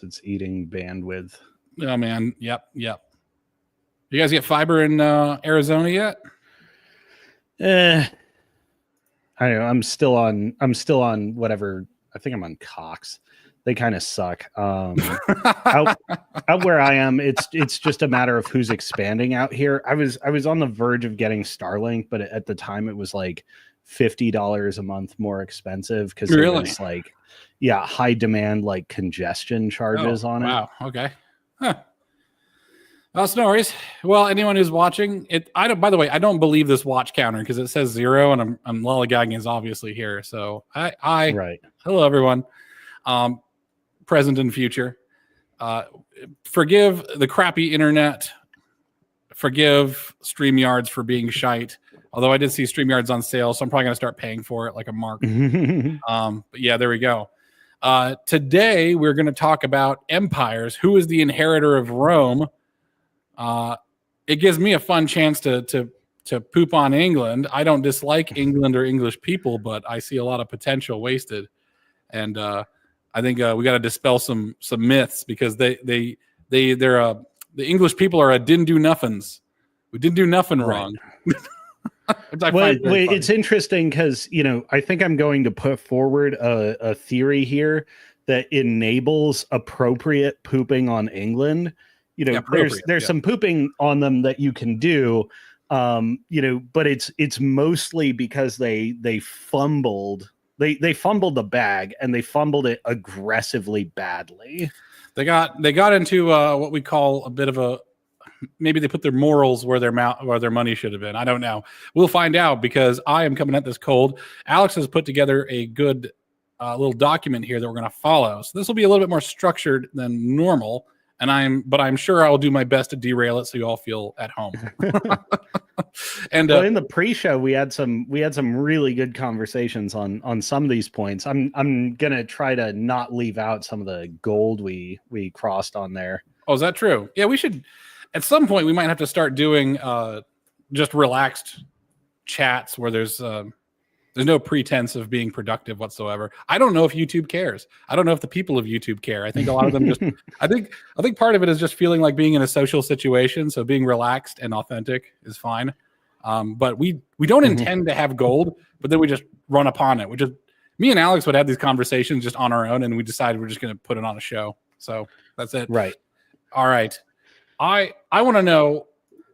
It's eating bandwidth. Oh man, yep. You guys get fiber in Arizona yet? I don't know. I'm still on whatever. I think I'm on Cox. They kind of suck. Out where I am, it's just a matter of who's expanding out here. I was on the verge of getting Starlink, but at the time it was like $50 a month more expensive because it was like, high demand, like congestion charges on it. Wow. Okay. Huh. That's no worries. Well, anyone who's watching it, by the way, I don't believe this watch counter because it says 0 and I'm lollygagging is obviously here. So right. Hello everyone. Present and future. Forgive the crappy internet. Forgive StreamYards for being shite. Although I did see StreamYards on sale, so I'm probably going to start paying for it like a mark. But yeah, there we go. Today, we're going to talk about empires. Who is the inheritor of Rome? It gives me a fun chance to poop on England. I don't dislike England or English people, but I see a lot of potential wasted. And I think we got to dispel some myths because the English people are didn't do nothings. We didn't do nothing wrong. It's interesting because I think I'm going to put forward a theory here that enables appropriate pooping on England. There's some pooping on them that you can do, but it's mostly because they fumbled. They fumbled the bag and they fumbled it aggressively badly. They got into what we call a bit of a, maybe they put their morals where their money should have been. I don't know. We'll find out because I am coming at this cold. Alex has put together a good little document here that we're going to follow. So this will be a little bit more structured than normal. But I'm sure I'll do my best to derail it so you all feel at home. And in the pre-show, we had some really good conversations on some of these points. I'm gonna try to not leave out some of the gold we crossed on there. Oh, is that true? Yeah, we should. At some point, we might have to start doing just relaxed chats where there's no pretense of being productive whatsoever. I don't know if YouTube cares. I don't know if the people of YouTube care. I think a lot of them just. I think part of it is just feeling like being in a social situation. So being relaxed and authentic is fine. But we don't intend to have gold, but then we just run upon it. Me and Alex would have these conversations just on our own, and we decided we're just going to put it on a show. So that's it. Right. All right. I want to know,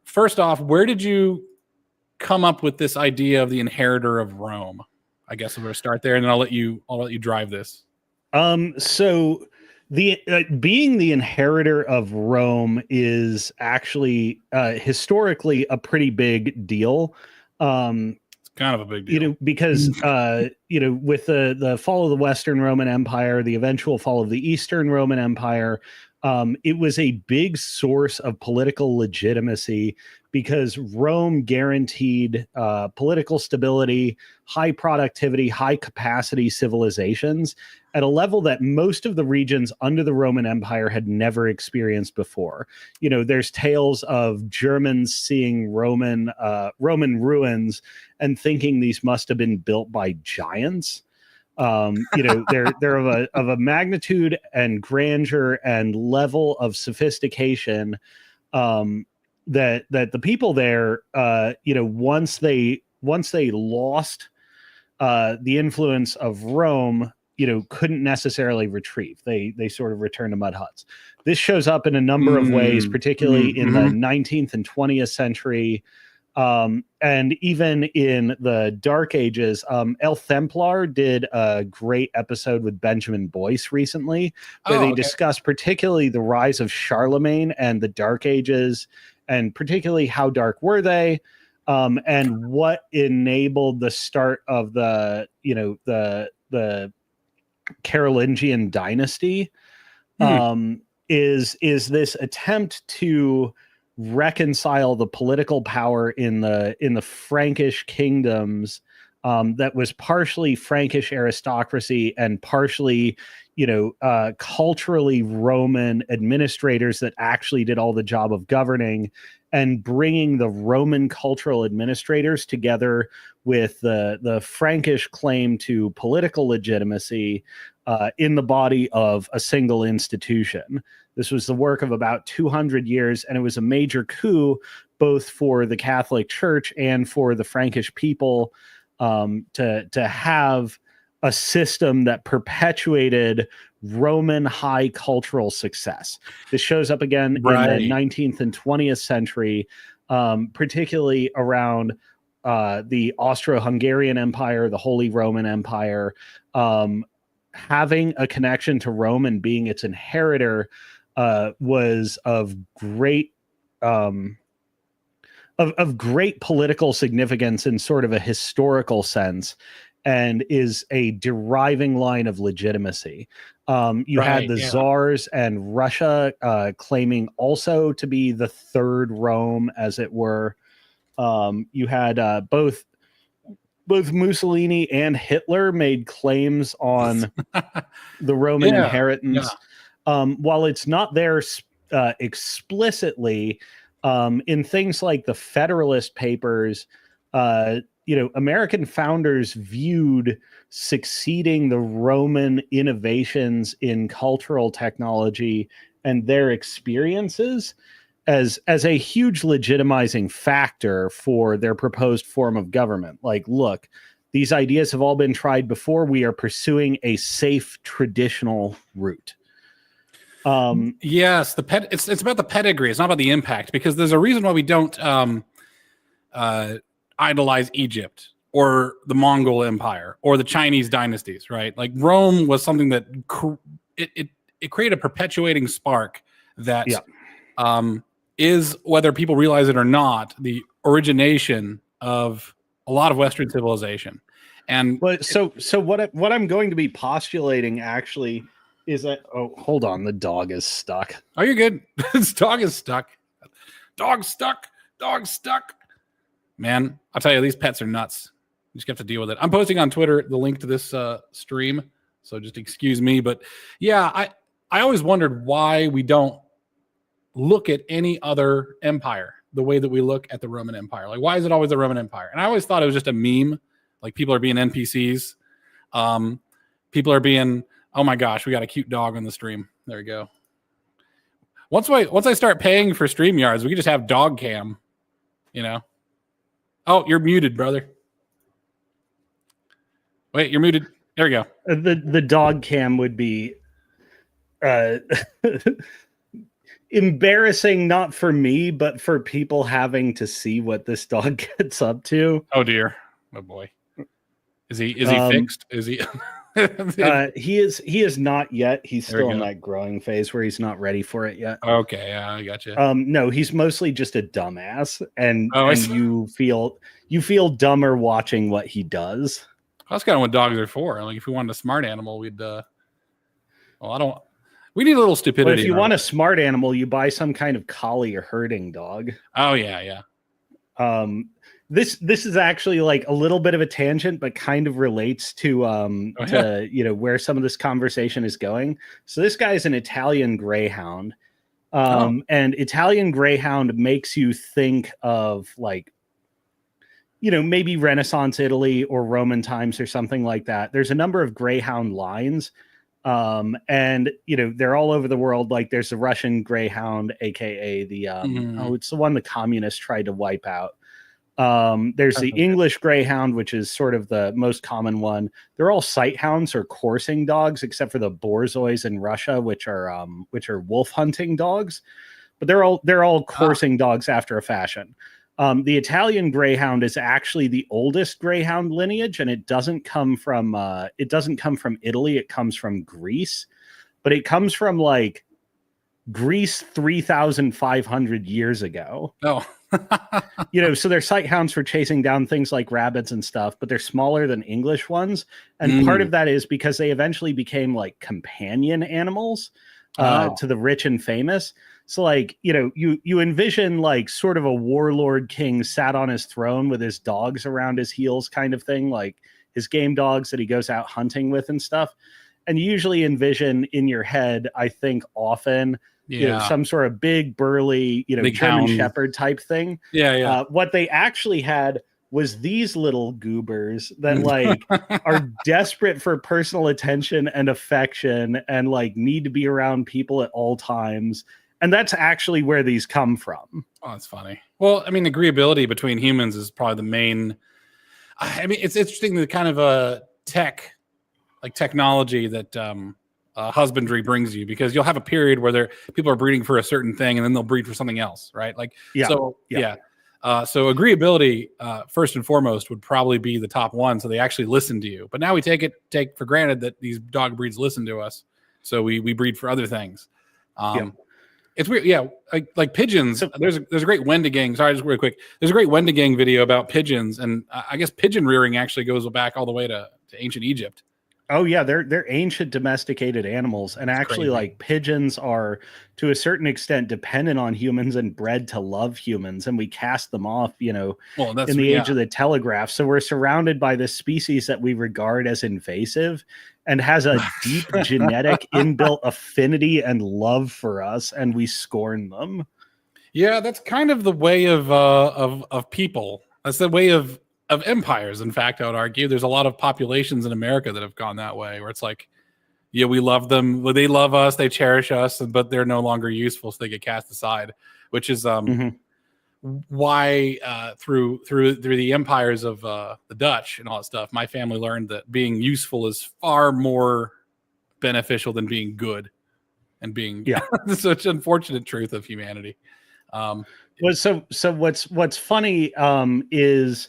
first off, where did you come up with this idea of the inheritor of Rome? I guess we're going to start there, and then I'll let you drive this. So the being the inheritor of Rome is actually historically a pretty big deal. It's kind of a big deal, because with the fall of the Western Roman Empire, the eventual fall of the Eastern Roman Empire, it was a big source of political legitimacy because Rome guaranteed political stability, high productivity, high capacity civilizations at a level that most of the regions under the Roman Empire had never experienced before. There's tales of Germans seeing Roman ruins and thinking these must have been built by giants. They're of a magnitude and grandeur and level of sophistication that the people there, once they lost the influence of Rome, couldn't necessarily retrieve. They sort of returned to mud huts. This shows up in a number of ways, particularly in the 19th and 20th century. And even in the Dark Ages, El Templar did a great episode with Benjamin Boyce recently, where they discussed particularly the rise of Charlemagne and the Dark Ages, and particularly how dark were they, and what enabled the start of the Carolingian dynasty. Is this attempt to reconcile the political power in the Frankish kingdoms that was partially Frankish aristocracy and partially culturally Roman administrators that actually did all the job of governing, and bringing the Roman cultural administrators together with the Frankish claim to political legitimacy, in the body of a single institution. This was the work of about 200 years, and it was a major coup both for the Catholic Church and for the Frankish people, to have a system that perpetuated Roman high cultural success. This shows up again in the 19th and 20th century, particularly around the Austro-Hungarian Empire, the Holy Roman Empire. Having a connection to Rome and being its inheritor was of great great political significance in sort of a historical sense, and is a deriving line of legitimacy. You had the czars and Russia claiming also to be the third Rome, as it were. You had both Mussolini and Hitler made claims on the Roman inheritance. While it's not there explicitly, in things like the Federalist Papers, American founders viewed succeeding the Roman innovations in cultural technology and their experiences as a huge legitimizing factor for their proposed form of government. Like, look, these ideas have all been tried before. We are pursuing a safe traditional route. Yes, it's about the pedigree. It's not about the impact, because there's a reason why we don't idolize Egypt or the Mongol Empire or the Chinese dynasties, right? Like, Rome was something that it created a perpetuating spark that is, whether people realize it or not, the origination of a lot of Western civilization. And so what I'm going to be postulating actually is that, oh, hold on, the dog is stuck. Oh, you're good. This dog is stuck. Dog stuck. Dog stuck. Man, I'll tell you, these pets are nuts. You just have to deal with it. I'm posting on Twitter the link to this stream, so just excuse me. But yeah, I always wondered why we don't look at any other empire the way that we look at the Roman Empire. Like, why is it always the Roman Empire? And I always thought it was just a meme. Like, people are being NPCs. People are being, oh my gosh, we got a cute dog on the stream. There we go. Once I start paying for StreamYards, we can just have dog cam, Oh, you're muted, brother. Wait, you're muted. There we go. The dog cam would be embarrassing, not for me, but for people having to see what this dog gets up to. Oh dear. Oh boy. Is he fixed? Is he he is not yet. He's still in that growing phase where he's not ready for it yet. Okay, yeah, I gotcha. No, he's mostly just a dumbass, and you feel dumber watching what he does. That's kind of what dogs are for. Like, if we wanted a smart animal, we need a little stupidity. But if you want a smart animal, you buy some kind of collie or herding dog. Oh yeah. This is actually like a little bit of a tangent, but kind of relates to where some of this conversation is going. So this guy is an Italian Greyhound, and Italian Greyhound makes you think of, like, maybe Renaissance Italy or Roman times or something like that. There's a number of Greyhound lines. And they're all over the world. Like, there's the Russian Greyhound, aka the it's the one the communists tried to wipe out. There's the English Greyhound, which is sort of the most common one. They're all sight hounds or coursing dogs, except for the Borzois in Russia, which are wolf hunting dogs. But they're all coursing dogs after a fashion. The Italian Greyhound is actually the oldest Greyhound lineage, and it doesn't come from Italy. It comes from Greece, but it comes from, like, Greece 3,500 years ago. Oh, so they're sight hounds for chasing down things like rabbits and stuff, but they're smaller than English ones. And part of that is because they eventually became, like, companion animals to the rich and famous. So, like, you envision, like, sort of a warlord king sat on his throne with his dogs around his heels kind of thing, like his game dogs that he goes out hunting with and stuff. And you usually envision in your head, I think often, some sort of big burly, big German hound Shepherd type thing. Yeah. What they actually had was these little goobers that like are desperate for personal attention and affection and like need to be around people at all times. And that's actually where these come from. Oh, that's funny. Well, I mean, agreeability between humans is probably the main. I mean, it's interesting the kind of technology that husbandry brings you, because you'll have a period where people are breeding for a certain thing and then they'll breed for something else, right? Like, so agreeability first and foremost would probably be the top one, so they actually listen to you. But now we take for granted that these dog breeds listen to us, so we breed for other things. It's weird, yeah. Like pigeons. So, there's a great Wendigang. Sorry, just real quick. There's a great Wendigang video about pigeons, and I guess pigeon rearing actually goes back all the way to ancient Egypt. Oh yeah, they're ancient domesticated animals, and actually, like pigeons are to a certain extent dependent on humans and bred to love humans, and we cast them off, in the age of the telegraph. So we're surrounded by this species that we regard as invasive and has a deep genetic inbuilt affinity and love for us, and we scorn them. Yeah, that's kind of the way of people. That's the way of empires. In fact, I would argue there's a lot of populations in America that have gone that way, where it's like, yeah, we love them, well, they love us, they cherish us, but they're no longer useful, so they get cast aside. Which is why through the empires of the Dutch and all that stuff, my family learned that being useful is far more beneficial than being good, and being such an unfortunate truth of humanity. Well, so what's funny is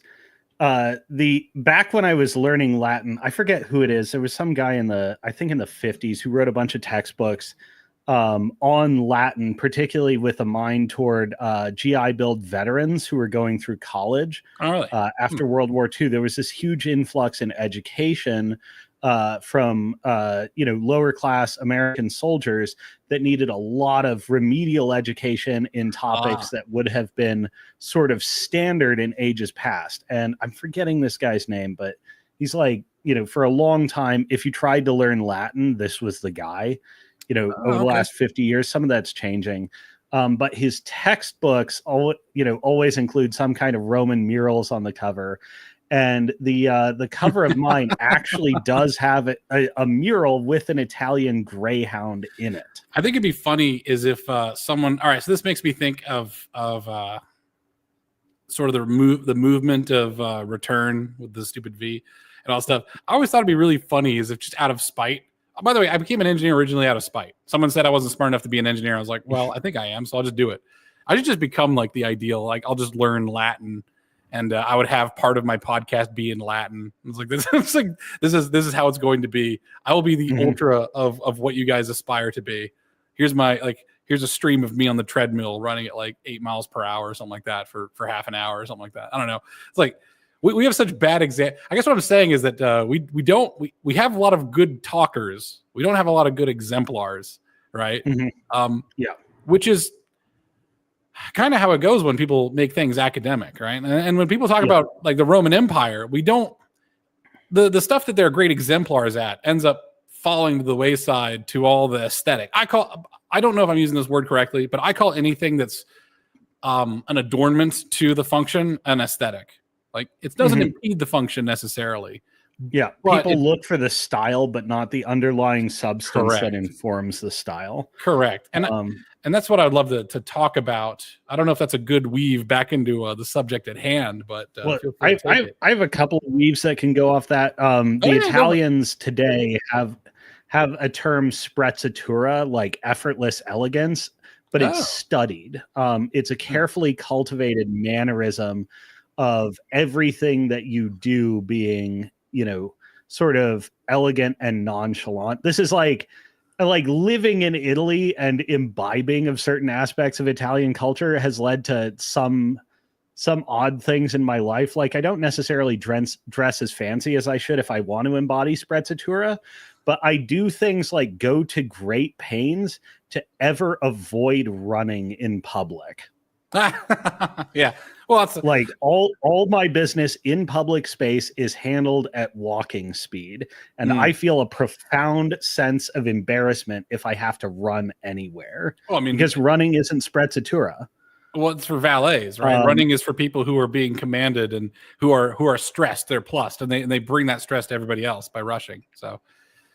the back when I was learning Latin, I forget who it is. There was some guy in the 50s who wrote a bunch of textbooks on Latin, particularly with a mind toward GI Bill veterans who were going through college. Oh, really? After World War II. There was this huge influx in education from lower class American soldiers that needed a lot of remedial education in topics that would have been sort of standard in ages past. And I'm forgetting this guy's name, but he's like, for a long time, if you tried to learn Latin, this was the guy. Over the last 50 years, some of that's changing. But his textbooks always include some kind of Roman murals on the cover. And the cover of mine actually does have a mural with an Italian greyhound in it. I think it'd be funny is if someone. All right, so this makes me think of sort of the movement of Return with the stupid V and all that stuff. I always thought it'd be really funny is if just out of spite. By the way, I became an engineer originally out of spite. Someone said I wasn't smart enough to be an engineer. I was like, well, I think I am, so I'll just do it. I should just become like the ideal. Like I'll just learn Latin. And I would have part of my podcast be in Latin. It's like this. It's like this is how it's going to be. I will be the ultra of what you guys aspire to be. Here's a stream of me on the treadmill running at like 8 miles per hour or something like that for half an hour or something like that. I don't know. It's like we have such bad examples. I guess what I'm saying is that we have a lot of good talkers. We don't have a lot of good exemplars, right? Which is kind of how it goes when people make things academic, right? And when people talk about like the Roman Empire, we don't the stuff that they're great exemplars at ends up falling to the wayside to all the aesthetic. I don't know if I'm using this word correctly, but I call anything that's an adornment to the function an aesthetic. Like it doesn't impede the function necessarily. Yeah, people look for the style, but not the underlying substance that informs the style. Correct. And that's what I'd love to talk about. I don't know if that's a good weave back into the subject at hand, but I have a couple of weaves that can go off that. Italians today have a term sprezzatura, like effortless elegance, but it's studied. It's a carefully cultivated mannerism of everything that you do being, sort of elegant and nonchalant. This is like living in Italy and imbibing of certain aspects of Italian culture has led to some odd things in my life. Like I don't necessarily dress as fancy as I should if I want to embody sprezzatura, but I do things like go to great pains to ever avoid running in public. Yeah. Well, that's like all my business in public space is handled at walking speed. And I feel a profound sense of embarrassment if I have to run anywhere. Well, I mean, because running isn't sprezzatura. Well, it's for valets, right? Running is for people who are being commanded and who are stressed. They're plussed, and they bring that stress to everybody else by rushing. So,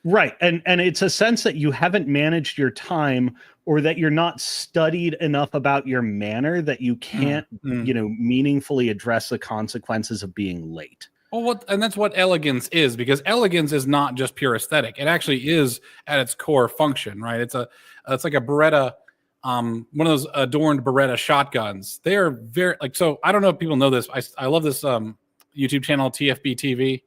right, and it's a sense that you haven't managed your time, or that you're not studied enough about your manner that you can't, meaningfully address the consequences of being late. Well, and that's what elegance is, because elegance is not just pure aesthetic. It actually is at its core function, right? It's like a Beretta, one of those adorned Beretta shotguns. They are very so. I don't know if people know this. I love this YouTube channel TFB TV.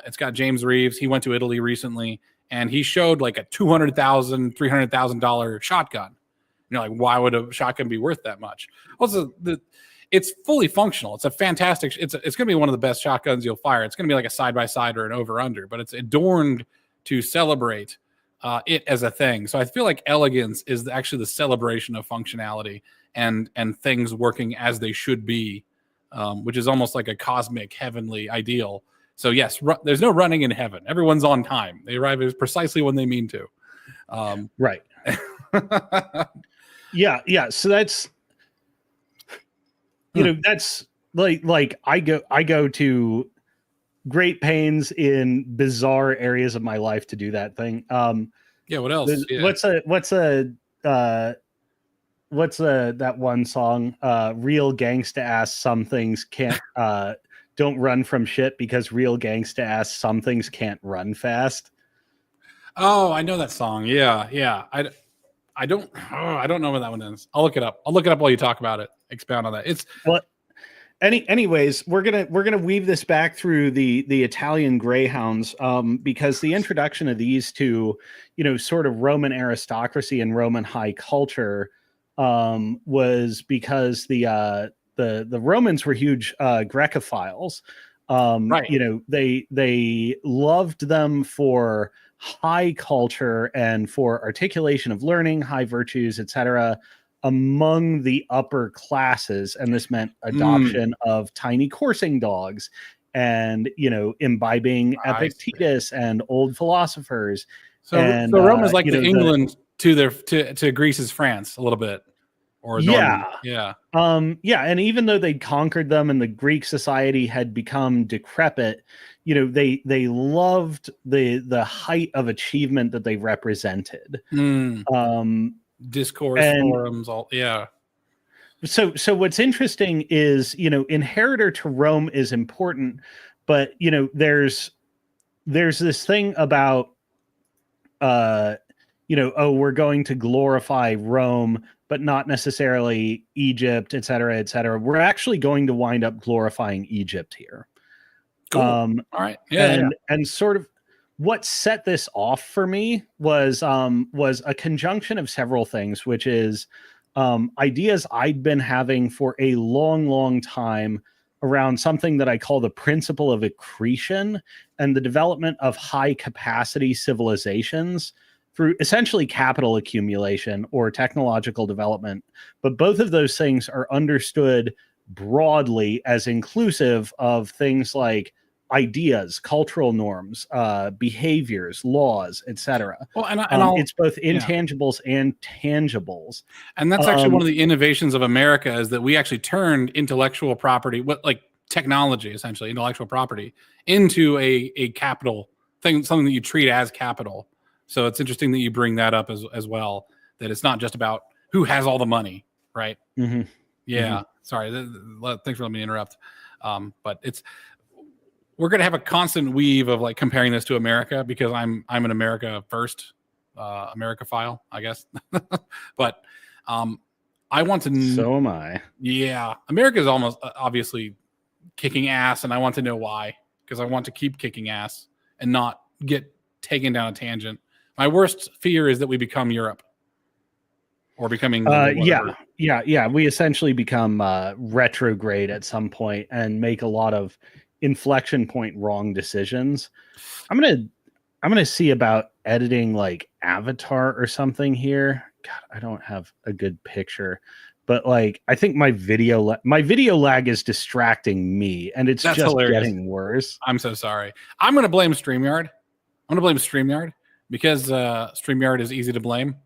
It's got James Reeves. He went to Italy recently, and he showed like a $200,000, $300,000 shotgun. Like, why would a shotgun be worth that much? Also, it's fully functional. It's a fantastic. It's going to be one of the best shotguns you'll fire. It's going to be like a side-by-side or an over-under, but it's adorned to celebrate it as a thing. So I feel like elegance is actually the celebration of functionality and things working as they should be, which is almost like a cosmic, heavenly ideal. So yes, there's no running in heaven. Everyone's on time. They arrive precisely when they mean to. Right. Yeah. So that's, that's like I go to great pains in bizarre areas of my life to do that thing. Yeah. What else? Yeah. What's that one song? Real gangsta ass some things can't don't run from shit, because real gangsta ass some things can't run fast. Oh, I know that song. Yeah. I don't know what that one is. I'll look it up. I'll look it up while you talk about it. Expound on that. It's well. Anyways, we're gonna weave this back through the Italian greyhounds, because the introduction of these to, sort of Roman aristocracy and Roman high culture, was because the Romans were huge Grecophiles. right. They loved them for high culture and for articulation of learning, high virtues, etc., among the upper classes. And this meant adoption of tiny coursing dogs and, imbibing Epictetus and old philosophers. So Rome is like the England to Greece's France a little bit. Or Norman. Yeah. And even though they'd conquered them and the Greek society had become decrepit, they loved the height of achievement that they represented. Discourse, forums, all. Yeah. So what's interesting is, Inheritor to Rome is important, but there's this thing about we're going to glorify Rome, but not necessarily Egypt, et cetera, et cetera. We're actually going to wind up glorifying Egypt here. Cool. All right. Yeah. And sort of what set this off for me was a conjunction of several things, which is ideas I'd been having for a long, long time around something that I call the principle of accretion and the development of high capacity civilizations through essentially capital accumulation or technological development. But both of those things are understood broadly as inclusive of things like ideas, cultural norms, behaviors, laws, etc. Well, and it's both intangibles and tangibles. And that's actually one of the innovations of America, is that we actually turned intellectual property, like technology, essentially intellectual property, into a capital thing, something that you treat as capital. So it's interesting that you bring that up as well, that it's not just about who has all the money, right? Mm-hmm. Yeah. Mm-hmm. Sorry. Thanks for letting me interrupt. But we're going to have a constant weave of like comparing this to America, because I'm an America first, Americaphile, I guess. But I want to. So am I. Yeah. America is almost obviously kicking ass. And I want to know why, because I want to keep kicking ass and not get taken down a tangent. My worst fear is that we become Europe, or becoming yeah. We essentially become retrograde at some point and make a lot of inflection point wrong decisions. I'm gonna see about editing like Avatar or something here. God, I don't have a good picture, but like I think my video lag is distracting me, and it's just hilarious. Getting worse. I'm so sorry. I'm gonna blame StreamYard. Because StreamYard is easy to blame.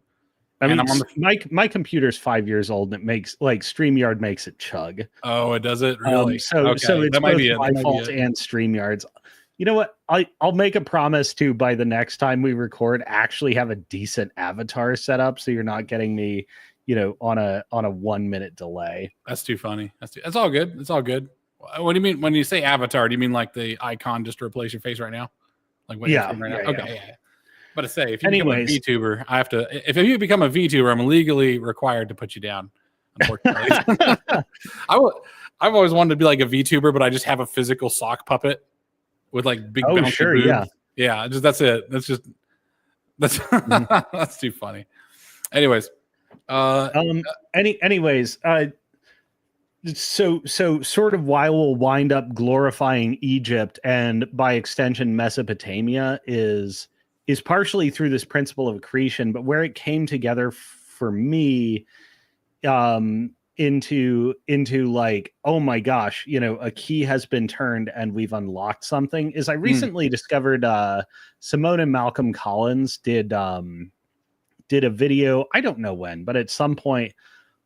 I And mean, I'm on my computer's 5 years old, and it makes like StreamYard makes it chug. Oh, it does it really? So Okay, it's that might both be it. my That might be fault it. and StreamYard's. You know what? I'll make a promise to, by the next time we record, actually have a decent avatar set up, so you're not getting me, on a 1 minute delay. That's too funny. That's all good. It's all good. What do you mean when you say avatar? Do you mean like the icon just to replace your face right now? Like what you're Yeah, seeing right yeah, now? yeah. Okay, yeah. But to say, if you become a Anyways, VTuber, I have to. If you become a VTuber, I'm legally required to put you down. Unfortunately, I've always wanted to be like a VTuber, but I just have a physical sock puppet with like big oh bouncy sure, boobs. Yeah, that's it. That's Mhm. that's too funny. Anyways, Anyways, so sort of why we'll wind up glorifying Egypt and by extension Mesopotamia is partially through this principle of accretion, but where it came together for me into like, oh my gosh, a key has been turned and we've unlocked something, is I recently discovered Simone and Malcolm Collins did a video, I don't know when, but at some point,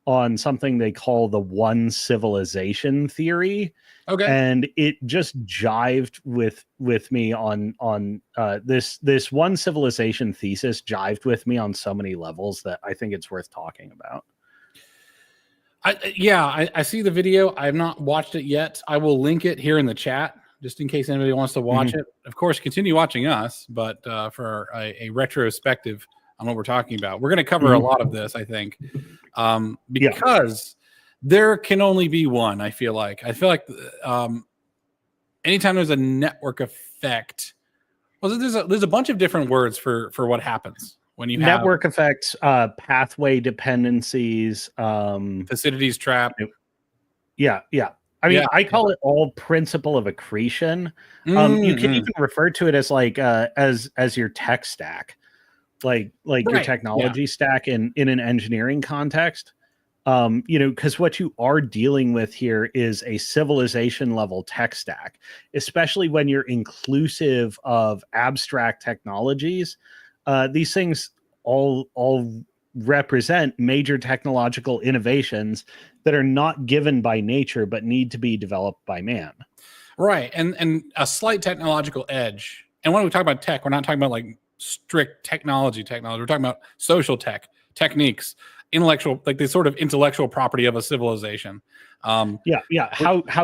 on something they call the one civilization theory. okay. And it just jived with me on this one civilization thesis jived with me on so many levels that I think it's worth talking about. I see the video. I have not watched it yet. I will link it here in the chat just in case anybody wants to watch it. Of course, continue watching us, but for a retrospective on what we're talking about, we're going to cover a lot of this, I think, because there can only be one. I feel like anytime there's a network effect, well, there's a bunch of different words for what happens when you have network effects, pathway dependencies, Thucydides trap. Yeah. I mean, I call it all principle of accretion. You can even refer to it as like as your tech stack, like your technology stack in an engineering context. Because what you are dealing with here is a civilization level tech stack, especially when you're inclusive of abstract technologies. These things all represent major technological innovations that are not given by nature but need to be developed by man. Right, and a slight technological edge. And when we talk about tech, we're not talking about like strict technology. We're talking about social techniques, intellectual, like the sort of intellectual property of a civilization. How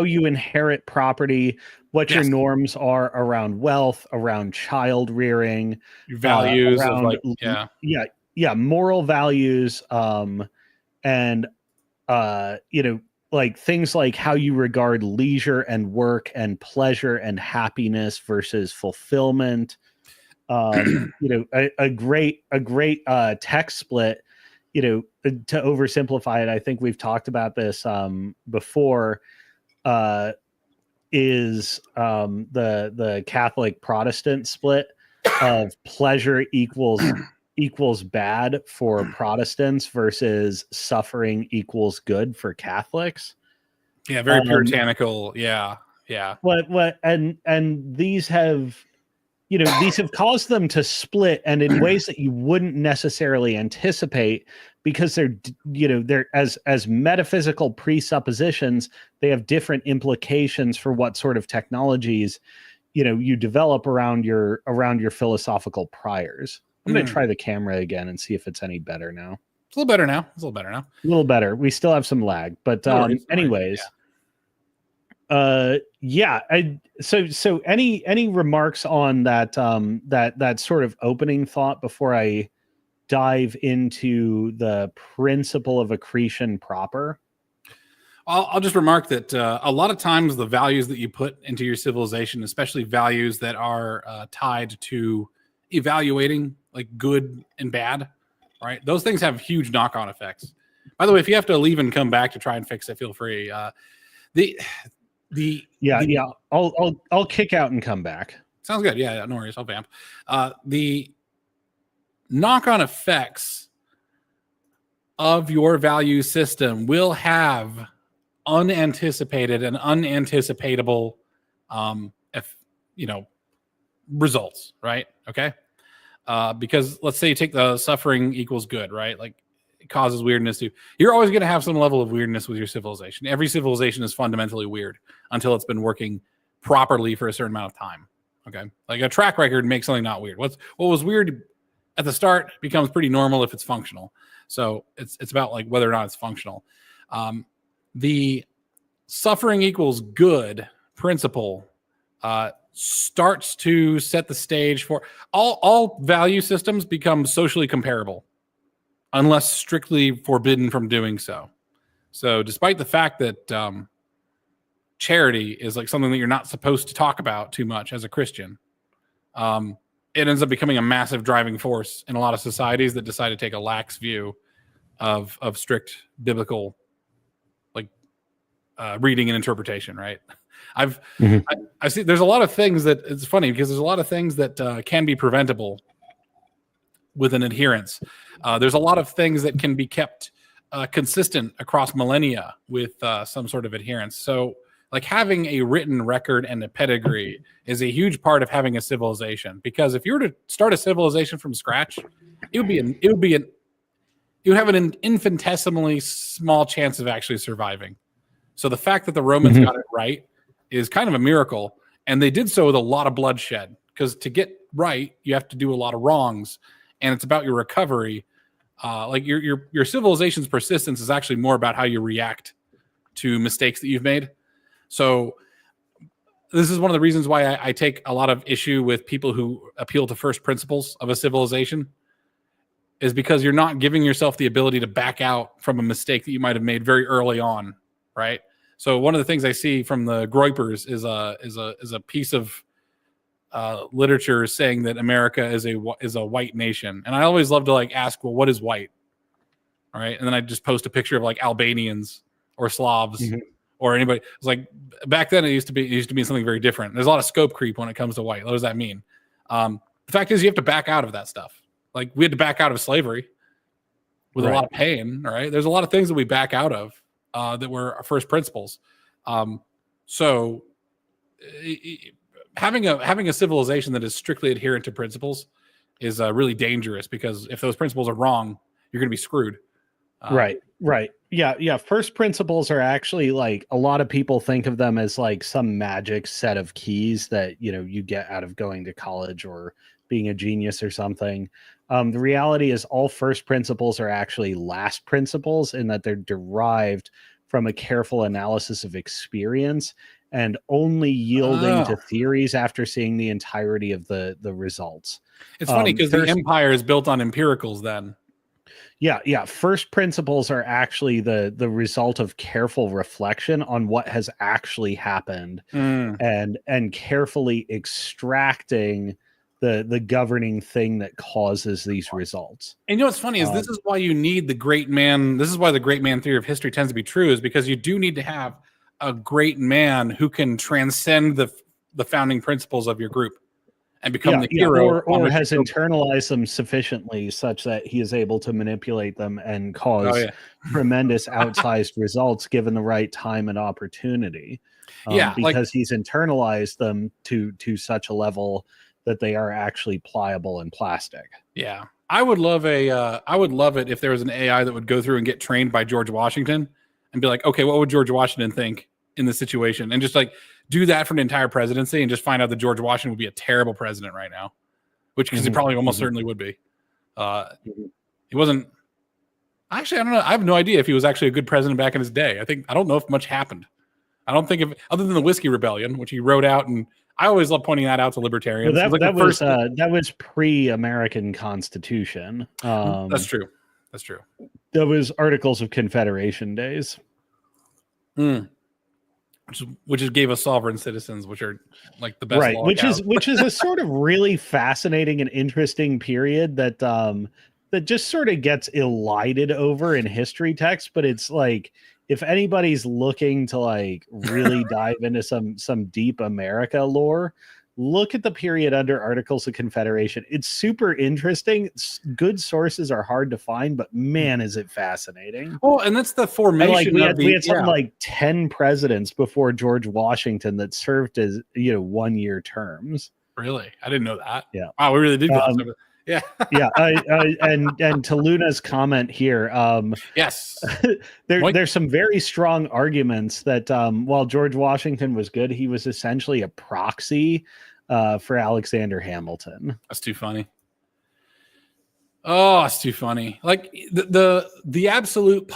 you inherit property, what your norms are around wealth, around child rearing, your values around, of like moral values, and like things like how you regard leisure and work and pleasure and happiness versus fulfillment. A great tech split, to oversimplify it, I think we've talked about this before, is the Catholic Protestant split of pleasure equals bad for Protestants versus suffering equals good for Catholics. Yeah, very puritanical. Yeah. What and these have caused them to split, and in ways that you wouldn't necessarily anticipate, because they're as metaphysical presuppositions, they have different implications for what sort of technologies you develop around your philosophical priors. I'm going to try the camera again and see if it's any better now. It's a little better now. A little better. We still have some lag, but anyways. So any remarks on that that sort of opening thought before I dive into the principle of accretion proper? I'll just remark that a lot of times the values that you put into your civilization, especially values that are tied to evaluating like good and bad, right? Those things have huge knock-on effects. By the way, if you have to leave and come back to try and fix it, feel free. I'll kick out and come back. Sounds good. Yeah, no worries. I'll vamp. The knock-on effects of your value system will have unanticipated and unanticipatable results, right? Okay. Because let's say you take the suffering equals good, right? Like it causes weirdness to, you're always going to have some level of weirdness with your civilization. Every civilization is fundamentally weird until it's been working properly for a certain amount of time. Okay. Like a track record makes something not weird. What was weird at the start becomes pretty normal if it's functional. So it's about like whether or not it's functional. The suffering equals good principle starts to set the stage for all value systems become socially comparable unless strictly forbidden from doing so. So despite the fact that charity is like something that you're not supposed to talk about too much as a Christian, it ends up becoming a massive driving force in a lot of societies that decide to take a lax view of strict biblical like reading and interpretation, right? I see there's a lot of things that it's funny because there's a lot of things that can be preventable with an adherence. There's a lot of things that can be kept consistent across millennia with some sort of adherence. So like having a written record and a pedigree is a huge part of having a civilization, because if you were to start a civilization from scratch, you would have an infinitesimally small chance of actually surviving. So the fact that the Romans got it right is kind of a miracle, and they did so with a lot of bloodshed, because to get right you have to do a lot of wrongs, and it's about your recovery. Like your civilization's persistence is actually more about how you react to mistakes that you've made. So this is one of the reasons why I take a lot of issue with people who appeal to first principles of a civilization, is because you're not giving yourself the ability to back out from a mistake that you might have made very early on, right? So one of the things I see from the Groypers is a piece of literature saying that America is a white nation, and I always love to like ask, well, what is white? All right, and then I just post a picture of like Albanians or Slavs or anybody. It's like back then it used to mean something very different. There's a lot of scope creep when it comes to white. What does that mean? The fact is you have to back out of that stuff. Like we had to back out of slavery with a lot of pain. All right, there's a lot of things that we back out of that were our first principles. So having a civilization that is strictly adherent to principles is really dangerous, because if those principles are wrong, you're going to be screwed. Right. Yeah. First principles are actually like, a lot of people think of them as like some magic set of keys that, you get out of going to college or being a genius or something. The reality is all first principles are actually last principles, in that they're derived from a careful analysis of experience and only yielding to theories after seeing the entirety of the results. It's funny because the empire is built on empiricals then. Yeah. First principles are actually the result of careful reflection on what has actually happened and carefully extracting the governing thing that causes these results. And what's funny is this is why you need the great man. This is why the great man theory of history tends to be true, is because you do need to have a great man who can transcend the founding principles of your group and become the hero, or has internalized them sufficiently such that he is able to manipulate them and cause tremendous outsized results given the right time and opportunity. Because he's internalized them to such a level that they are actually pliable and plastic. Yeah. I would love it if there was an AI that would go through and get trained by George Washington and be like, okay, what would George Washington think in this situation? And just like do that for an entire presidency and just find out that George Washington would be a terrible president right now, which because he probably almost certainly would be. He wasn't. Actually, I don't know. I have no idea if he was actually a good president back in his day. I don't know if much happened. I don't think other than the Whiskey Rebellion, which he wrote out, and I always love pointing that out to libertarians. Well, that was pre-American Constitution. That's true. That was Articles of Confederation days. Which gave us sovereign citizens, which are like the best. Right, which is a sort of really fascinating and interesting period that just sort of gets elided over in history texts. But it's like, if anybody's looking to like really dive into some deep America lore, look at the period under Articles of Confederation. It's super interesting. Good sources are hard to find, but man, is it fascinating. Well, and that's the formation. We had something like 10 presidents before George Washington that served as 1-year terms. Really? I didn't know that. Yeah. Wow, we really did. Yeah. Yeah, and to Luna's comment here, Yes. there's some very strong arguments that while George Washington was good, he was essentially a proxy for Alexander Hamilton. That's too funny. Oh, it's too funny. Like the absolute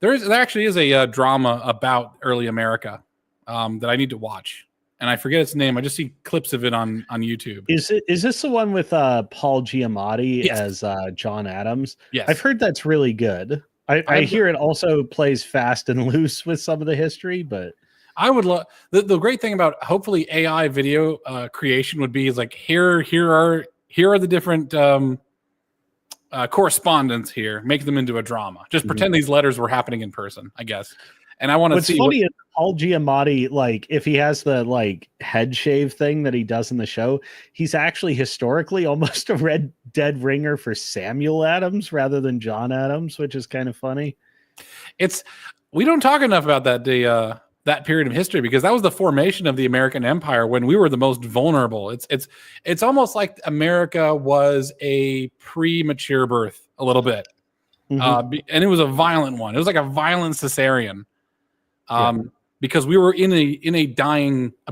there actually is a drama about early America that I need to watch, and I forget its name. I just see clips of it on YouTube. Is this the one with Paul Giamatti Yes. as John Adams? Yes, I've heard that's really good. I hear it also plays fast and loose with some of the history, but I would love the great thing about hopefully AI video creation would be is like here are the different correspondence here, make them into a drama. Just pretend these letters were happening in person, I guess. And I want to see. What's funny is Paul Giamatti, like if he has the like head shave thing that he does in the show, he's actually historically almost a dead ringer for Samuel Adams rather than John Adams, which is kind of funny. We don't talk enough about that period of history because that was the formation of the American Empire when we were the most vulnerable. It's almost like America was a premature birth a little bit, and it was a violent one. It was like a violent cesarean, because we were in a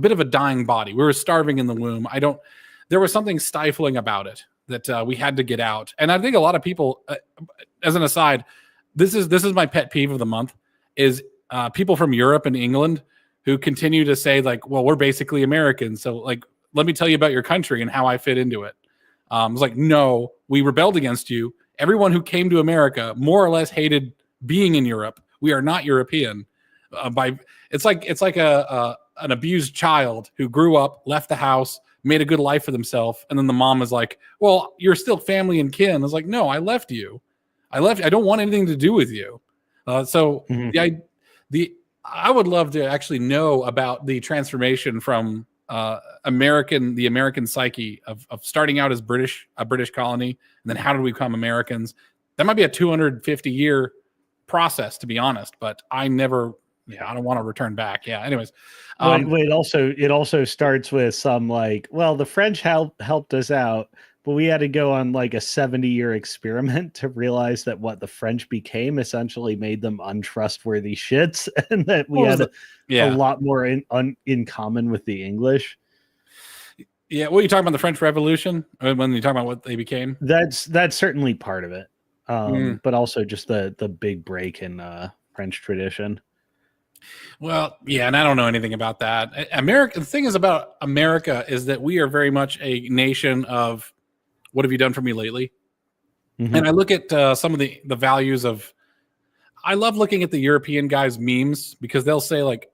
bit of a dying body. We were starving in the womb. There was something stifling about it that we had to get out. And I think a lot of people, as an aside, this is my pet peeve of the month is people from Europe and England who continue to say like, well, we're basically Americans. So like, let me tell you about your country and how I fit into it. It's like, no, we rebelled against you. Everyone who came to America more or less hated being in Europe. We are not European. It's like an abused child who grew up, left the house, made a good life for themselves. And then the mom is like, well, you're still family and kin. It's like, no, I left you. I don't want anything to do with you. I would love to actually know about the transformation from the American psyche of starting out as a British colony, and then how did we become Americans? That might be a 250-year process, to be honest, but I don't want to return back. Yeah. Anyways. It also starts with some like, well, the French helped us out, but we had to go on like a 70-year experiment to realize that what the French became essentially made them untrustworthy shits, and that we had a lot more in common with the English. Yeah, what are you talking about, the French Revolution? When you talk about what they became? That's certainly part of it, but also just the big break in French tradition. Well, yeah, and I don't know anything about that. The thing is about America is that we are very much a nation of what have you done for me lately? And I look at some of the values of, I love looking at the European guys' memes because they'll say like,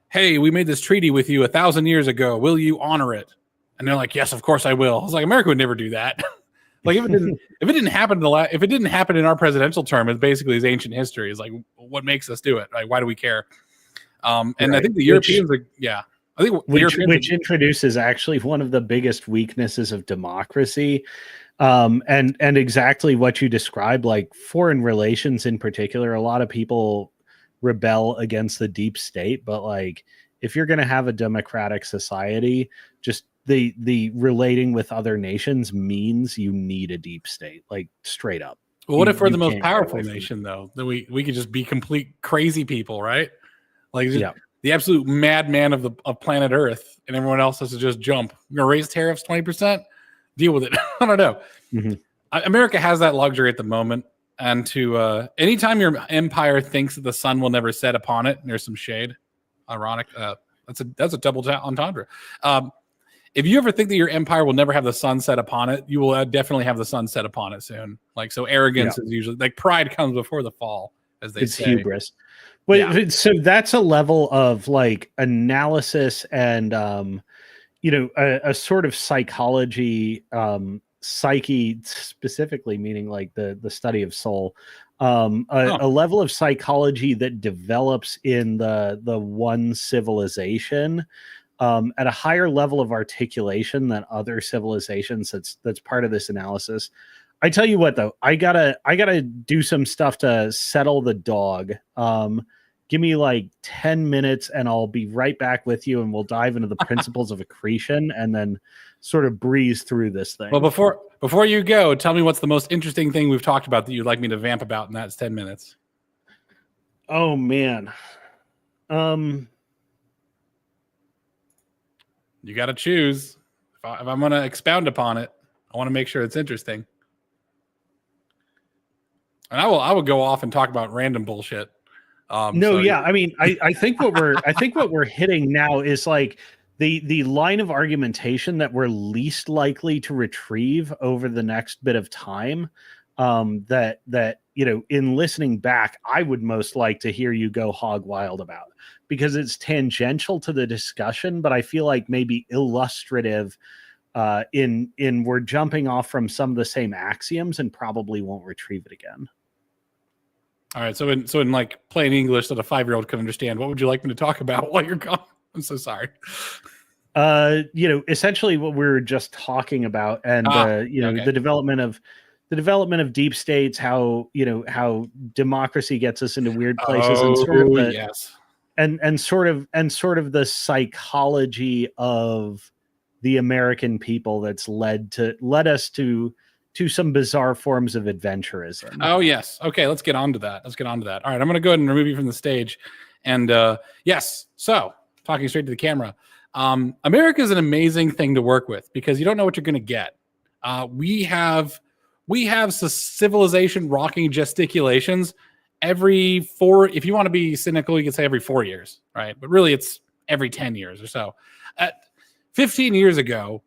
hey, we made this treaty with you 1,000 years ago. Will you honor it? And they're like, yes, of course I will. I was like, America would never do that. Like if it didn't happen in our presidential term, it's basically as ancient history. It's like, what makes us do it? Like, why do we care? And right. I think the Europeans which introduces actually one of the biggest weaknesses of democracy. And exactly what you described, like foreign relations in particular, a lot of people rebel against the deep state, but like, if you're going to have a democratic society, just the relating with other nations means you need a deep state, like straight up. Well, what if we're the most powerful nation though? Then we could just be complete crazy people, right? Like the absolute madman of planet Earth, and everyone else has to just jump. You're gonna raise tariffs 20%? Deal with it. I don't know. America has that luxury at the moment, and to anytime your empire thinks that the sun will never set upon it, there's some shade. Ironic. That's a double entendre. If you ever think that your empire will never have the sun set upon it, you will definitely have the sun set upon it soon. Like, so arrogance is usually like pride comes before the fall, as they say. It's hubris. Wait, so that's a level of like analysis and a sort of psychology, psyche specifically, meaning like the study of soul, a level of psychology that develops in the one civilization at a higher level of articulation than other civilizations. That's part of this analysis. I tell you what, though, I gotta do some stuff to settle the dog. Give me like 10 minutes and I'll be right back with you, and we'll dive into the principles of accretion, and then sort of breeze through this thing. Well, before you go, tell me what's the most interesting thing we've talked about that you'd like me to vamp about in that 10 minutes. Oh man. You got to choose. If I'm going to expound upon it, I want to make sure it's interesting. And I will go off and talk about random bullshit. I mean, I think what we're hitting now is like the line of argumentation that we're least likely to retrieve over the next bit of time. That in listening back, I would most like to hear you go hog wild about, because it's tangential to the discussion, but I feel like maybe illustrative. In we're jumping off from some of the same axioms and probably won't retrieve it again. All right. So in like plain English that a 5-year-old can understand, what would you like me to talk about while you're gone? I'm so sorry. Essentially what we were just talking about, and okay. the development of deep states, how democracy gets us into weird places, and sort of the psychology of the American people that's led us to some bizarre forms of adventurism. Oh, yes. Okay, let's get on to that. All right, I'm going to go ahead and remove you from the stage. And yes, so talking straight to the camera, America is an amazing thing to work with because you don't know what you're going to get. We have civilization rocking gesticulations if you want to be cynical, you could say every 4 years, right? But really it's every 10 years or so. 15 years ago,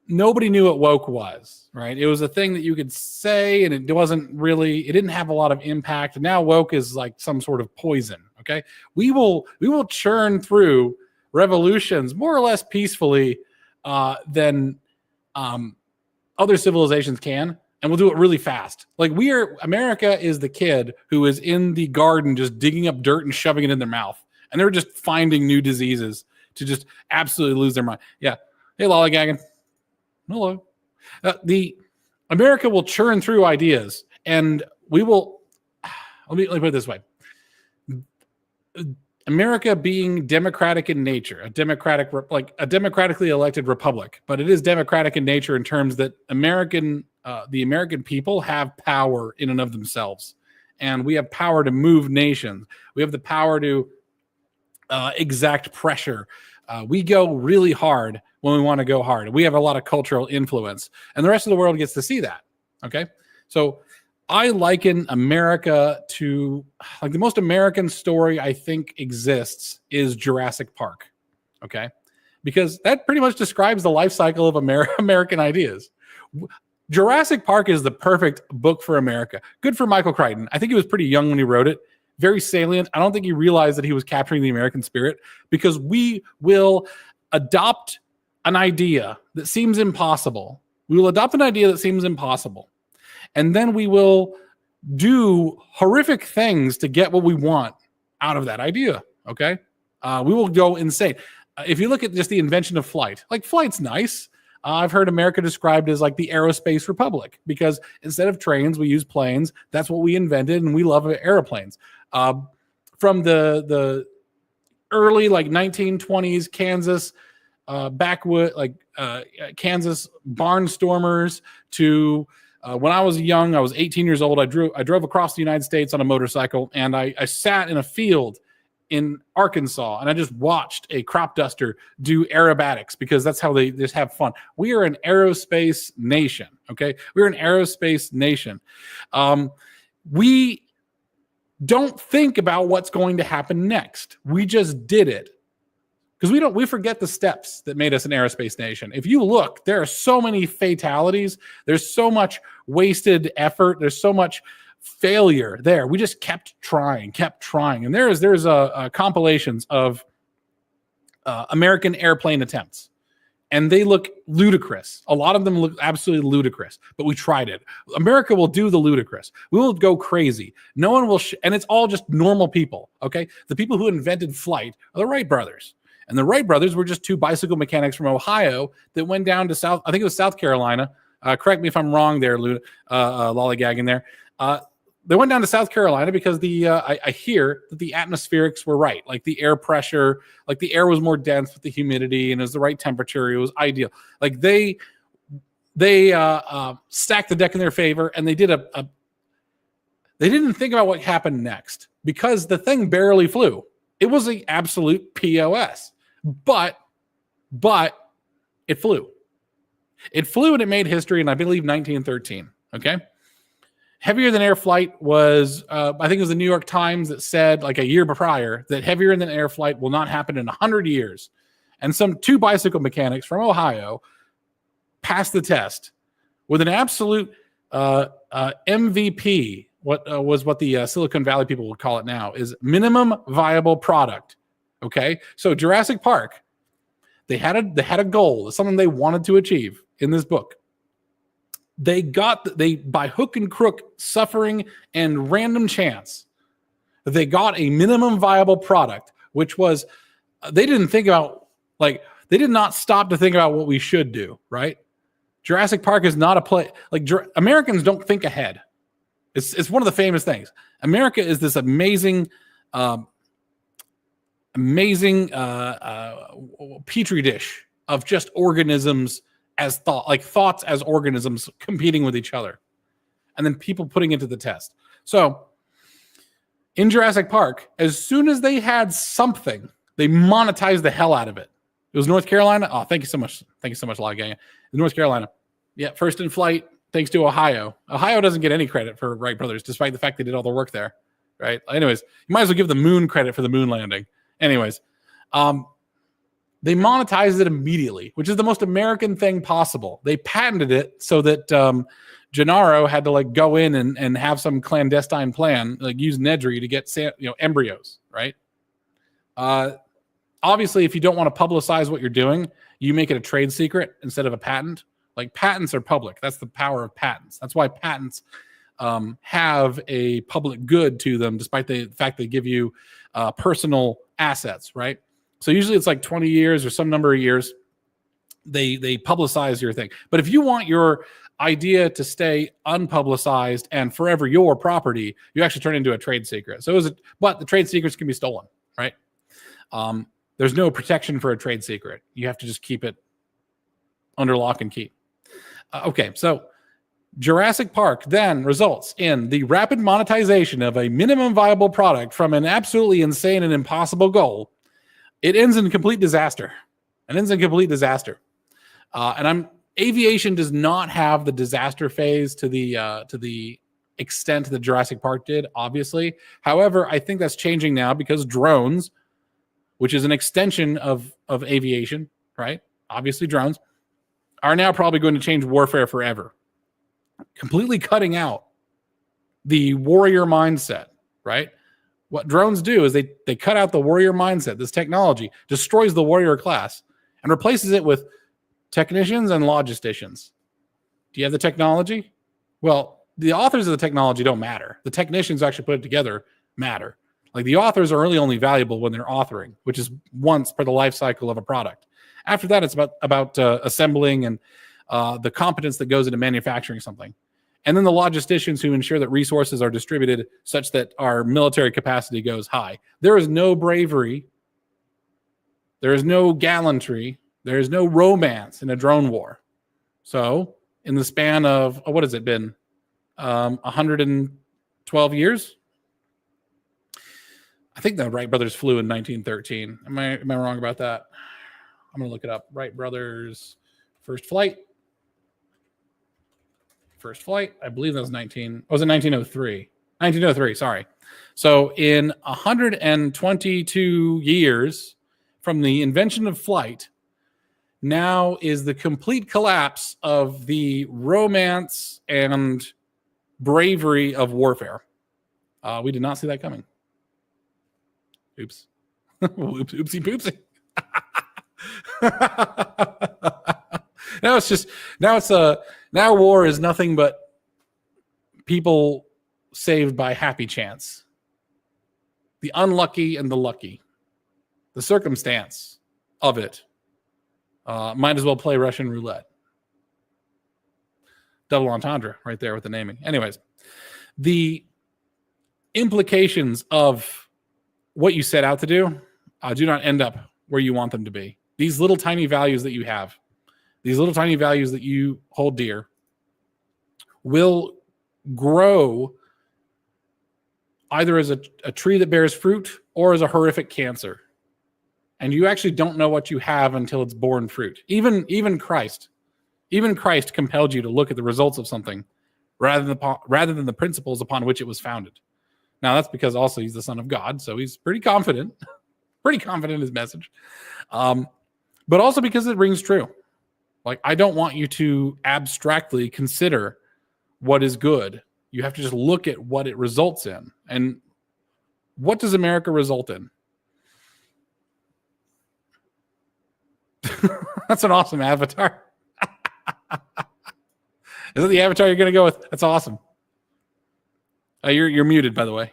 nobody knew what woke was, right? It was a thing that you could say, and it didn't have a lot of impact. And now woke is like some sort of poison. Okay. We will churn through revolutions more or less peacefully than other civilizations can. And we'll do it really fast. Like America is the kid who is in the garden just digging up dirt and shoving it in their mouth. And they're just finding new diseases to just absolutely lose their mind. Yeah. Hey, lollygagging. Hello. The America will churn through ideas, and we will. Let me put it this way: America being democratic in nature, a democratically elected republic, but it is democratic in nature in terms that the American people have power in and of themselves, and we have power to move nations. We have the power to exact pressure. We go really hard when we want to go hard. We have a lot of cultural influence, and the rest of the world gets to see that. Okay. So I liken America to like the most American story I think exists is Jurassic Park. Okay. Because that pretty much describes the life cycle of American ideas. Jurassic Park is the perfect book for America. Good for Michael Crichton. I think he was pretty young when he wrote it. Very salient. I don't think he realized that he was capturing the American spirit, because we will adopt an idea that seems impossible. And then we will do horrific things to get what we want out of that idea. Okay. We will go insane. If you look at just the invention of flight, like flight's nice. I've heard America described as like the aerospace republic, because instead of trains, we use planes. That's what we invented, and we love airplanes. From the early like 1920s Kansas backwood, like Kansas barnstormers to when I was young, I was 18 years old. I drove across the United States on a motorcycle, and I sat in a field in Arkansas, and I just watched a crop duster do aerobatics, because that's how they just have fun. We are an aerospace nation. Okay. We're an aerospace nation. We don't think about what's going to happen next. We just did it. Because we forget the steps that made us an aerospace nation. If you look, there are so many fatalities. There's so much wasted effort. There's so much failure there. We just kept trying. And there's compilations of American airplane attempts, and they look ludicrous. A lot of them look absolutely ludicrous, but we tried it. America will do the ludicrous. We will go crazy. No one will, and it's all just normal people. Okay. The people who invented flight are the Wright brothers. And the Wright brothers were just two bicycle mechanics from Ohio that went down to South Carolina. Correct me if I'm wrong there, lollygagging there. they went down to South Carolina because I hear that the atmospherics were right, like the air pressure, like the air was more dense with the humidity and it was the right temperature. It was ideal. Like they stacked the deck in their favor, and they did they didn't think about what happened next because the thing barely flew. It was an absolute POS, but it flew. It flew and it made history in, I believe, 1913. Okay. Heavier than air flight was, I think it was the New York Times that said like a year prior that heavier than air flight will not happen in 100 years. And two bicycle mechanics from Ohio passed the test with an absolute MVP. What was what the Silicon Valley people would call it now is minimum viable product. Okay. So Jurassic Park, they had a goal, something they wanted to achieve in this book. They by hook and crook, suffering and random chance, they got a minimum viable product, which was, they didn't think about, like, they did not stop to think about what we should do, right? Jurassic Park is not a play, like Americans don't think ahead. It's one of the famous things. America is this amazing petri dish of just organisms as thoughts as organisms competing with each other, and then people putting it to the test. So in Jurassic Park, as soon as they had something, they monetized the hell out of it. It was North Carolina. Oh, thank you so much. Thank you so much, Gang. North Carolina. Yeah, first in flight, thanks to Ohio. Ohio doesn't get any credit for Wright brothers, despite the fact they did all the work there, right? Anyways, you might as well give the moon credit for the moon landing. Anyways, they monetized it immediately, which is the most American thing possible. They patented it so that Gennaro had to like go in and have some clandestine plan, like use Nedry to get embryos, right? Obviously, if you don't want to publicize what you're doing, you make it a trade secret instead of a patent. Like patents are public. That's the power of patents. That's why patents have a public good to them, despite the fact they give you personal assets, right? So usually it's like 20 years or some number of years. They publicize your thing. But if you want your idea to stay unpublicized and forever your property, you actually turn it into a trade secret. But the trade secrets can be stolen, right? There's no protection for a trade secret. You have to just keep it under lock and key. Okay, so Jurassic Park then results in the rapid monetization of a minimum viable product from an absolutely insane and impossible goal. It ends in complete disaster. Aviation does not have the disaster phase to the extent that Jurassic Park did, obviously. However, I think that's changing now because drones, which is an extension of aviation, right? Obviously, drones are now probably going to change warfare forever, completely cutting out the warrior mindset, right? What drones do is they cut out the warrior mindset. This technology destroys the warrior class and replaces it with technicians and logisticians. Do you have the technology? Well, the authors of the technology don't matter. The technicians who actually put it together matter. Like the authors are really only valuable when they're authoring, which is once per the life cycle of a product. After that, it's about assembling and the competence that goes into manufacturing something. And then the logisticians who ensure that resources are distributed such that our military capacity goes high. There is no bravery. There is no gallantry. There is no romance in a drone war. So in the span of, what has it been? 112 years? I think the Wright brothers flew in 1913. Am I wrong about that? I'm going to look it up. Wright brothers first flight. I believe that was 1903. 1903, sorry. So in 122 years from the invention of flight, now is the complete collapse of the romance and bravery of warfare. We did not see that coming. Oops. Oopsie poopsie. Now war is nothing but people saved by happy chance. The unlucky and the lucky. The circumstance of it. Might as well play Russian roulette. Double entendre right there with the naming. Anyways, the implications of what you set out to do do not end up where you want them to be. These little tiny values that you have, these little tiny values that you hold dear, will grow either as a tree that bears fruit or as a horrific cancer. And you actually don't know what you have until it's borne fruit. Even Christ compelled you to look at the results of something rather than the principles upon which it was founded. Now, that's because also he's the Son of God, so he's pretty confident in his message. But also because it rings true. Like, I don't want you to abstractly consider what is good. You have to just look at what it results in. And what does America result in? That's an awesome avatar. Is that the avatar you're going to go with? That's awesome. You're muted, by the way.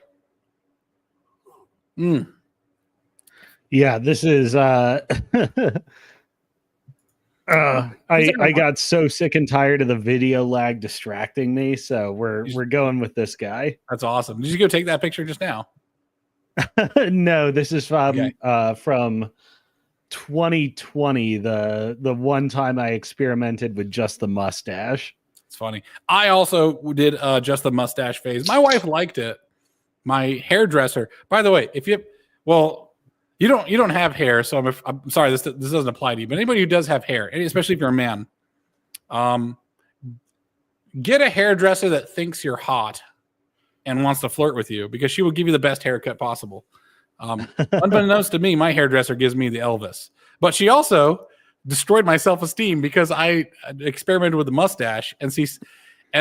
Yeah, this is I got so sick and tired of the video lag distracting me, so we're going with this guy. That's awesome. Did you go take that picture just now? No, this is from Okay. From 2020, the one time I experimented with just the mustache. It's funny. I also did just the mustache phase. My wife liked it. My hairdresser, by the way, you don't have hair, so I'm sorry, this doesn't apply to you. But anybody who does have hair, and especially if you're a man, get a hairdresser that thinks you're hot and wants to flirt with you, because she will give you the best haircut possible. Unbeknownst to me, my hairdresser gives me the Elvis, but she also destroyed my self-esteem because I experimented with the mustache, and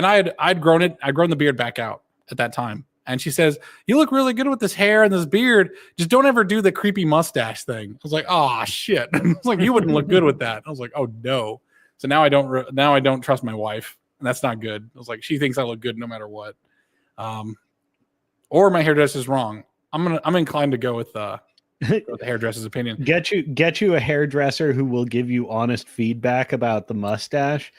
I'd grown the beard back out at that time. And she says, "You look really good with this hair and this beard. Just don't ever do the creepy mustache thing." I was like, "Oh shit!" I was like, "You wouldn't look good with that." I was like, "Oh no!" So now I don't trust my wife, and that's not good. I was like, she thinks I look good no matter what, or my hairdresser's wrong. I'm inclined to go with the hairdresser's opinion. Get you a hairdresser who will give you honest feedback about the mustache.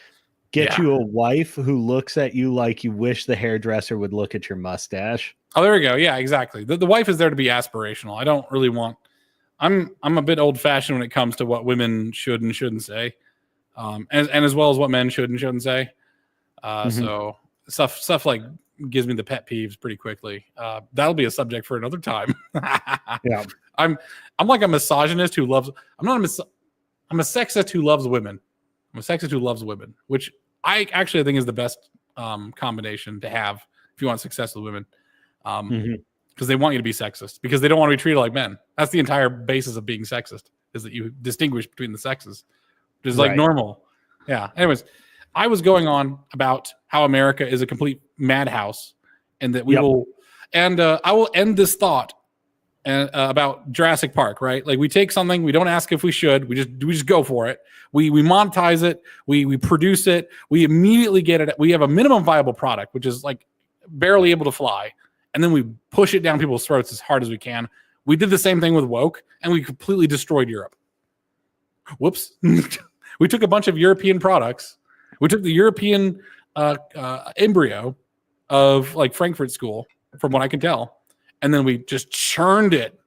Get you a wife who looks at you like you wish the hairdresser would look at your mustache. Oh, there we go. Yeah, exactly. The wife is there to be aspirational. I don't really want. I'm a bit old fashioned when it comes to what women should and shouldn't say, and as well as what men should and shouldn't say. So stuff like gives me the pet peeves pretty quickly. That'll be a subject for another time. Yeah, I'm like a misogynist who loves. I'm a sexist who loves women. I'm a sexist who loves women, which I actually think is the best combination to have if you want success with women, because they want you to be sexist, because they don't want to be treated like men. That's the entire basis of being sexist, is that you distinguish between the sexes, which is like normal. Yeah. Anyways, I was going on about how America is a complete madhouse, and that we will, and I will end this thought about Jurassic Park, right? Like, we take something, we don't ask if we should, we just go for it. We monetize it, we produce it, we immediately get it. We have a minimum viable product, which is like barely able to fly, and then we push it down people's throats as hard as we can. We did the same thing with woke, and we completely destroyed Europe. Whoops. We took a bunch of European products. We took the European embryo of like Frankfurt School, from what I can tell, and then we just churned it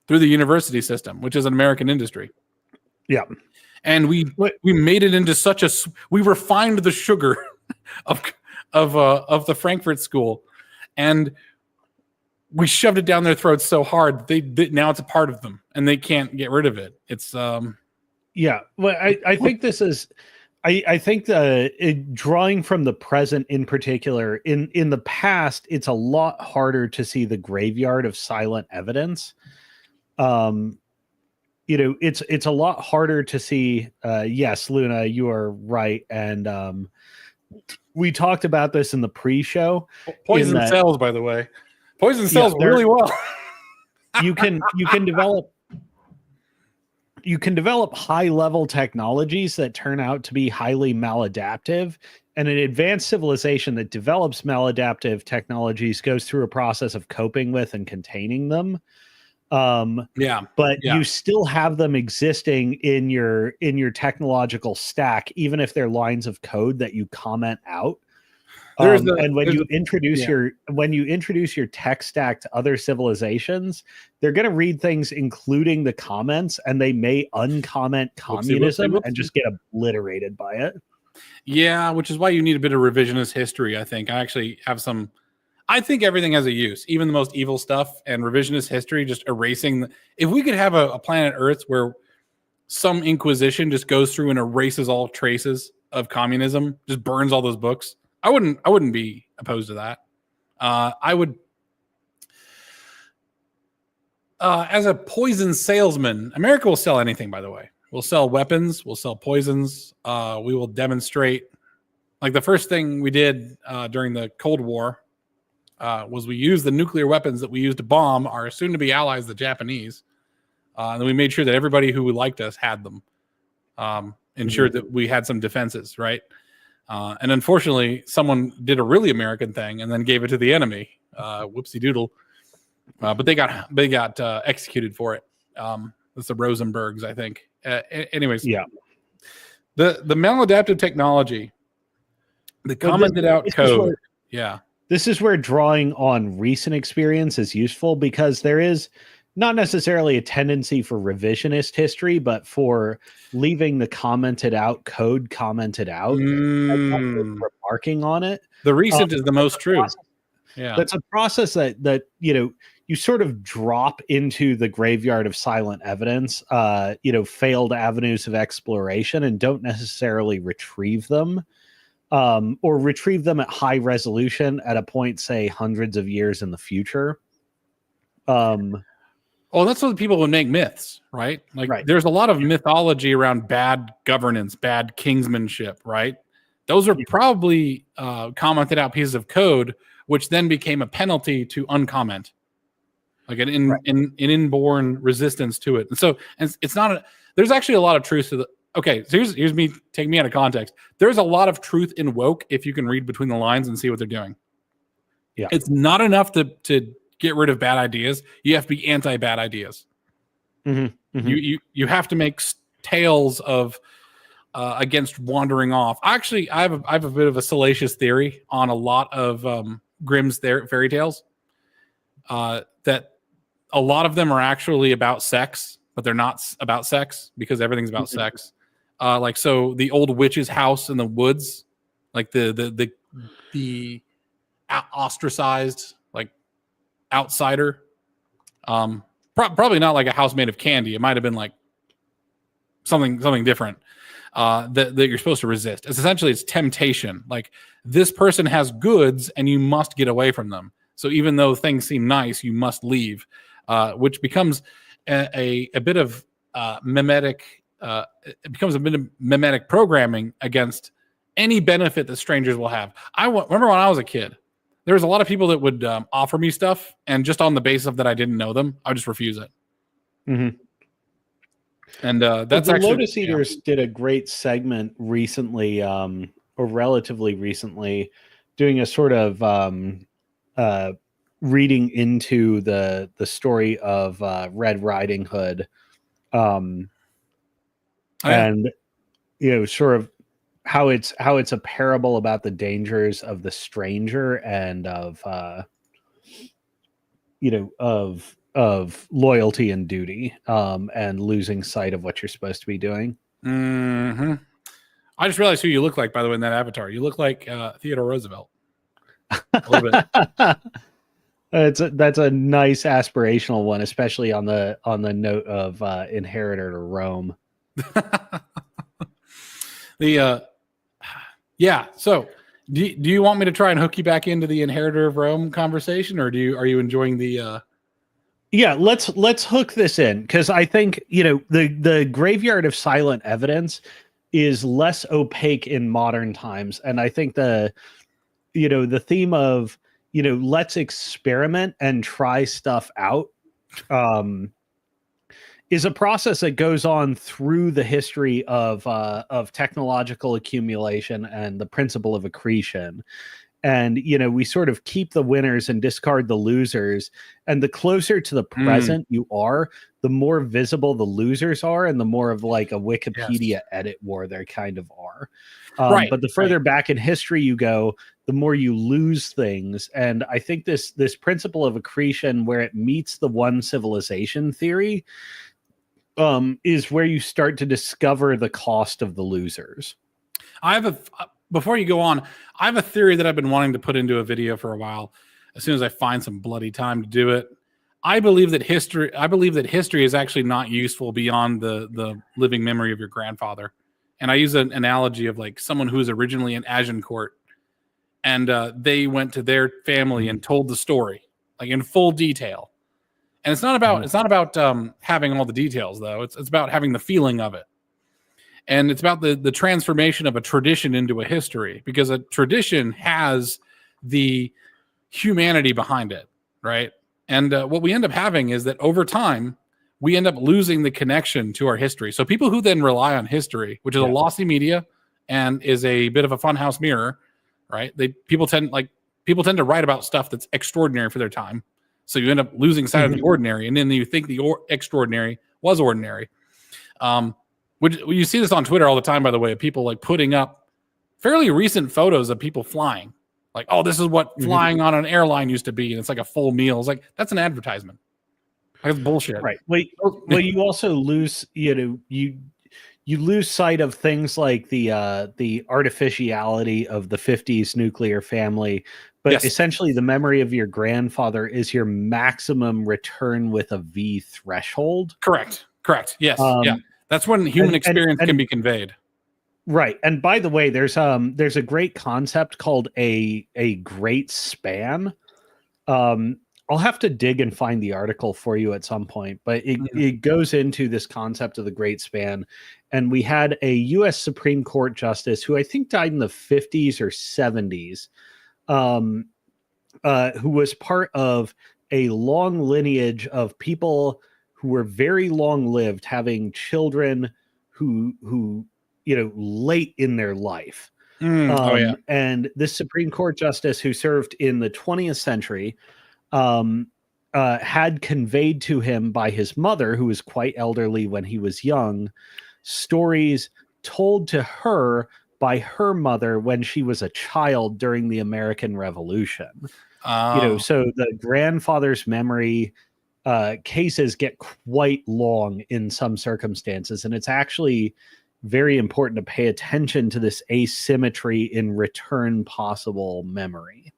through the university system, which is an American industry. Yeah. And we made it into we refined the sugar of the Frankfurt School, and we shoved it down their throats so hard now it's a part of them, and they can't get rid of it. It's yeah. Well, I think this is. I think drawing from the present in particular, in the past, it's a lot harder to see the graveyard of silent evidence. It's a lot harder to see. Yes, Luna, you are right. And we talked about this in the pre-show. Poison cells, by the way. Poison cells really well. You can develop high-level technologies that turn out to be highly maladaptive, and an advanced civilization that develops maladaptive technologies goes through a process of coping with and containing them. But you still have them existing in your technological stack, even if they're lines of code that you comment out. And when you introduce your tech stack to other civilizations, they're going to read things, including the comments, and they may uncomment communism and just get obliterated by it. Yeah, which is why you need a bit of revisionist history. I think I actually have some. I think everything has a use, even the most evil stuff, and revisionist history just erasing. If we could have a planet Earth where some Inquisition just goes through and erases all traces of communism, just burns all those books. I wouldn't be opposed to that. I would, as a poison salesman, America will sell anything, by the way. We'll sell weapons. We'll sell poisons. We will demonstrate. Like the first thing we did during the Cold War was we used the nuclear weapons that we used to bomb our soon-to-be allies, the Japanese. And then we made sure that everybody who liked us had them. Ensured that we had some defenses, right? And unfortunately, someone did a really American thing and then gave it to the enemy. Whoopsie doodle. But they got executed for it. It's the Rosenbergs, I think. Anyways, yeah. The maladaptive technology, the commented out code. This is where drawing on recent experience is useful, because there is not necessarily a tendency for revisionist history, but for leaving the commented out code commented out and remarking on it. The recent is the most true. Yeah, that's a process that you sort of drop into the graveyard of silent evidence, failed avenues of exploration, and don't necessarily retrieve them, or retrieve them at high resolution at a point, say, hundreds of years in the future. Well, that's what people would make myths, right? Like there's a lot of mythology around bad governance, bad kingsmanship, right? Those are probably commented out pieces of code, which then became a penalty to uncomment, like an inborn resistance to it. And so it's not there's actually a lot of truth to the. Okay, so here's me, take me out of context. There's a lot of truth in woke if you can read between the lines and see what they're doing. Yeah, it's not enough to get rid of bad ideas. You have to be anti-bad ideas. You have to make tales of against wandering off. Actually, I have a bit of a salacious theory on a lot of Grimm's fairy tales. That a lot of them are actually about sex, but they're not about sex because everything's about sex. Like so, the old witch's house in the woods, like the ostracized, like outsider, probably not like a house made of candy. It might have been like something different that you're supposed to resist. It's temptation. Like this person has goods and you must get away from them. So even though things seem nice, you must leave, which becomes a bit of mimetic. It becomes a bit of mimetic programming against any benefit that strangers will have. I remember when I was a kid, there was a lot of people that would offer me stuff, and just on the basis of that I didn't know them, I would just refuse it. And that's the actually, Lotus Eaters did a great segment recently, or relatively recently, doing a sort of reading into the story of Red Riding Hood, and sort of how it's a parable about the dangers of the stranger and of loyalty and duty, and losing sight of what you're supposed to be doing. I just realized who you look like, by the way, in that avatar. You look like Theodore Roosevelt. A little bit. That's a nice aspirational one, especially on the note of Inheritor to Rome. So do you want me to try and hook you back into the Inheritor of Rome conversation, or are you enjoying the let's hook this in, because I think the graveyard of silent evidence is less opaque in modern times, and I think the theme of let's experiment and try stuff out is a process that goes on through the history of technological accumulation and the principle of accretion. And, we sort of keep the winners and discard the losers. And the closer to the present you are, the more visible the losers are, and the more of like a Wikipedia edit war there kind of are. But the further back in history you go, the more you lose things. And I think this principle of accretion, where it meets the one civilization theory, is where you start to discover the cost of the losers. Before you go on, I have a theory that I've been wanting to put into a video for a while. As soon as I find some bloody time to do it, I believe that history is actually not useful beyond the living memory of your grandfather. And I use an analogy of like someone who was originally in Agincourt, and they went to their family and told the story like in full detail. And it's not about having all the details though. It's about having the feeling of it. And it's about the transformation of a tradition into a history, because a tradition has the humanity behind it, right? And what we end up having is that over time, we end up losing the connection to our history. So people who then rely on history, which is a lossy media and is a bit of a funhouse mirror, right? People tend to write about stuff that's extraordinary for their time. So you end up losing sight of the ordinary, and then you think the extraordinary was ordinary. You see this on Twitter all the time, by the way, of people like putting up fairly recent photos of people flying. Like, oh, this is what flying on an airline used to be. And it's like a full meal. It's like, that's an advertisement. Like, it's bullshit. Right. Well, you also lose, you lose sight of things like the artificiality of the 50s nuclear family. But essentially the memory of your grandfather is your maximum return with a V threshold. Correct. Yes. Yeah. That's when human experience can be conveyed. Right. And by the way, there's a great concept called a great span. I'll have to dig and find the article for you at some point, but it goes into this concept of the great span. And we had a U.S. Supreme Court justice who I think died in the 50s or 70s, who was part of a long lineage of people who were very long lived, having children who late in their life. And this Supreme Court justice, who served in the 20th century, had conveyed to him by his mother, who was quite elderly when he was young, stories told to her by her mother when she was a child during the American Revolution. So the grandfather's memory cases get quite long in some circumstances, and it's actually very important to pay attention to this asymmetry in return possible memory.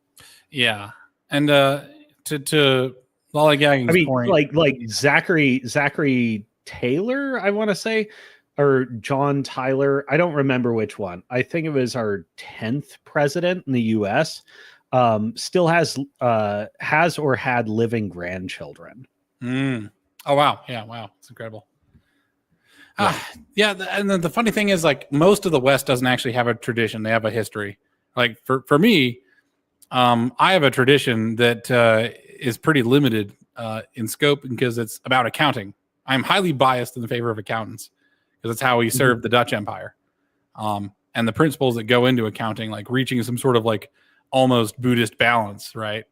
Yeah. And to Lollygagging's point, like Zachary Taylor, I want to say, or John Tyler, I don't remember which one. I think it was our 10th president in the U.S. Still has or had living grandchildren. Oh wow, yeah, wow, it's incredible. And then the funny thing is, like, most of the West doesn't actually have a tradition; they have a history. Like for me, I have a tradition that is pretty limited in scope because it's about accounting. I'm highly biased in the favor of accountants because that's how we served the Dutch Empire, and the principles that go into accounting, like reaching some sort of like almost Buddhist balance, right?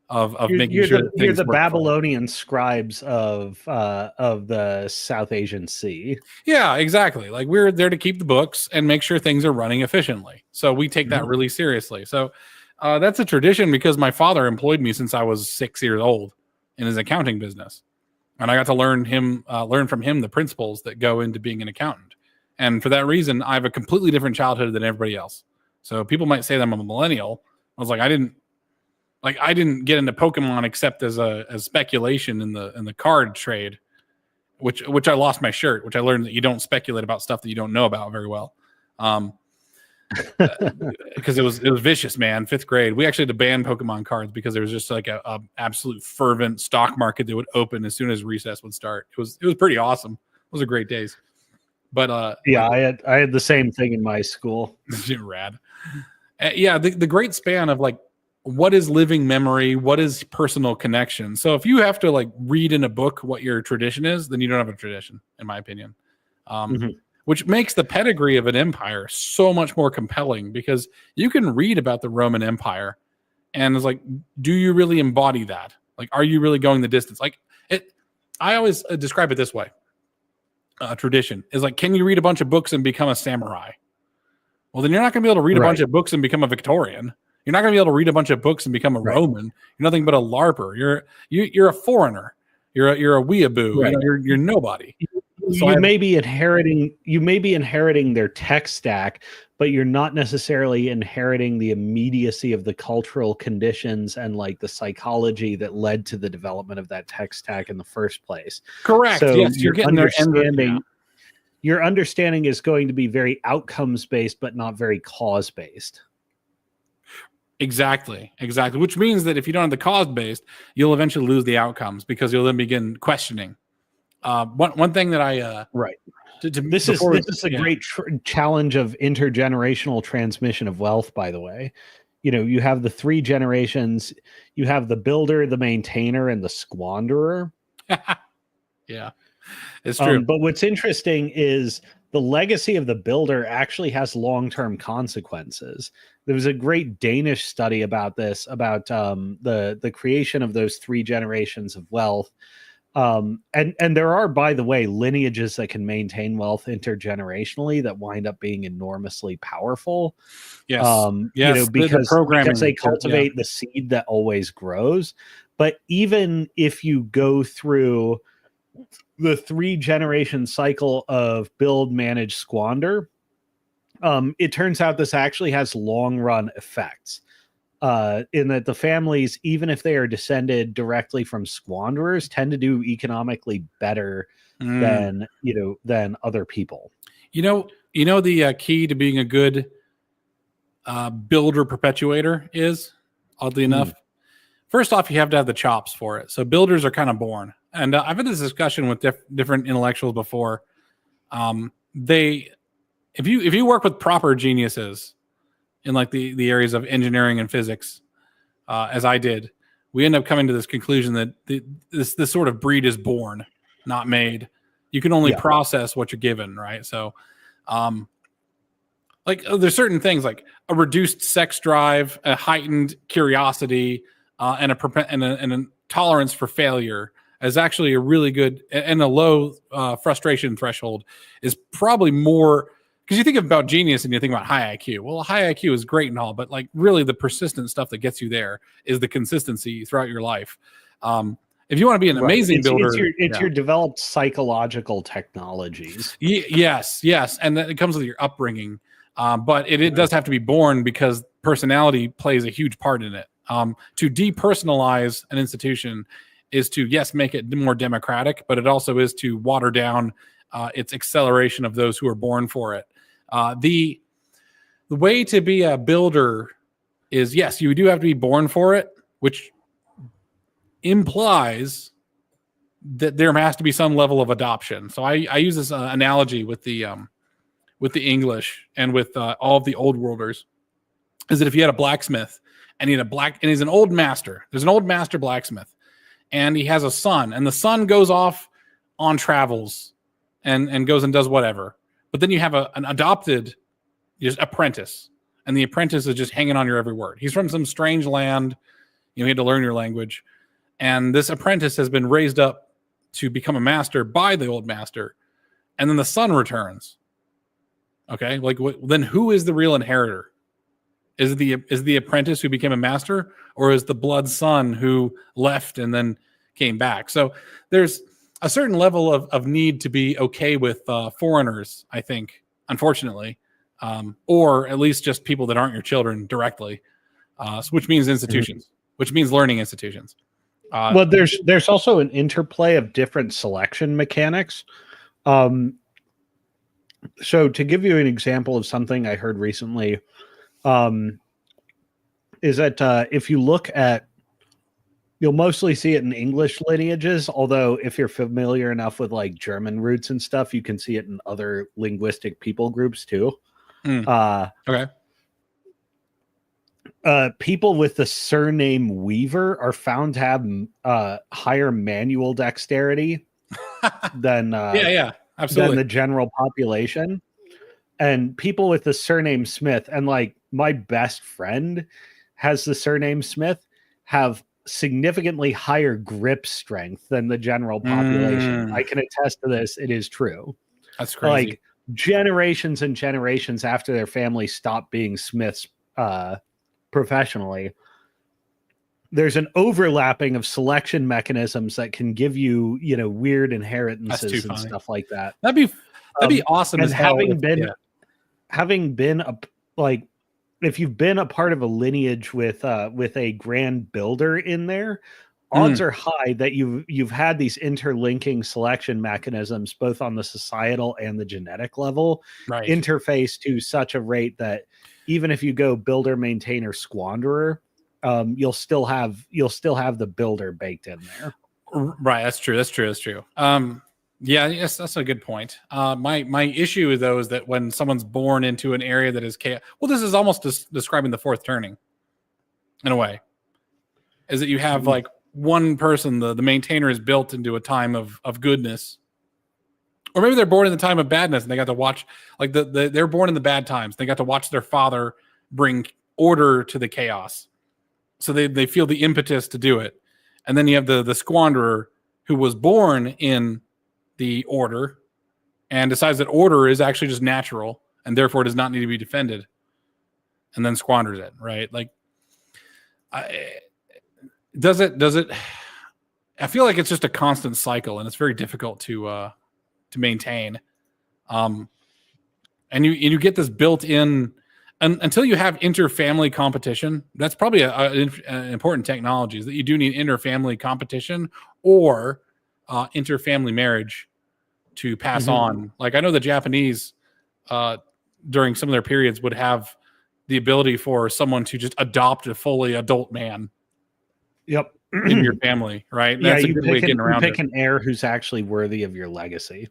Of making sure that you're the Babylonian scribes of the South Asian Sea. Yeah, exactly. Like, we're there to keep the books and make sure things are running efficiently. So we take that really seriously. So that's a tradition because my father employed me since I was 6 years old in his accounting business, and I got to learn from him the principles that go into being an accountant. And for that reason, I have a completely different childhood than everybody else. So people might say that I'm a millennial. I was like, I didn't get into Pokemon except as speculation in the card trade, which I lost my shirt, which I learned that you don't speculate about stuff that you don't know about very well. Because it was vicious, man. 5th grade, we actually had to ban Pokemon cards because there was just like a absolute fervent stock market that would open as soon as recess would start. It was pretty awesome. Those are great days. But I had the same thing in my school. Rad. The great span of like, what is living memory? What is personal connection? So if you have to like read in a book what your tradition is, then you don't have a tradition, in my opinion. Which makes the pedigree of an empire so much more compelling, because you can read about the Roman Empire and it's like, do you really embody that? Like, are you really going the distance? Like, I always describe it this way. Tradition is like, can you read a bunch of books and become a samurai? Well, then you're not going to be able to read a bunch of books and become a Victorian. You're not going to be able to read a bunch of books and become a Roman. You're nothing but a LARPer. You're a foreigner. You're a weeaboo. Right. You're nobody. You may be inheriting their tech stack, but you're not necessarily inheriting the immediacy of the cultural conditions and like the psychology that led to the development of that tech stack in the first place. Correct. So yes, you're getting their understanding. Your understanding is going to be very outcomes based, but not very cause based. Exactly. Which means that if you don't have the cause based, you'll eventually lose the outcomes because you'll then begin questioning. One thing that I this is a great challenge of intergenerational transmission of wealth. By the way, you have the 3 generations. You have the builder, the maintainer, and the squanderer. Yeah, it's true. But what's interesting is the legacy of the builder actually has long-term consequences. There was a great Danish study about this, about the creation of those 3 generations of wealth. And there are, by the way, lineages that can maintain wealth intergenerationally that wind up being enormously powerful. Yes. Because they cultivate the seed that always grows. But even if you go through the 3 generation cycle of build, manage, squander, it turns out this actually has long run effects. In that the families, even if they are descended directly from squanderers, tend to do economically better than other people. The key to being a good builder perpetuator is, oddly enough, first off, you have to have the chops for it. So builders are kind of born, and I've had this discussion with different intellectuals before. If you work with proper geniuses in like the areas of engineering and physics, as I did, we end up coming to this conclusion that this sort of breed is born, not made. You can only process what you're given, right? So, there's certain things like a reduced sex drive, a heightened curiosity, and a tolerance for failure is actually a really good, and a low frustration threshold is probably more. Because you think about genius and you think about high IQ. Well, high IQ is great and all, but like really the persistent stuff that gets you there is the consistency throughout your life. If you want to be an amazing builder, it's your developed psychological technologies. Yes, and that it comes with your upbringing. But it does have to be born because personality plays a huge part in it. To depersonalize an institution is to, yes, make it more democratic, but it also is to water down its acceleration of those who are born for it. The way to be a builder is, yes, you do have to be born for it, which implies that there has to be some level of adoption. So I use this analogy with the English and with all of the old worlders, is that if you had a blacksmith and he's an old master, there's an old master blacksmith, and he has a son, and the son goes off on travels and goes and does whatever. But then you have an adopted apprentice, and the apprentice is just hanging on your every word. He's from some strange land. He had to learn your language. And this apprentice has been raised up to become a master by the old master. And then the son returns. Okay, then who is the real inheritor? Is the apprentice who became a master, or is the blood son who left and then came back? So there's a certain level of need to be okay with foreigners, I think, unfortunately, or at least just people that aren't your children directly, which means institutions, which means learning institutions. Well, there's also an interplay of different selection mechanics. So to give you an example of something I heard recently, is that if you look at, you'll mostly see it in English lineages, although if you're familiar enough with like German roots and stuff, you can see it in other linguistic people groups too. Okay. People with the surname Weaver are found to have higher manual dexterity than absolutely, than the general population. And people with the surname Smith, and like my best friend has the surname Smith, have significantly higher grip strength than the general population. I can attest to this. It is true. That's crazy. Like generations and generations after their family stopped being Smiths, professionally, there's an overlapping of selection mechanisms that can give you, weird inheritances and stuff like that. That'd be awesome. And as hell having been if you've been a part of a lineage with a grand builder in there, odds are high that you've had these interlinking selection mechanisms, both on the societal and the genetic level, interface to such a rate that even if you go builder, maintainer, squanderer, you'll still have the builder baked in there. Right. That's true. Yes, that's a good point. My issue though is that when someone's born into an area that is chaos, well, this is almost describing the fourth turning in a way, is that you have like one person, the maintainer is built into a time of goodness, or maybe they're born in the time of badness and they got to watch, like they're born in the bad times. They got to watch their father bring order to the chaos. So they feel the impetus to do it. And then you have the squanderer who was born in the order and decides that order is actually just natural and therefore does not need to be defended, and then squanders it. Right. Like, does it, I feel like it's just a constant cycle and it's very difficult to maintain. And you get this built in until you have interfamily competition. That's probably an important technology, is that you do need interfamily competition or interfamily marriage to pass on. Like, I know the Japanese during some of their periods would have the ability for someone to just adopt a fully adult man. Yep. In your family, right? Yeah, that's a good way of getting around it. You pick an heir who's actually worthy of your legacy.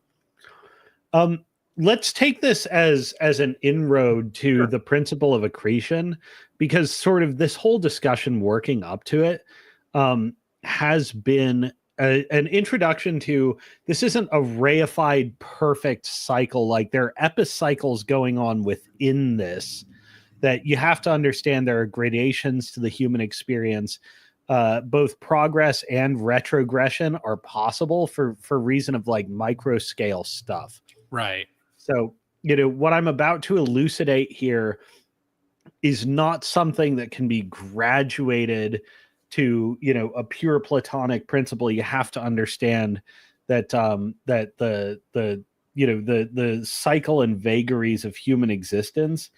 Let's take this as an inroad to the principle of accretion, because sort of this whole discussion working up to it has been an introduction to, this isn't a reified perfect cycle. Like, there are epicycles going on within this that you have to understand. There are gradations to the human experience. Both progress and retrogression are possible for reason of like micro scale stuff. Right. So, what I'm about to elucidate here is not something that can be graduated to, a pure Platonic principle. You have to understand that that the cycle and vagaries of human existence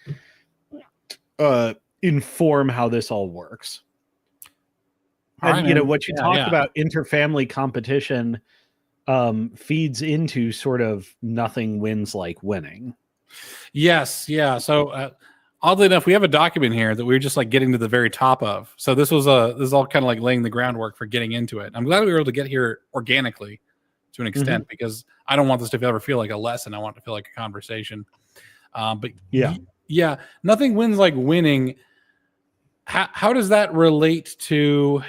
inform how this all works. And what you talked about, interfamily competition, feeds into sort of nothing wins like winning. Yes. Yeah. So oddly enough, we have a document here that we were just like getting to the very top of. So this is all kind of like laying the groundwork for getting into it. I'm glad we were able to get here organically to an extent, because I don't want this to ever feel like a lesson. I want it to feel like a conversation. But yeah, nothing wins like winning. How does that relate to,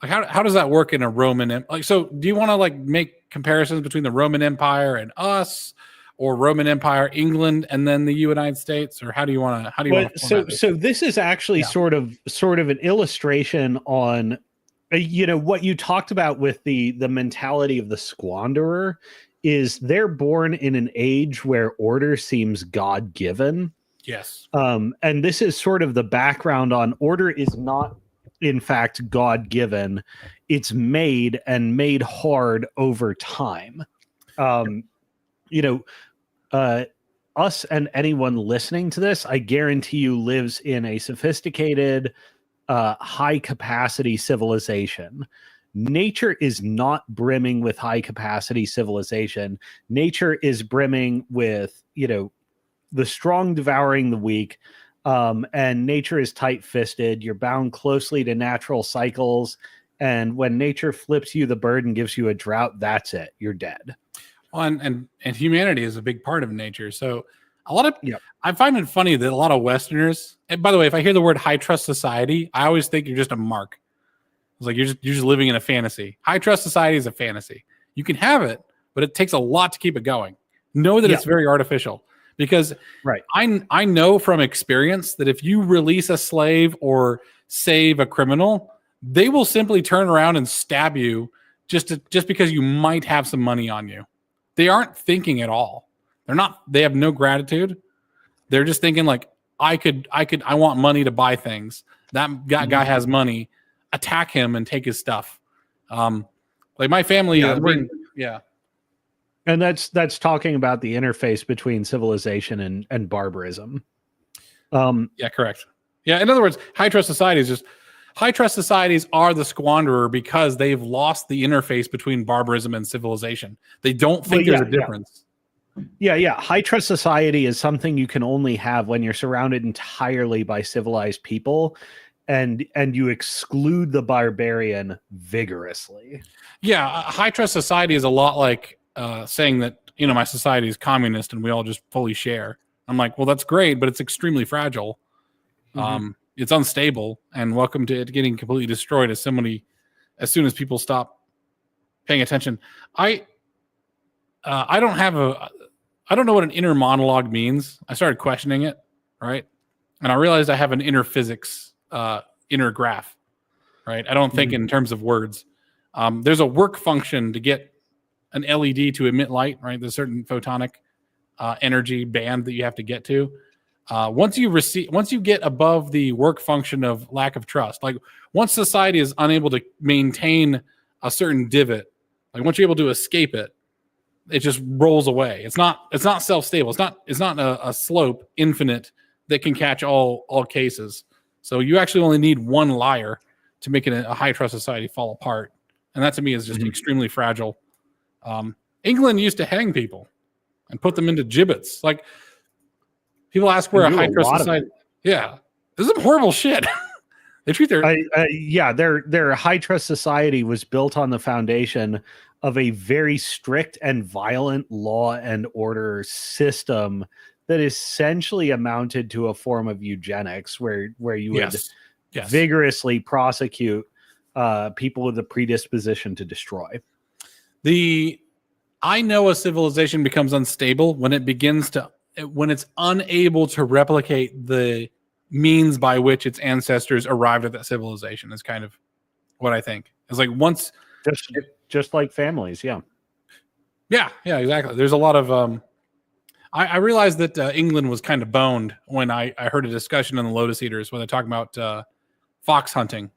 like, how does that work in a Roman? Like, so do you want to like make comparisons between the Roman Empire and us, or Roman Empire, England, and then the United States, or how do you want to? So this is actually sort of an illustration on, what you talked about with the mentality of the squanderer, is they're born in an age where order seems God-given. Yes. And this is sort of the background on order is not, in fact, God-given. It's made hard over time. Us and anyone listening to this, I guarantee you, lives in a sophisticated, high-capacity civilization. Nature is not brimming with high-capacity civilization. Nature is brimming with, the strong devouring the weak. And nature is tight-fisted. You're bound closely to natural cycles. And when nature flips you the bird and gives you a drought, that's it. You're dead. Well, and humanity is a big part of nature. So I find it funny that a lot of Westerners, and by the way, if I hear the word high trust society, I always think you're just a mark. It's like you're just living in a fantasy. High trust society is a fantasy. You can have it, but it takes a lot to keep it going. Know that it's very artificial. Because I know from experience that if you release a slave or save a criminal, they will simply turn around and stab you just because you might have some money on you. They aren't thinking at all. They have no gratitude. They're just thinking like, I want money to buy things. That guy has money. Attack him and take his stuff. Like my family, and that's talking about the interface between civilization and barbarism. Yeah, correct. Yeah, in other words, high trust societies are the squanderer because they've lost the interface between barbarism and civilization. They don't think there's a difference. Yeah. High trust society is something you can only have when you're surrounded entirely by civilized people, and you exclude the barbarian vigorously. Yeah, high trust society is a lot like saying that, my society is communist and we all just fully share. I'm like, well, that's great, but it's extremely fragile. It's unstable, and welcome to it getting completely destroyed as soon as people stop paying attention. I don't know what an inner monologue means. I started questioning it, right? And I realized I have an inner physics, inner graph, right? I don't think in terms of words. There's a work function to get an LED to emit light, right? There's a certain photonic energy band that you have to get to. Once you get above the work function of lack of trust, like once society is unable to maintain a certain divot, like once you're able to escape it, it just rolls away. It's not self-stable. It's not a slope infinite that can catch all cases. So you actually only need one liar to make a high trust society fall apart. And that to me is just extremely fragile. England used to hang people and put them into gibbets. Like people ask where a high trust society. Yeah, this is some horrible shit. They treat their their high trust society was built on the foundation of a very strict and violent law and order system that essentially amounted to a form of eugenics, where you would vigorously prosecute people with a predisposition to destroy. I know a civilization becomes unstable when it's unable to replicate the means by which its ancestors arrived at that civilization. Is kind of what I think. It's like once just like families, yeah, exactly. There's a lot of I realized that England was kind of boned when I heard a discussion on the Lotus Eaters when they're talking about fox hunting.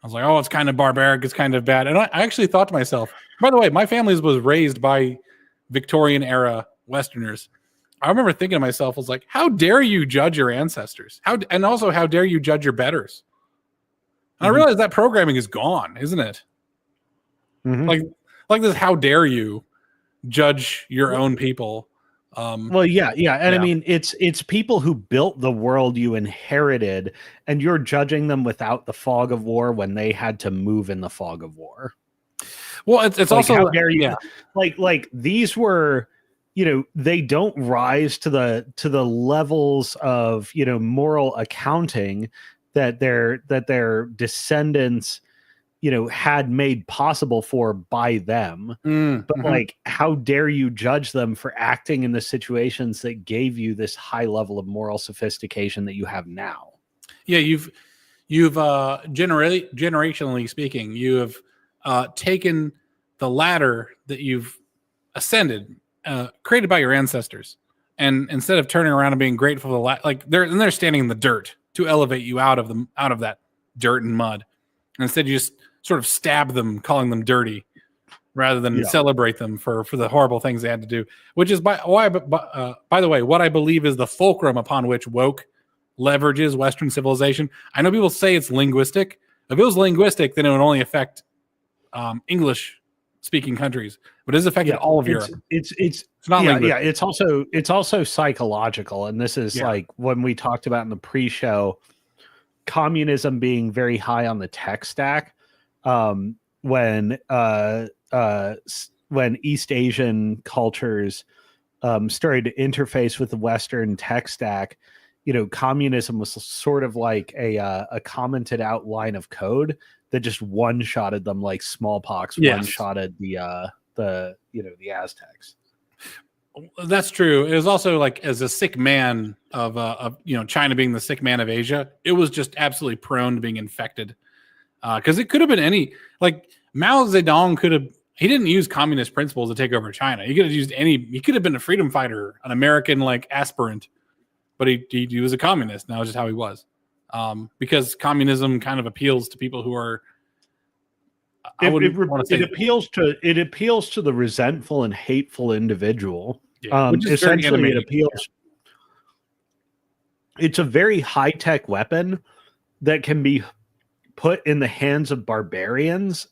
I was like, oh, it's kind of barbaric, it's kind of bad. And I actually thought to myself, by the way, my family was raised by Victorian era Westerners. I remember thinking to myself, I was like, how dare you judge your ancestors? And also, how dare you judge your betters? And I realized that programming is gone, isn't it? Like this, how dare you judge your own people? I mean, it's people who built the world you inherited, and you're judging them without the fog of war when they had to move in the fog of war. Well, it's like, also how dare you? Like these were, they don't rise to the levels of moral accounting that their descendants had made possible by them. But like, how dare you judge them for acting in the situations that gave you this high level of moral sophistication that you have now? Yeah, you've generationally speaking, you have taken the ladder that you've ascended, created by your ancestors, and instead of turning around and being grateful for they're standing in the dirt to elevate you out of that dirt and mud. And instead, you just sort of stab them, calling them dirty, rather than celebrate them for the horrible things they had to do. Which is by the way, what I believe is the fulcrum upon which woke leverages Western civilization. I know people say it's linguistic. If it was linguistic, then it would only affect English-speaking countries, but it's affected all of Europe. It's not linguistic. It's also psychological, and this is like when we talked about in the pre-show, communism being very high on the tech stack. When East Asian cultures started to interface with the Western tech stack, communism was sort of like a commented out line of code that just one-shotted them like smallpox one-shotted the Aztecs. That's true. It was also like, as a sick man of China being the sick man of Asia, it was just absolutely prone to being infected. Because it could have been like Mao Zedong he didn't use communist principles to take over China. He could have been a freedom fighter, an American aspirant. but he was a communist. And that was just how he was. Because communism kind of appeals to people who are, it appeals to the resentful and hateful individual. Which is Essentially, it appeals. It's a very high-tech weapon that can be put in the hands of barbarians,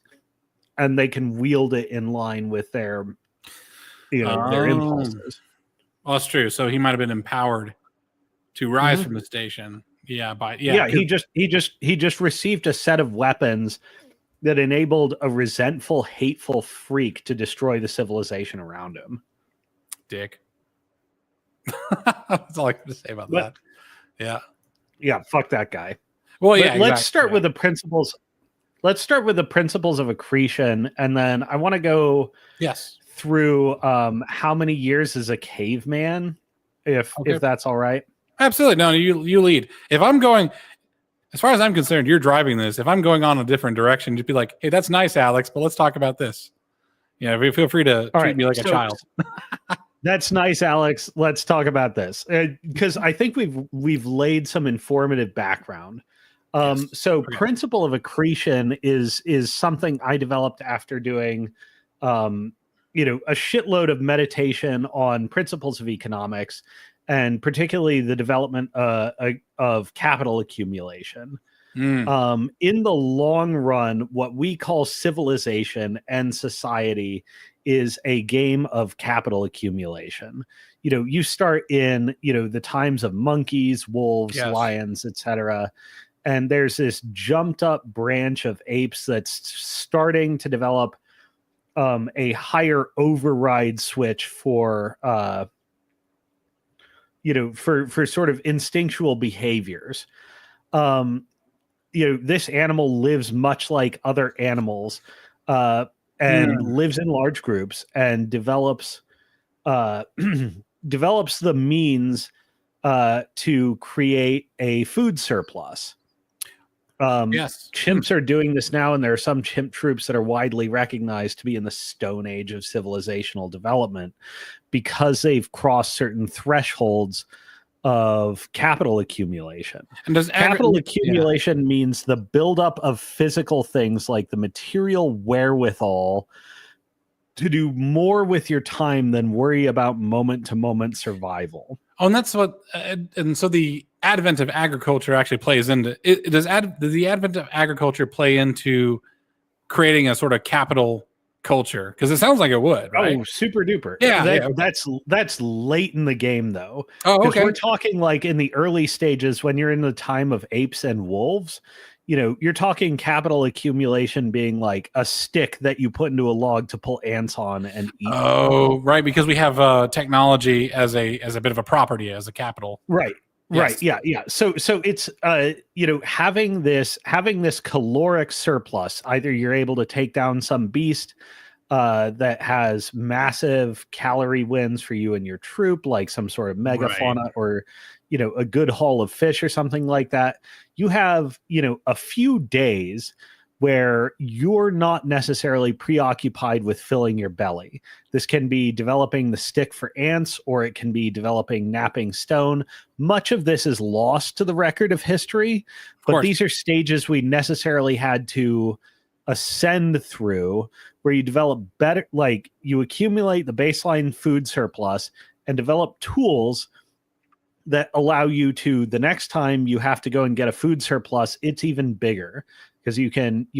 and they can wield it in line with their, their impulses. Well, that's true. So he might have been empowered to rise from the station. He just received a set of weapons that enabled a resentful, hateful freak to destroy the civilization around him. Dick. That's all I have to say about that. Yeah, fuck that guy. Well, yeah. Let's start with the principles. Let's start with the principles of accretion, and then I want to go through how many years as a caveman, if that's all right. Absolutely. No, you lead. If I'm going, as far as I'm concerned, you're driving this. If I'm going on a different direction, just be like, hey, that's nice, Alex, but let's talk about this. Yeah, feel free to treat me like a child. That's nice, Alex. Let's talk about this, because I think we've laid some informative background. Principle of accretion is something I developed after doing, a shitload of meditation on principles of economics, and particularly the development of capital accumulation. In the long run, what we call civilization and society is a game of capital accumulation. You start in, the times of monkeys, wolves, lions, etc. And there's this jumped up branch of apes that's starting to develop a higher override switch for sort of instinctual behaviors. This animal lives much like other animals, and lives in large groups and develops the means to create a food surplus. Chimps are doing this now, and there are some chimp troops that are widely recognized to be in the Stone Age of civilizational development because they've crossed certain thresholds of capital accumulation. And does capital accumulation means the buildup of physical things like the material wherewithal to do more with your time than worry about moment-to-moment survival. Oh, and that's what, and so the advent of agriculture actually plays into it. Does the advent of agriculture play into creating a sort of capital culture? Because it sounds like it would, right? Oh, super duper. Yeah, that's late in the game, though. Oh, okay. We're talking like in the early stages when you're in the time of apes and wolves. You're talking capital accumulation being like a stick that you put into a log to pull ants on and eat. Oh, right, because we have technology as a bit of a property, as a capital. Right. Yes. Right. Yeah. So it's having this caloric surplus. Either you're able to take down some beast that has massive calorie wins for you and your troop, like some sort of megafauna, or a good haul of fish or something like that. You have a few days where you're not necessarily preoccupied with filling your belly. This can be developing the stick for ants, or it can be developing napping stone. Much of this is lost to the record of history, but these are stages we necessarily had to ascend through, where you develop better, like you accumulate the baseline food surplus and develop tools that allow you to, the next time you have to go and get a food surplus, it's even bigger. Because you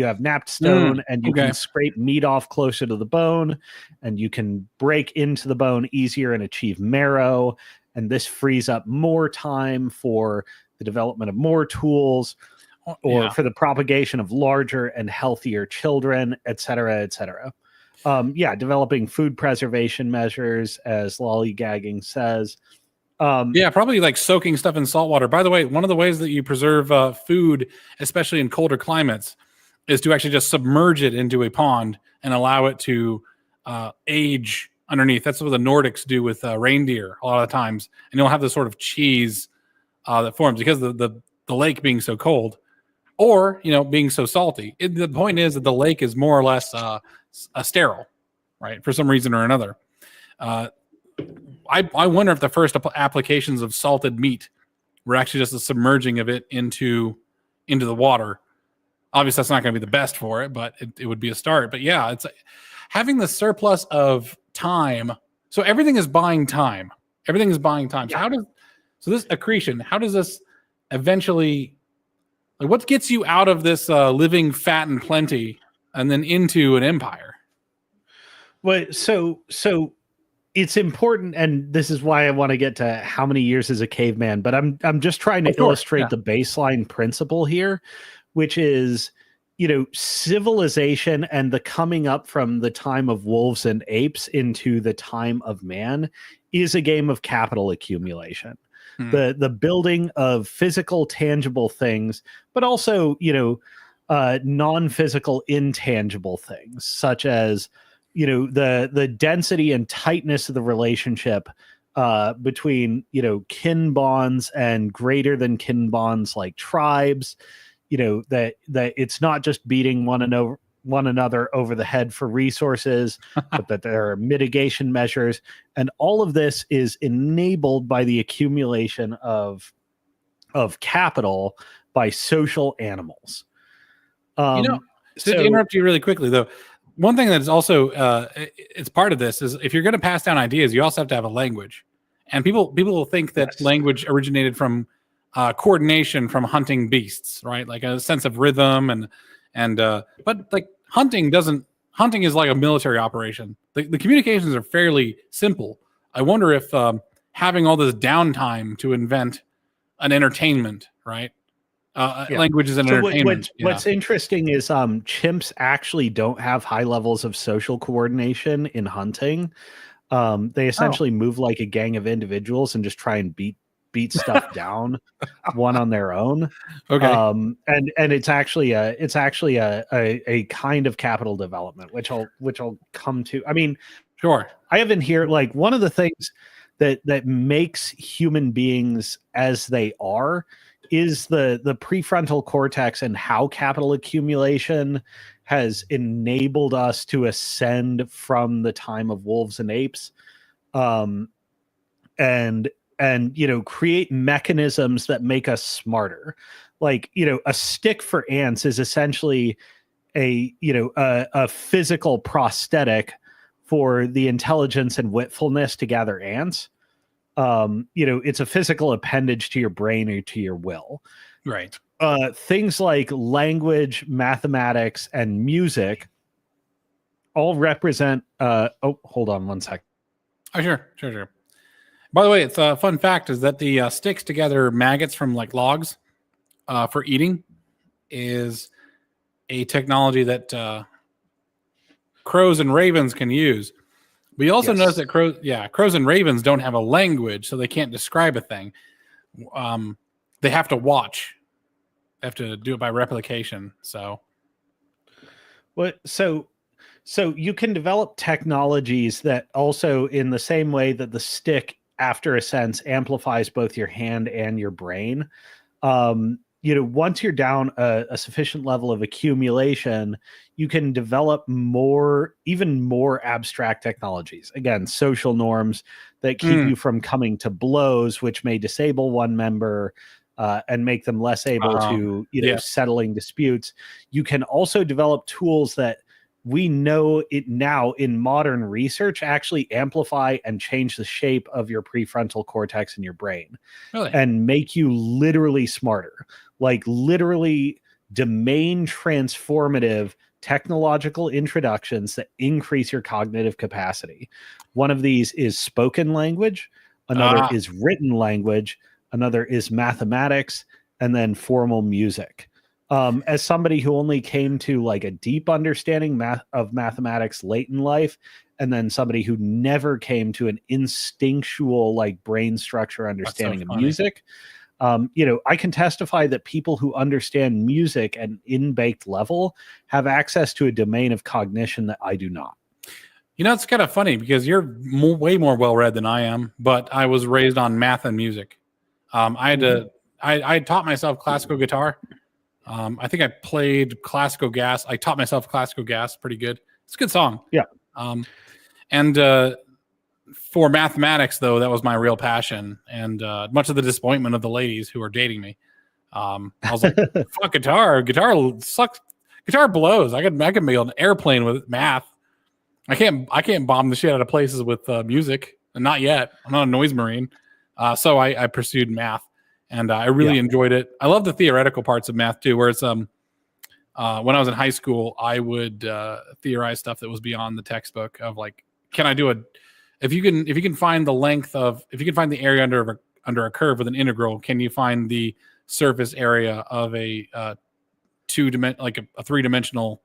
have napped stone, and you can scrape meat off closer to the bone, and you can break into the bone easier and achieve marrow. And this frees up more time for the development of more tools, or for the propagation of larger and healthier children, et cetera, et cetera. Developing food preservation measures, as Lollygagging says. Probably like soaking stuff in salt water. By the way, one of the ways that you preserve food, especially in colder climates, is to actually just submerge it into a pond and allow it to age underneath. That's what the Nordics do with reindeer a lot of times. And you'll have this sort of cheese that forms because the lake being so cold, or being so salty. The point is that the lake is more or less sterile, right? For some reason or another. I wonder if the first applications of salted meat were actually just the submerging of it into the water. Obviously, that's not going to be the best for it, but it would be a start. But yeah, it's having the surplus of time. So everything is buying time. Everything is buying time. Yeah. So this accretion, how does this eventually, like, what gets you out of this living fat and plenty and then into an empire? Well, so it's important, and this is why I want to get to how many years as a caveman, but I'm just trying to illustrate the baseline principle here, which is, civilization and the coming up from the time of wolves and apes into the time of man is a game of capital accumulation. The building of physical, tangible things, but also, non-physical, intangible things, such as, the density and tightness of the relationship between, kin bonds and greater than kin bonds like tribes, that it's not just beating one another over the head for resources, but that there are mitigation measures. And all of this is enabled by the accumulation of capital by social animals. To interrupt you really quickly, though, one thing that is also it's part of this is if you're going to pass down ideas, you also have to have a language. And people will think that language originated from coordination from hunting beasts, right? Like a sense of rhythm but like hunting is like a military operation. The communications are fairly simple. I wonder if having all this downtime to invent an entertainment, right? Language is an entertainment. What's interesting is chimps actually don't have high levels of social coordination in hunting. They essentially move like a gang of individuals and just try and beat stuff down one on their own. Okay. And it's actually a kind of capital development, which I'll come to. I mean, sure. I have in here, like, one of the things that makes human beings as they are is the prefrontal cortex and how capital accumulation has enabled us to ascend from the time of wolves and apes, and create mechanisms that make us smarter. Like, a stick for ants is essentially a physical prosthetic for the intelligence and witfulness to gather ants. It's a physical appendage to your brain or to your will. Right. Things like language, mathematics, and music all represent hold on one sec. Oh, sure. By the way, it's a fun fact is that the sticks together maggots from like logs for eating is a technology that crows and ravens can use. We also notice that crows and ravens don't have a language, so they can't describe a thing. They have to watch. They have to do it by replication. So you can develop technologies that also, in the same way that the stick, after a sense, amplifies both your hand and your brain. Once you're down a sufficient level of accumulation, you can develop even more abstract technologies. Again, social norms that keep you from coming to blows, which may disable one member and make them less able to, settling disputes. You can also develop tools that we know it now in modern research actually amplify and change the shape of your prefrontal cortex in your brain. Really? And make you literally smarter, like literally domain transformative technological introductions that increase your cognitive capacity. One of these is spoken language, another is written language, another is mathematics, and then formal music. As somebody who only came to like a deep understanding of mathematics late in life, and then somebody who never came to an instinctual like brain structure understanding of music, I can testify that people who understand music at an in-baked level have access to a domain of cognition that I do not. It's kind of funny because you're way more well-read than I am, but I was raised on math and music. I taught myself classical guitar. I think I played classical gas. I taught myself classical gas pretty good. It's a good song. Yeah. And for mathematics, though, that was my real passion, and much of the disappointment of the ladies who are dating me. I was like, "Fuck guitar! Guitar sucks. Guitar blows. I can be on an airplane with math. I can't bomb the shit out of places with music, and not yet. I'm not a noise marine." So I pursued math, and I really enjoyed it. I love the theoretical parts of math too, where it's when I was in high school, I would theorize stuff that was beyond the textbook of like, can I do if you can find the length of, if you can find the area under a curve with an integral, can you find the surface area of a three-dimensional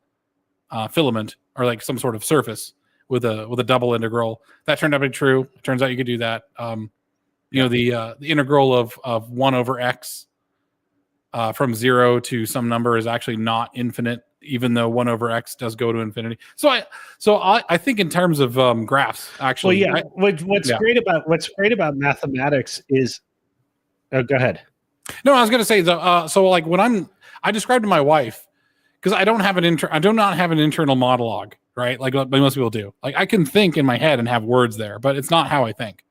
filament, or like some sort of surface with a double integral? That turned out to be true. It turns out you could do that. The integral of 1 over x from 0 to some number is actually not infinite, even though 1 over x does go to infinity. So I think in terms of graphs, actually. Well, what's great about mathematics is, oh, go ahead. No, I was going to say, so like when I described to my wife, because I do not have an internal monologue, right? Like most people do. Like I can think in my head and have words there, but it's not how I think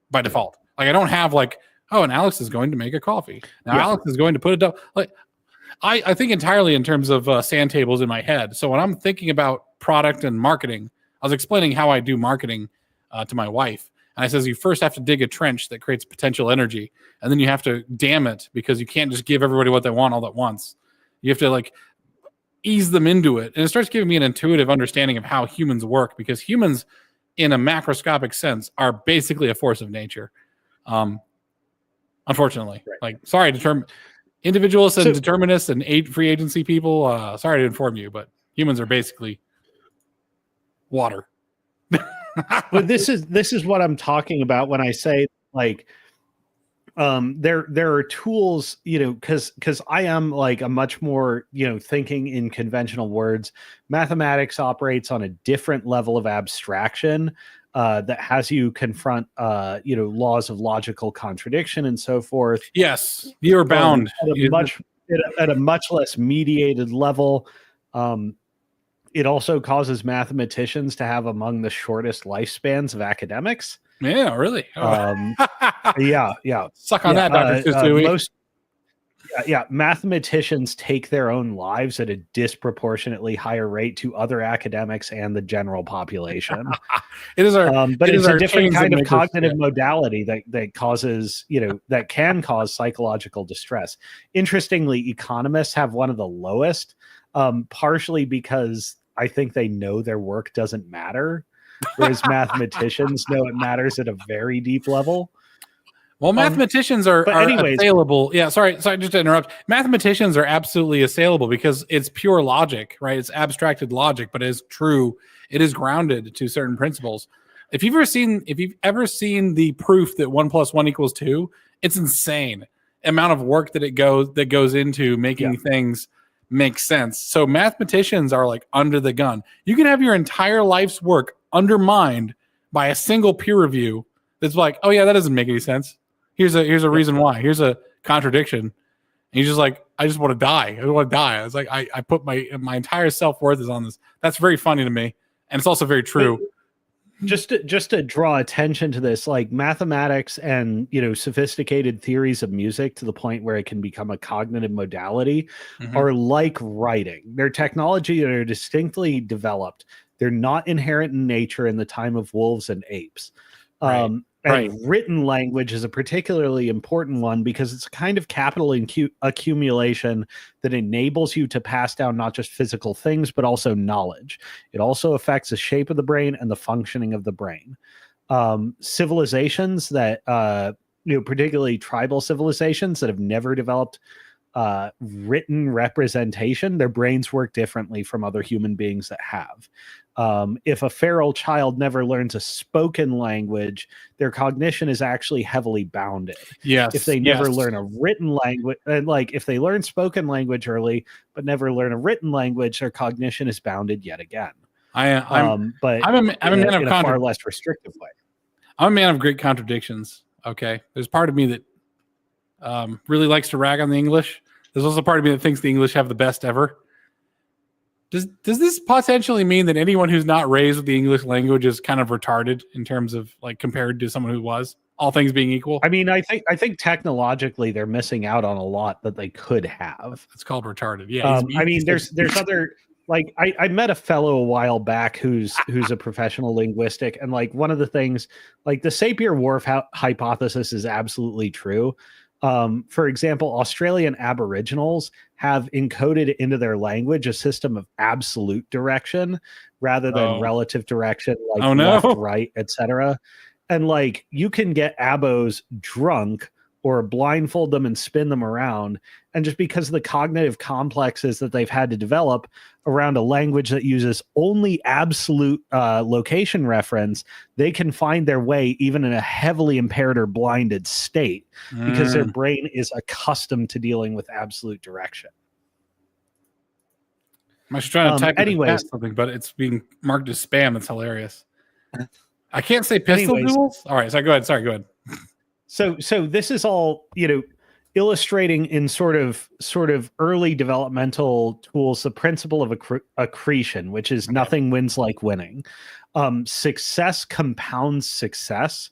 by default. Like I don't have like, oh, and Alex is going to make a coffee. Now Alex is going to put it down. Like I think entirely in terms of sand tables in my head. So when I'm thinking about product and marketing, I was explaining how I do marketing to my wife. And I says, you first have to dig a trench that creates potential energy. And then you have to dam it, because you can't just give everybody what they want all at once. You have to like ease them into it. And it starts giving me an intuitive understanding of how humans work, because humans in a macroscopic sense are basically a force of nature. Unfortunately, like, sorry, individualists and determinists and free agency people, sorry to inform you, but humans are basically water. But this is what I'm talking about when I say like there are tools, because I am like a much more, thinking in conventional words. Mathematics operates on a different level of abstraction that has you confront laws of logical contradiction and so forth. Yes, you're bound at a much less mediated level. It also causes mathematicians to have among the shortest lifespans of academics. Yeah, really? Yeah. Suck on that, Dr. Susui. Mathematicians take their own lives at a disproportionately higher rate to other academics and the general population. It is but it's a different kind of cognitive modality that causes, that can cause psychological distress. Interestingly, economists have one of the lowest, partially because I think they know their work doesn't matter, whereas mathematicians know it matters at a very deep level. Well, mathematicians are assailable. Yeah, sorry, just to interrupt. Mathematicians are absolutely assailable because it's pure logic, right? It's abstracted logic, but it is true. It is grounded to certain principles. If you've ever seen the proof that 1 + 1 = 2, it's insane amount of work that goes into making things make sense. So mathematicians are like under the gun. You can have your entire life's work undermined by a single peer review that's like, oh yeah, that doesn't make any sense. Here's a reason why. Here's a contradiction. And you're just like, I just want to die. I want to die. It's like I put my entire self-worth is on this. That's very funny to me, and it's also very true. Just to draw attention to this, like mathematics and sophisticated theories of music to the point where it can become a cognitive modality are like writing. They're technology that are distinctly developed. They're not inherent in nature in the time of wolves and apes. And written language is a particularly important one because it's a kind of capital accumulation that enables you to pass down not just physical things, but also knowledge. It also affects the shape of the brain and the functioning of the brain. Civilizations that, particularly tribal civilizations that have never developed written representation, their brains work differently from other human beings that have. If a feral child never learns a spoken language, their cognition is actually heavily bounded. Yes. If they never learn a written language, and like if they learn spoken language early but never learn a written language, their cognition is bounded yet again. I'm a man of in a far less restrictive way. I'm a man of great contradictions. Okay, there's part of me that really likes to rag on the English. There's also part of me that thinks the English have the best ever. Does this potentially mean that anyone who's not raised with the English language is kind of retarded in terms of like compared to someone who was, all things being equal? I mean, I think technologically they're missing out on a lot that they could have. It's called retarded. Yeah. I mean, there's other, like, I met a fellow a while back who's a professional linguistic, and like one of the things, like the Sapir-Whorf hypothesis is absolutely true. For example, Australian Aboriginals have encoded into their language a system of absolute direction rather than relative direction, like left, right, etc. And like you can get abos drunk or blindfold them and spin them around. And just because of the cognitive complexes that they've had to develop around a language that uses only absolute location reference, they can find their way even in a heavily impaired or blinded state because their brain is accustomed to dealing with absolute direction. I'm actually trying to type something, but it's being marked as spam. It's hilarious. I can't say pistol duels. All right, so go ahead. Sorry, go ahead. So this is all, illustrating in sort of early developmental tools the principle of accretion, which is nothing wins like winning. Success compounds success.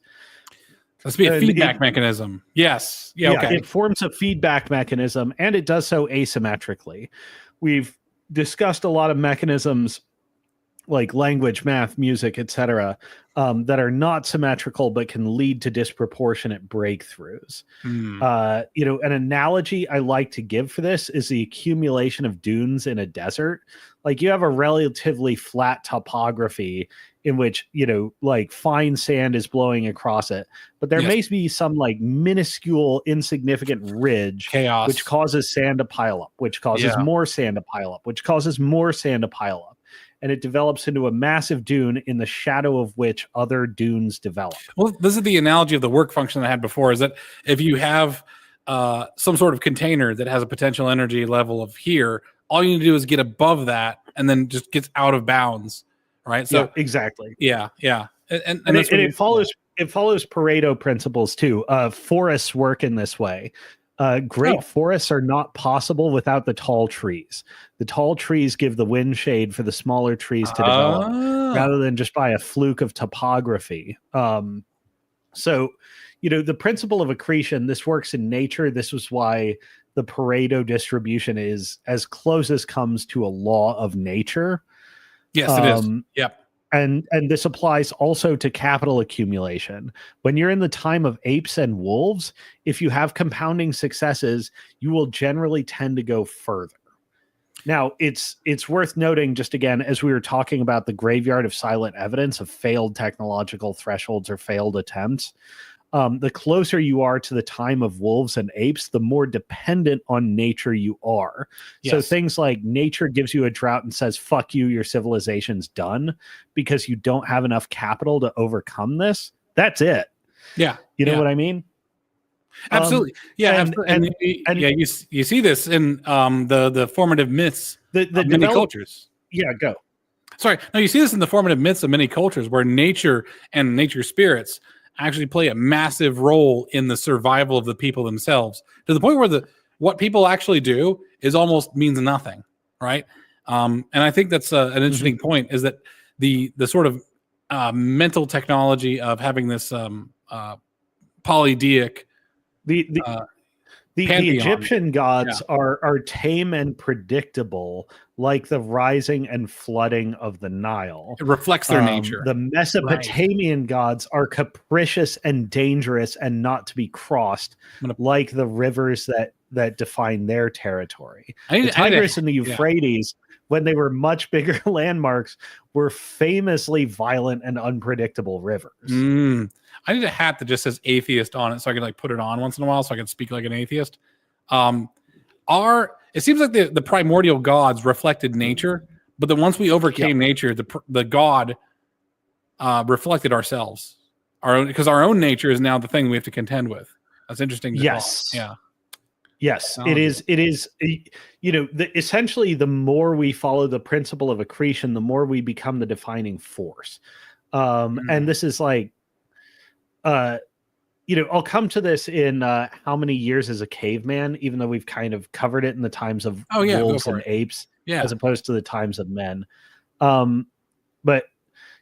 Let's be a feedback mechanism. Yes. Yeah. Okay. It forms a feedback mechanism, and it does so asymmetrically. We've discussed a lot of mechanisms like language, math, music, etc., that are not symmetrical but can lead to disproportionate breakthroughs. An analogy I like to give for this is the accumulation of dunes in a desert. Like you have a relatively flat topography in which, like fine sand is blowing across it, but there may be some like minuscule, insignificant ridge, chaos, which causes sand to pile up, which causes more sand to pile up, which causes more sand to pile up. And it develops into a massive dune in the shadow of which other dunes develop. Well, this is the analogy of the work function I had before, is that if you have some sort of container that has a potential energy level of here, all you need to do is get above that and then just gets out of bounds, right? So exactly. Yeah. And it follows Pareto principles too. Forests work in this way. Great forests are not possible without the tall trees. The tall trees give the wind shade for the smaller trees to develop rather than just by a fluke of topography. So, the principle of accretion, this works in nature. This was why the Pareto distribution is as close as comes to a law of nature. Yes, it is. Yep. And this applies also to capital accumulation. When you're in the time of apes and wolves, if you have compounding successes, you will generally tend to go further. Now, it's worth noting, just again, as we were talking about the graveyard of silent evidence of failed technological thresholds or failed attempts, the closer you are to the time of wolves and apes, the more dependent on nature you are. So things like nature gives you a drought and says, fuck you, your civilization's done because you don't have enough capital to overcome this. That's it. Yeah. You know what I mean? Absolutely. You see this in the formative myths of many cultures. Yeah, go. Sorry. No, you see this in the formative myths of many cultures where nature and nature spirits actually play a massive role in the survival of the people themselves, to the point where what people actually do is almost means nothing, right? And I think that's an interesting point, is that the sort of mental technology of having this polydeic the Egyptian gods are tame and predictable, like the rising and flooding of the Nile. It reflects their nature. The Mesopotamian gods are capricious and dangerous and not to be crossed, like the rivers that define their territory. The Tigris and the Euphrates, when they were much bigger landmarks, were famously violent and unpredictable rivers. I need a hat that just says atheist on it so I can put it on once in a while so I can speak like an atheist. It seems like the primordial gods reflected nature, but then once we overcame nature, the god reflected ourselves. Because our own nature is now the thing we have to contend with. That's interesting. Yes. Yes, it is. It is. Essentially, the more we follow the principle of accretion, the more we become the defining force. And this is I'll come to this in how many years as a caveman, even though we've kind of covered it in the times of wolves and apes. Yeah. as opposed to the times of men. But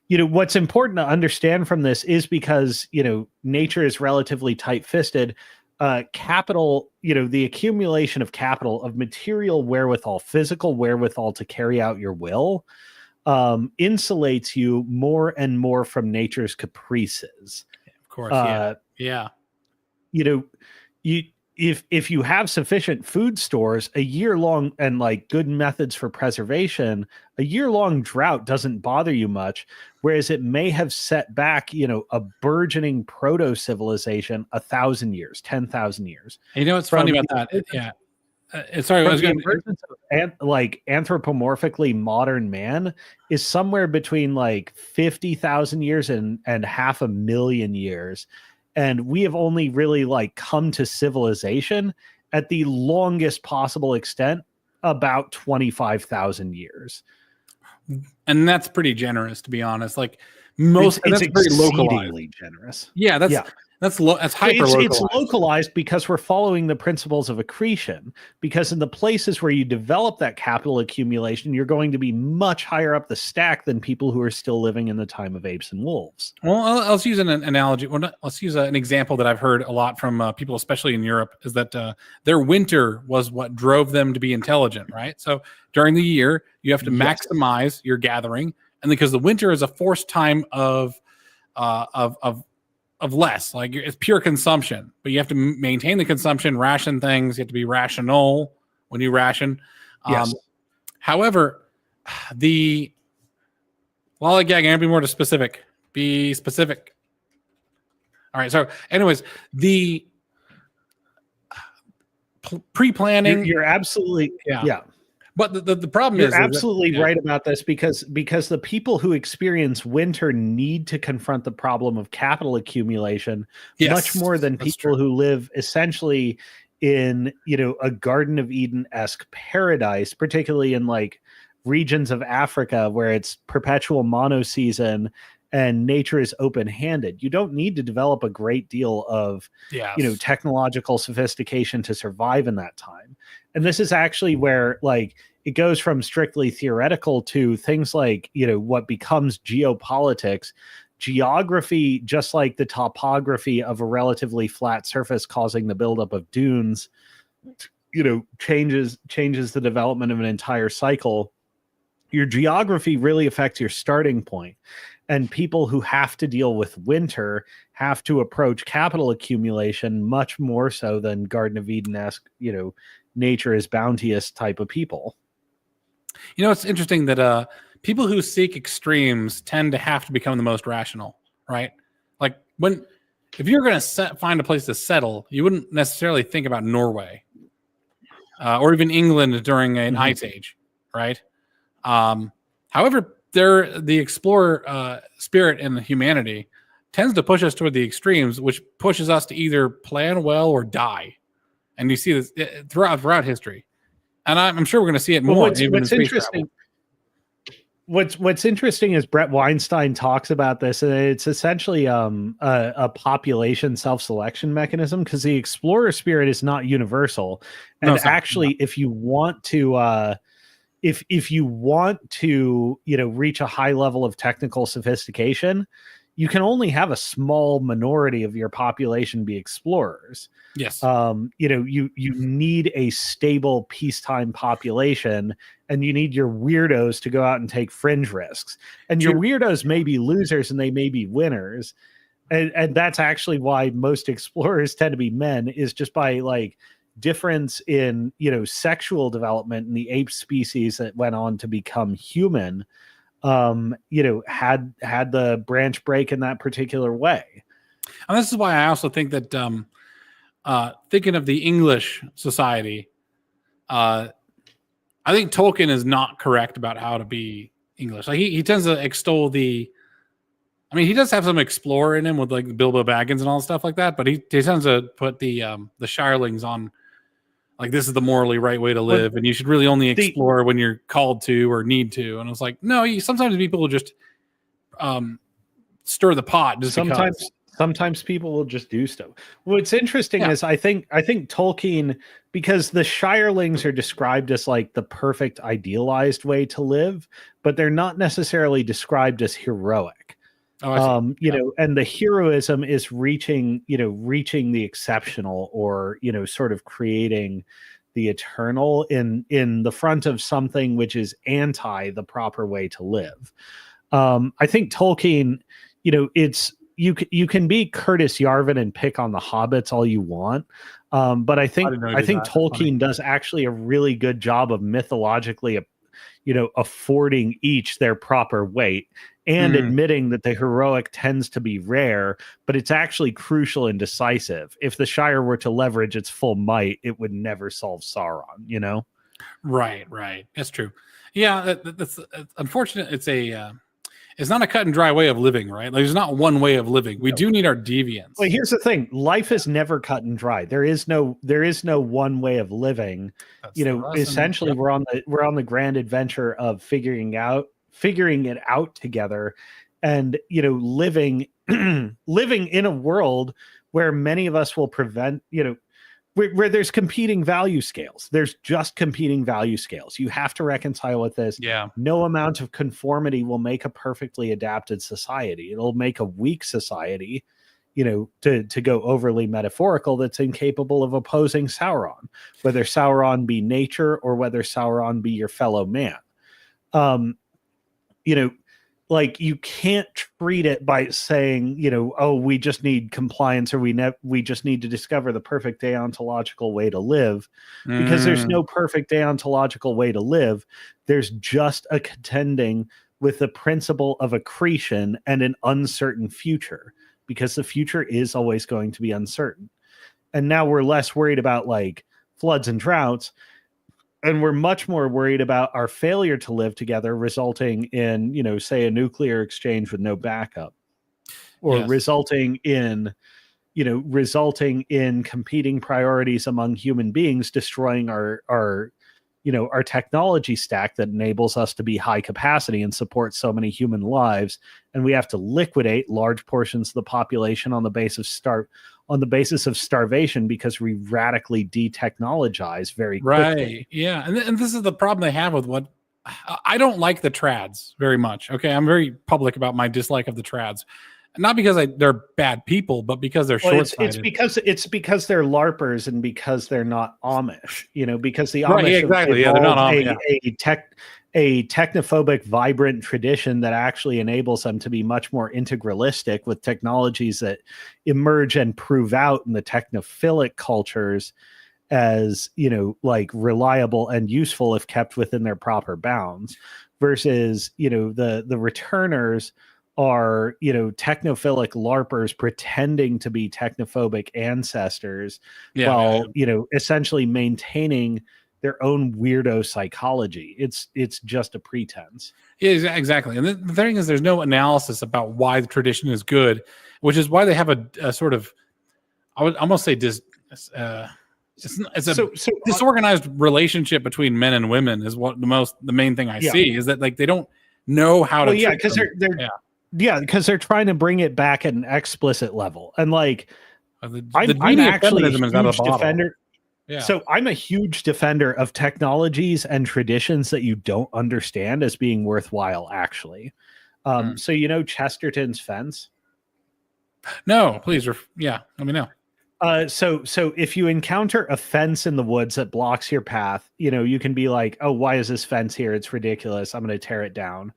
what's important to understand from this is because nature is relatively tight-fisted. Capital, the accumulation of capital, of material wherewithal, physical wherewithal to carry out your will, insulates you more and more from nature's caprices. Of course. Yeah. If you have sufficient food stores, a year long and like good methods for preservation, a year-long drought doesn't bother you much, whereas it may have set back, a burgeoning proto-civilization 1,000 years, 10,000 years. And what's funny about that? Yeah. Sorry, I was going to like anthropomorphically modern man is somewhere between like 50,000 years and 500,000 years. And we have only really like come to civilization at the longest possible extent, about 25,000 years. And that's pretty generous, to be honest. Like that's very localized. Generous. Yeah, that's hyper localized. It's localized because we're following the principles of accretion. Because in the places where you develop that capital accumulation, you're going to be much higher up the stack than people who are still living in the time of apes and wolves. Well, let's use an analogy. Let's use an example that I've heard a lot from people, especially in Europe, is that their winter was what drove them to be intelligent, right? So during the year, you have to maximize your gathering, and because the winter is a forced time of less, like it's pure consumption, but you have to maintain the consumption, ration things. You have to be rational when you ration. Yes. However, I'm gonna be more specific. Be specific. All right. So, anyways, the pre-planning. You're absolutely yeah. But the problem is absolutely right about this because the people who experience winter need to confront the problem of capital accumulation much more than people who live essentially in a Garden of Eden-esque paradise, particularly in like regions of Africa where it's perpetual monoseason and nature is open-handed. You don't need to develop a great deal of technological sophistication to survive in that time. And this is actually where like it goes from strictly theoretical to things like, what becomes geopolitics. Geography, just like the topography of a relatively flat surface causing the buildup of dunes, changes the development of an entire cycle. Your geography really affects your starting point. And people who have to deal with winter have to approach capital accumulation much more so than Garden of Eden-esque, nature is bounteous type of people. It's interesting that people who seek extremes tend to have to become the most rational, right? Like if you're going to find a place to settle, you wouldn't necessarily think about Norway or even England during an ice age, right? However, the explorer spirit in humanity tends to push us toward the extremes, which pushes us to either plan well or die. And you see this throughout history. And I'm sure we're going to see it more. What's interesting? What's interesting is Brett Weinstein talks about this, and it's essentially a population self-selection mechanism because the explorer spirit is not universal. And if you want to, if you want to, reach a high level of technical sophistication, you can only have a small minority of your population be explorers. Yes. You need a stable peacetime population, and you need your weirdos to go out and take fringe risks. And your weirdos may be losers and they may be winners. And that's actually why most explorers tend to be men, is just by like difference in, sexual development in the ape species that went on to become human. Had the branch break in that particular way. And this is why I also think that thinking of the English society, I think Tolkien is not correct about how to be English. Like he tends to extol he does have some explorer in him with like Bilbo Baggins and all stuff like that, but he tends to put the Shirelings on. Like, this is the morally right way to live, and you should really only explore when you're called to or need to. And it's like, no, sometimes people will just stir the pot. Just Sometimes people will just do stuff. What's interesting is I think Tolkien, because the Shirelings are described as like the perfect idealized way to live, but they're not necessarily described as heroic. You know, and the heroism is reaching the exceptional, or, you know, sort of creating the eternal in the front of something which is anti the proper way to live. I think Tolkien, you know, you can be Curtis Yarvin and pick on the hobbits all you want. But I think Tolkien does actually a really good job of mythologically, you know, affording each their proper weight and admitting that the heroic tends to be rare, but it's actually crucial and decisive. If the Shire were to leverage its full might, it would never solve Sauron, you know? Right. That's true. Yeah, that's unfortunate. It's not a cut and dry way of living, right? Like, there's not one way of living. We do need our deviance. Well, here's the thing: life is never cut and dry. There is no one way of living. That's, you know, essentially, we're on the grand adventure of figuring it out together, and, you know, living in a world where many of us will prevent, you know, where there's competing value scales. There's just competing value scales. You have to reconcile with this. Yeah. No amount of conformity will make a perfectly adapted society. It'll make a weak society, you know, to go overly metaphorical, that's incapable of opposing Sauron, whether Sauron be nature or whether Sauron be your fellow man. You know, like, you can't treat it by saying, you know, oh, we just need compliance, or we just need to discover the perfect deontological way to live, because there's no perfect deontological way to live. There's just a contending with the principle of accretion and an uncertain future, because the future is always going to be uncertain. And now we're less worried about like floods and droughts, and we're much more worried about our failure to live together resulting in, you know, say, a nuclear exchange with no backup, or resulting in competing priorities among human beings, destroying our technology stack that enables us to be high capacity and support so many human lives. And we have to liquidate large portions of the population on the basis of starvation, because we radically detechnologize very quickly. Right. Yeah. And this is the problem they have with what I don't like the trads very much. Okay. I'm very public about my dislike of the trads. Not because they're bad people, but because they're short-sighted. It's because they're LARPers, and because they're not Amish. You know, because the Amish they're not Amish, a technophobic, vibrant tradition that actually enables them to be much more integralistic with technologies that emerge and prove out in the technophilic cultures as, you know, like, reliable and useful if kept within their proper bounds, versus, you know, the returners are, you know, technophilic LARPers pretending to be technophobic ancestors, while you know, essentially maintaining their own weirdo psychology. It's just a pretense. Yeah, exactly. And the thing is, there's no analysis about why the tradition is good, which is why they have a sort of, I would almost say it's a disorganized relationship between men and women is what the main thing I see is that, like, they don't know how to. Yeah, because because they're trying to bring it back at an explicit level, and like, I'm actually a huge defender. Yeah. So I'm a huge defender of technologies and traditions that you don't understand as being worthwhile, actually. So, you know, Chesterton's fence? No, please. Let me know. So if you encounter a fence in the woods that blocks your path, you know, you can be like, oh, why is this fence here? It's ridiculous. I'm going to tear it down.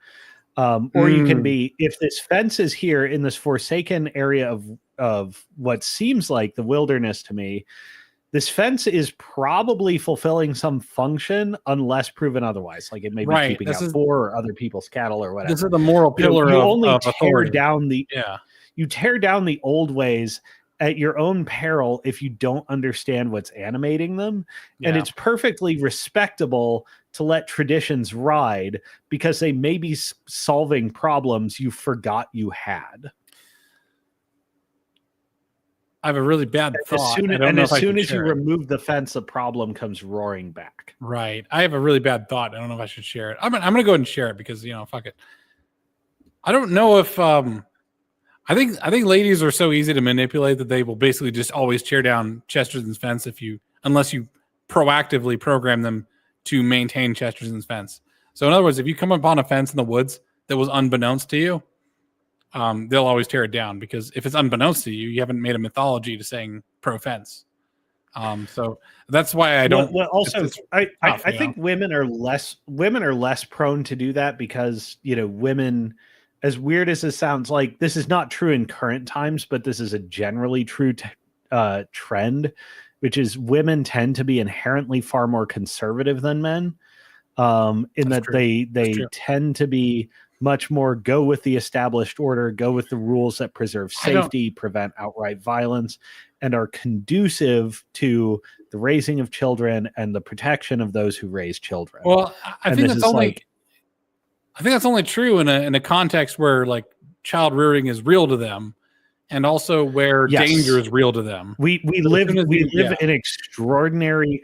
Or you can be, if this fence is here in this forsaken area of what seems like the wilderness to me, this fence is probably fulfilling some function unless proven otherwise. Like, it may be keeping out poor or other people's cattle or whatever. This is the moral pillar of authority. You tear down the old ways at your own peril if you don't understand what's animating them. Yeah. And it's perfectly respectable to let traditions ride because they may be solving problems you forgot you had. I have a really bad thought. As soon as you remove the fence, the problem comes roaring back. Right. I have a really bad thought. I don't know if I should share it. I'm going to go ahead and share it because, you know, fuck it. I don't know if I think ladies are so easy to manipulate that they will basically just always tear down Chesterton's fence unless you proactively program them to maintain Chesterton's fence. So in other words, if you come upon a fence in the woods that was unbeknownst to you, they'll always tear it down, because if it's unbeknownst to you, you haven't made a mythology to saying pro fence. So that's why I don't. Well, also, I think women are less prone to do that, because women, as weird as this sounds, like, this is not true in current times, but this is a generally true trend, which is women tend to be inherently far more conservative than men, in that they tend to be much more go with the established order, go with the rules that preserve safety, prevent outright violence, and are conducive to the raising of children and the protection of those who raise children. Well, I think that's only true in a context where, like, child rearing is real to them, and also where danger is real to them. We live in extraordinary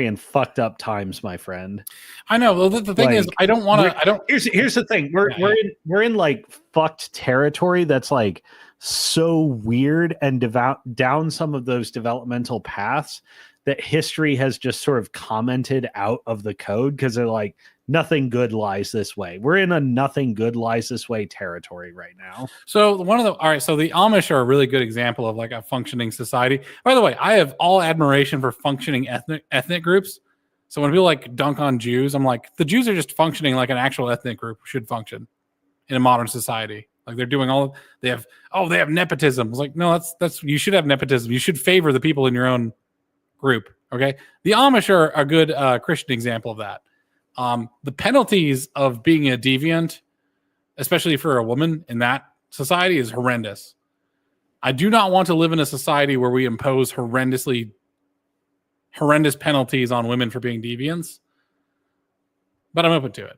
and fucked up times, my friend. I know. Well, the thing is, I don't want to. Here's the thing. We're in like fucked territory that's like so weird and down some of those developmental paths that history has just sort of commented out of the code, because they're like, nothing good lies this way. We're in a nothing good lies this way territory right now. So so the Amish are a really good example of like a functioning society. By the way, I have all admiration for functioning ethnic groups. So when people like dunk on Jews, I'm like, the Jews are just functioning like an actual ethnic group should function in a modern society. Like, they're doing they have nepotism. It's like, no, that's you should have nepotism. You should favor the people in your own group. Okay. The Amish are a good Christian example of that. The penalties of being a deviant, especially for a woman in that society, is horrendous. I do not want to live in a society where we impose horrendous penalties on women for being deviants, but I'm open to it.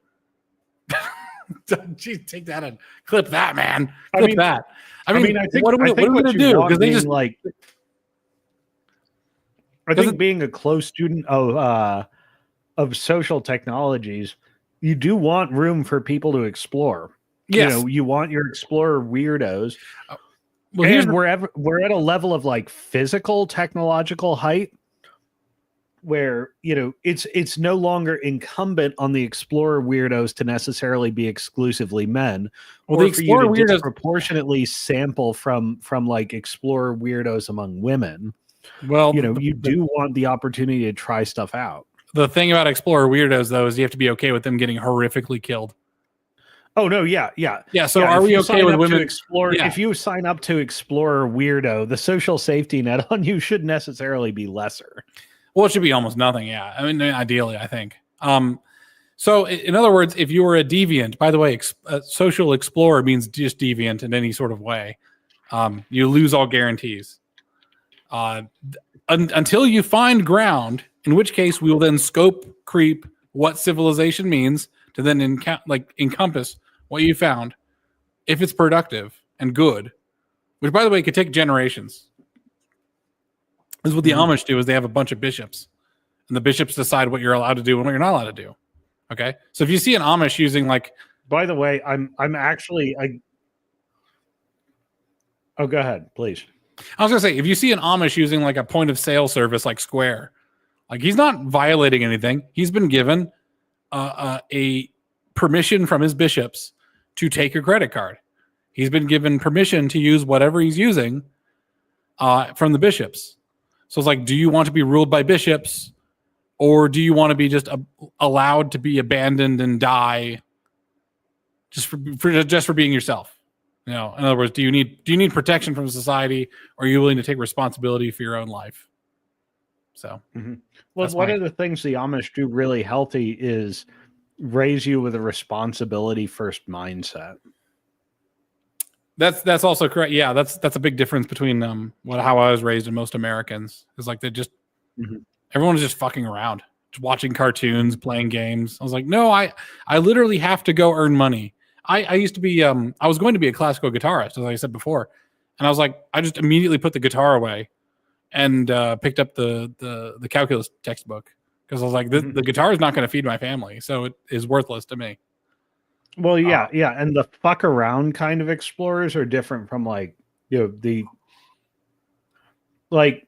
Geez, take that and clip that, man. Clip that. I mean, I think what are we going to do? Because they just like. I think being a close student of social technologies, you do want room for people to explore. Yes. You want your explorer weirdos. And we're at a level of like physical technological height where it's no longer incumbent on the explorer weirdos to necessarily be exclusively men, or the explorer for you to disproportionately sample from like explorer weirdos among women. Well, you do want the opportunity to try stuff out. The thing about explorer weirdos, though, is you have to be okay with them getting horrifically killed. Oh no, yeah. So are we okay with women? If you sign up to Explorer Weirdo, the social safety net on you should necessarily be lesser. Well, it should be almost nothing. Yeah, I mean, ideally, I think. So, in other words, if you were a deviant, by the way, social explorer means just deviant in any sort of way. You lose all guarantees until you find ground. In which case, we will then scope creep what civilization means to then encompass what you found, if it's productive and good, which, by the way, could take generations. This is what the Amish do: is they have a bunch of bishops, and the bishops decide what you're allowed to do and what you're not allowed to do. Okay, so if you see an Amish using like, by the way, oh, go ahead, please. I was gonna say, if you see an Amish using like a point of sale service like Square, like, he's not violating anything. He's been given a permission from his bishops to take your credit card. He's been given permission to use whatever he's using from the bishops. So it's like, do you want to be ruled by bishops, or do you want to be just allowed to be abandoned and die just for being yourself? In other words, do you need protection from society, or are you willing to take responsibility for your own life? So, well, one of the things the Amish do really healthy is raise you with a responsibility first mindset. That's also correct. Yeah, that's a big difference between how I was raised and most Americans. It's like they just everyone's just fucking around, just watching cartoons, playing games. I was like, no, I literally have to go earn money. I used to be I was going to be a classical guitarist, as I said before, and I was like, I just immediately put the guitar away and picked up the calculus textbook, because I was like, the guitar is not going to feed my family, so it is worthless to me. Well, yeah, and the fuck around kind of explorers are different from like, the like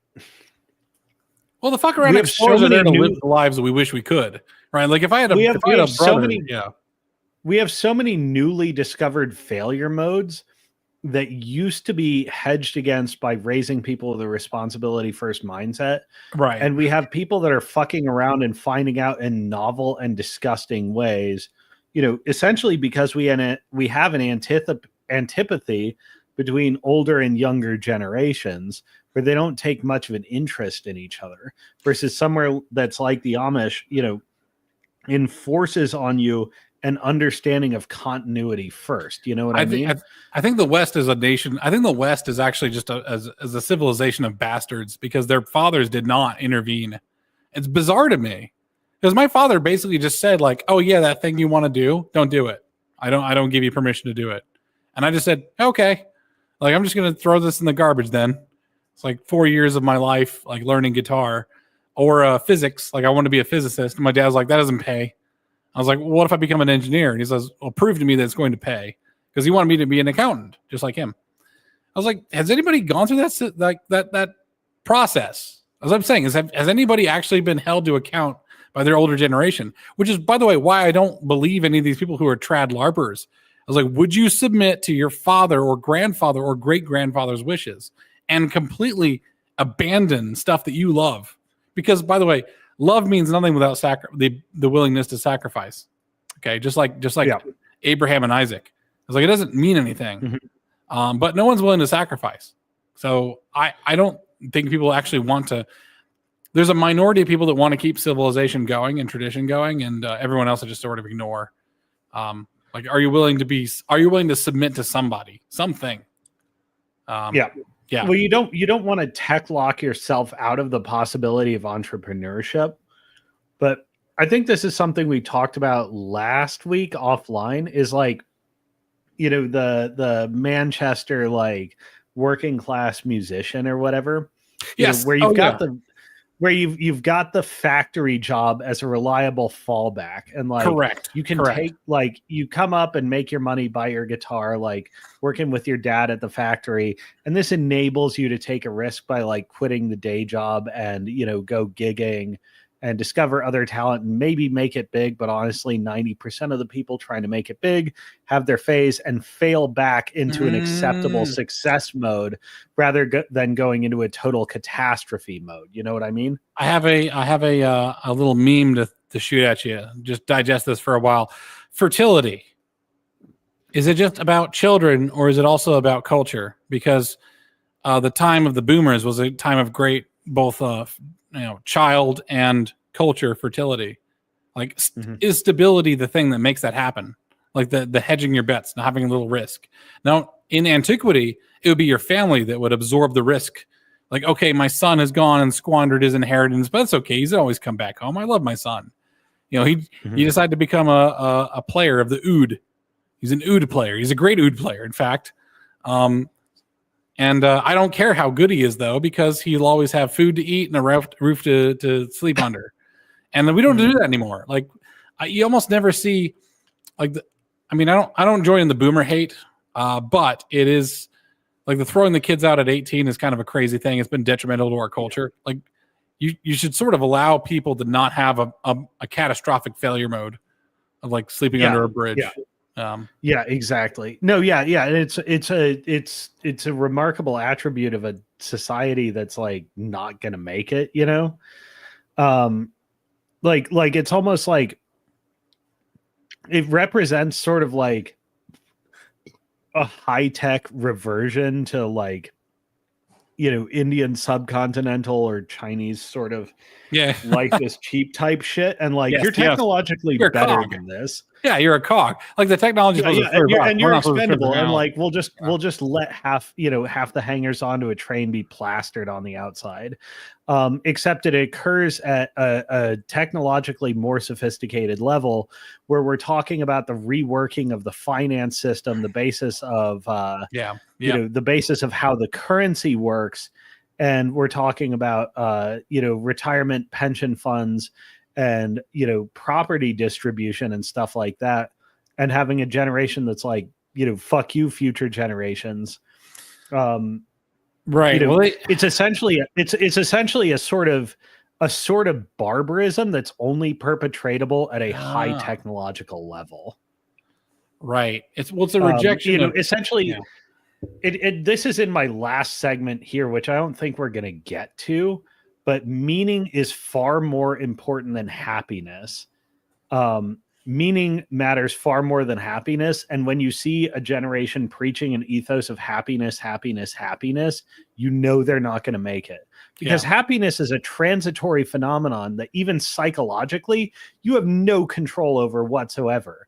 Well, the fuck we around have so explorers are many there to live new the lives that we wish we could, right? Like if I had we have a so brother, many yeah, we have so many newly discovered failure modes that used to be hedged against by raising people with a responsibility first mindset. right. And we have people that are fucking around and finding out in novel and disgusting ways, essentially because we have an antipathy between older and younger generations where they don't take much of an interest in each other versus somewhere that's like the Amish, enforces on you an understanding of continuity first. You know what I I think mean? I think the West is a nation. I think the West is actually just as a civilization of bastards because their fathers did not intervene. It's bizarre to me because my father basically just said like, "Oh yeah, that thing you want to do, don't do it. I don't give you permission to do it." And I just said, "Okay, like I'm just gonna throw this in the garbage." Then it's like 4 years of my life like learning guitar or physics. Like I want to be a physicist, and my dad's like, "That doesn't pay." I was like, well, what if I become an engineer? And he says, well, prove to me that it's going to pay because he wanted me to be an accountant, just like him. I was like, has anybody gone through that process? As I'm saying, has anybody actually been held to account by their older generation? Which is, by the way, why I don't believe any of these people who are trad LARPers. I was like, would you submit to your father or grandfather or great grandfather's wishes and completely abandon stuff that you love? Because, by the way, love means nothing without the willingness to sacrifice. Okay, just like Yeah. Abraham and Isaac. It's like it doesn't mean anything, but no one's willing to sacrifice. So I don't think people actually want to. There's a minority of people that want to keep civilization going and tradition going, and everyone else I just sort of ignore. Like, are you willing to submit to something? Yeah. Yeah. Well, you don't want to tech lock yourself out of the possibility of entrepreneurship, but I think this is something we talked about last week offline is like, the Manchester like working class musician or whatever, Yes. where Oh you've yeah. got you've got the factory job as a reliable fallback, and like Correct. you can Correct. take like you come up and make your money by your guitar, like working with your dad at the factory, and this enables you to take a risk by like quitting the day job and go gigging and discover other talent and maybe make it big. But honestly, 90% of the people trying to make it big have their phase and fail back into an acceptable success mode rather than going into a total catastrophe mode. You know what I mean? I have a little meme to shoot at you. Just digest this for a while. Fertility. Is it just about children or is it also about culture? Because the time of the boomers was a time of great both child and culture fertility. Like is stability the thing that makes that happen? Like the hedging your bets, not having a little risk. Now in antiquity, it would be your family that would absorb the risk. Like, okay, my son has gone and squandered his inheritance, but it's okay. He's always come back home. I love my son. He decided to become a player of the oud. He's an oud player. He's a great oud player, in fact. And I don't care how good he is, though, because he'll always have food to eat and a roof to sleep under. And we don't do that anymore. Like, you almost never see, like, I don't join in the boomer hate, but it is like the throwing the kids out at 18 is kind of a crazy thing. It's been detrimental to our culture. Like, you should sort of allow people to not have a catastrophic failure mode of like sleeping under a bridge. Yeah, exactly. No, yeah. And it's a remarkable attribute of a society that's like not gonna make it, like it's almost like it represents sort of like a high-tech reversion to like Indian subcontinental or Chinese sort of life is cheap type shit, and like you're technologically better than this. Yeah, you're a cog. Like the technology, and you're expendable, and like we'll just let half the hangers onto a train be plastered on the outside, except it occurs at a technologically more sophisticated level where we're talking about the reworking of the finance system, the basis of the basis of how the currency works, and we're talking about retirement pension funds and property distribution and stuff like that and having a generation that's like, fuck you, future generations. Right. It's essentially a sort of barbarism that's only perpetratable at a high technological level. Right. It's a rejection of essentially. Yeah. This is in my last segment here, which I don't think we're going to get to, but meaning is far more important than happiness. Meaning matters far more than happiness. And when you see a generation preaching an ethos of happiness, you know they're not going to make it, because happiness is a transitory phenomenon that even psychologically you have no control over whatsoever.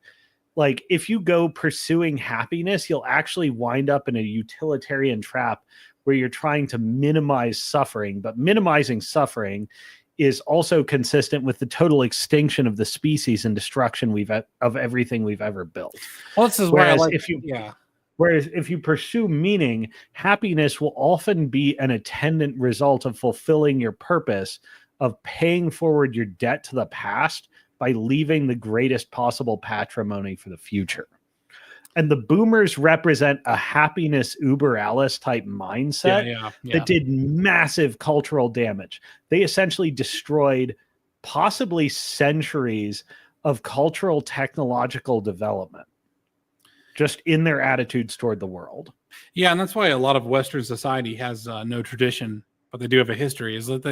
Like, if you go pursuing happiness, you'll actually wind up in a utilitarian trap where you're trying to minimize suffering, but minimizing suffering is also consistent with the total extinction of the species and destruction of everything we've ever built. Well, this is whereas if you pursue meaning, happiness will often be an attendant result of fulfilling your purpose, of paying forward your debt to the past by leaving the greatest possible patrimony for the future. And the boomers represent a happiness uber alles type mindset that did massive cultural damage. They essentially destroyed possibly centuries of cultural technological development just in their attitudes toward the world. Yeah, and that's why a lot of Western society has no tradition, but they do have a history. Is that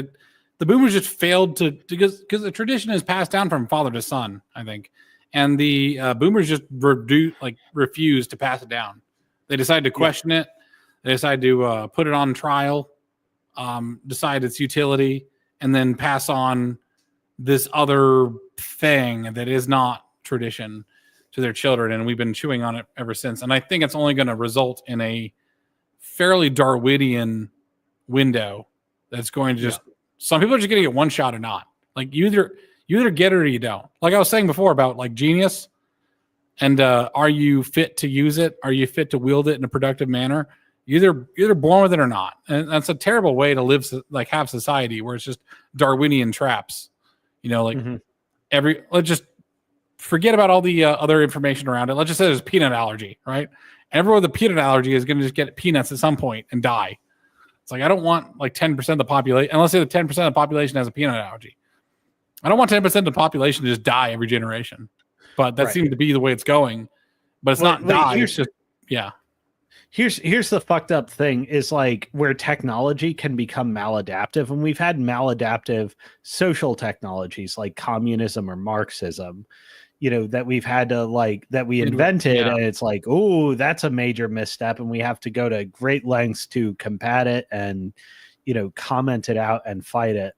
the boomers just failed to, because the tradition is passed down from father to son, I think. And the boomers just refuse to pass it down. They decide to question it. They decide to put it on trial, decide its utility, and then pass on this other thing that is not tradition to their children. And we've been chewing on it ever since. And I think it's only going to result in a fairly Darwinian window that's going to just, some people are just going to get one shot or not. Like, you either get it or you don't. Like I was saying before about like genius and are you fit to use it? Are you fit to wield it in a productive manner? You're either born with it or not. And that's a terrible way to live, like have society where it's just Darwinian traps, let's just forget about all the other information around it. Let's just say there's peanut allergy, right? Everyone with a peanut allergy is going to just get peanuts at some point and die. It's like, I don't want like 10% of the population, unless the 10% of the population has a peanut allergy. I don't want 10% of the population to just die every generation, but that seems to be the way it's going. But it's not die. It's just, Here's the fucked up thing is like where technology can become maladaptive, and we've had maladaptive social technologies like communism or Marxism, that we've had to that we invented, and it's like, oh, that's a major misstep, and we have to go to great lengths to combat it and comment it out and fight it.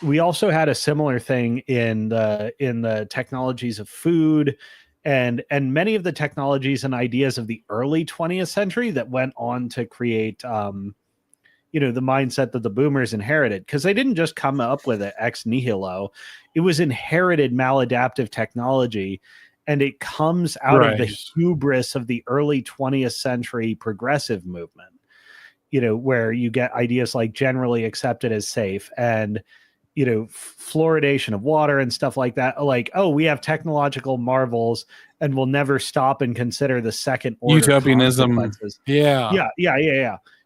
We also had a similar thing in the technologies of food and many of the technologies and ideas of the early 20th century that went on to create, the mindset that the boomers inherited, because they didn't just come up with it ex nihilo. It was inherited maladaptive technology, and it comes out of the hubris of the early 20th century progressive movement, where you get ideas like generally accepted as safe and fluoridation of water and stuff like that. Like, oh, we have technological marvels and we'll never stop and consider the second order utopianism. Yeah.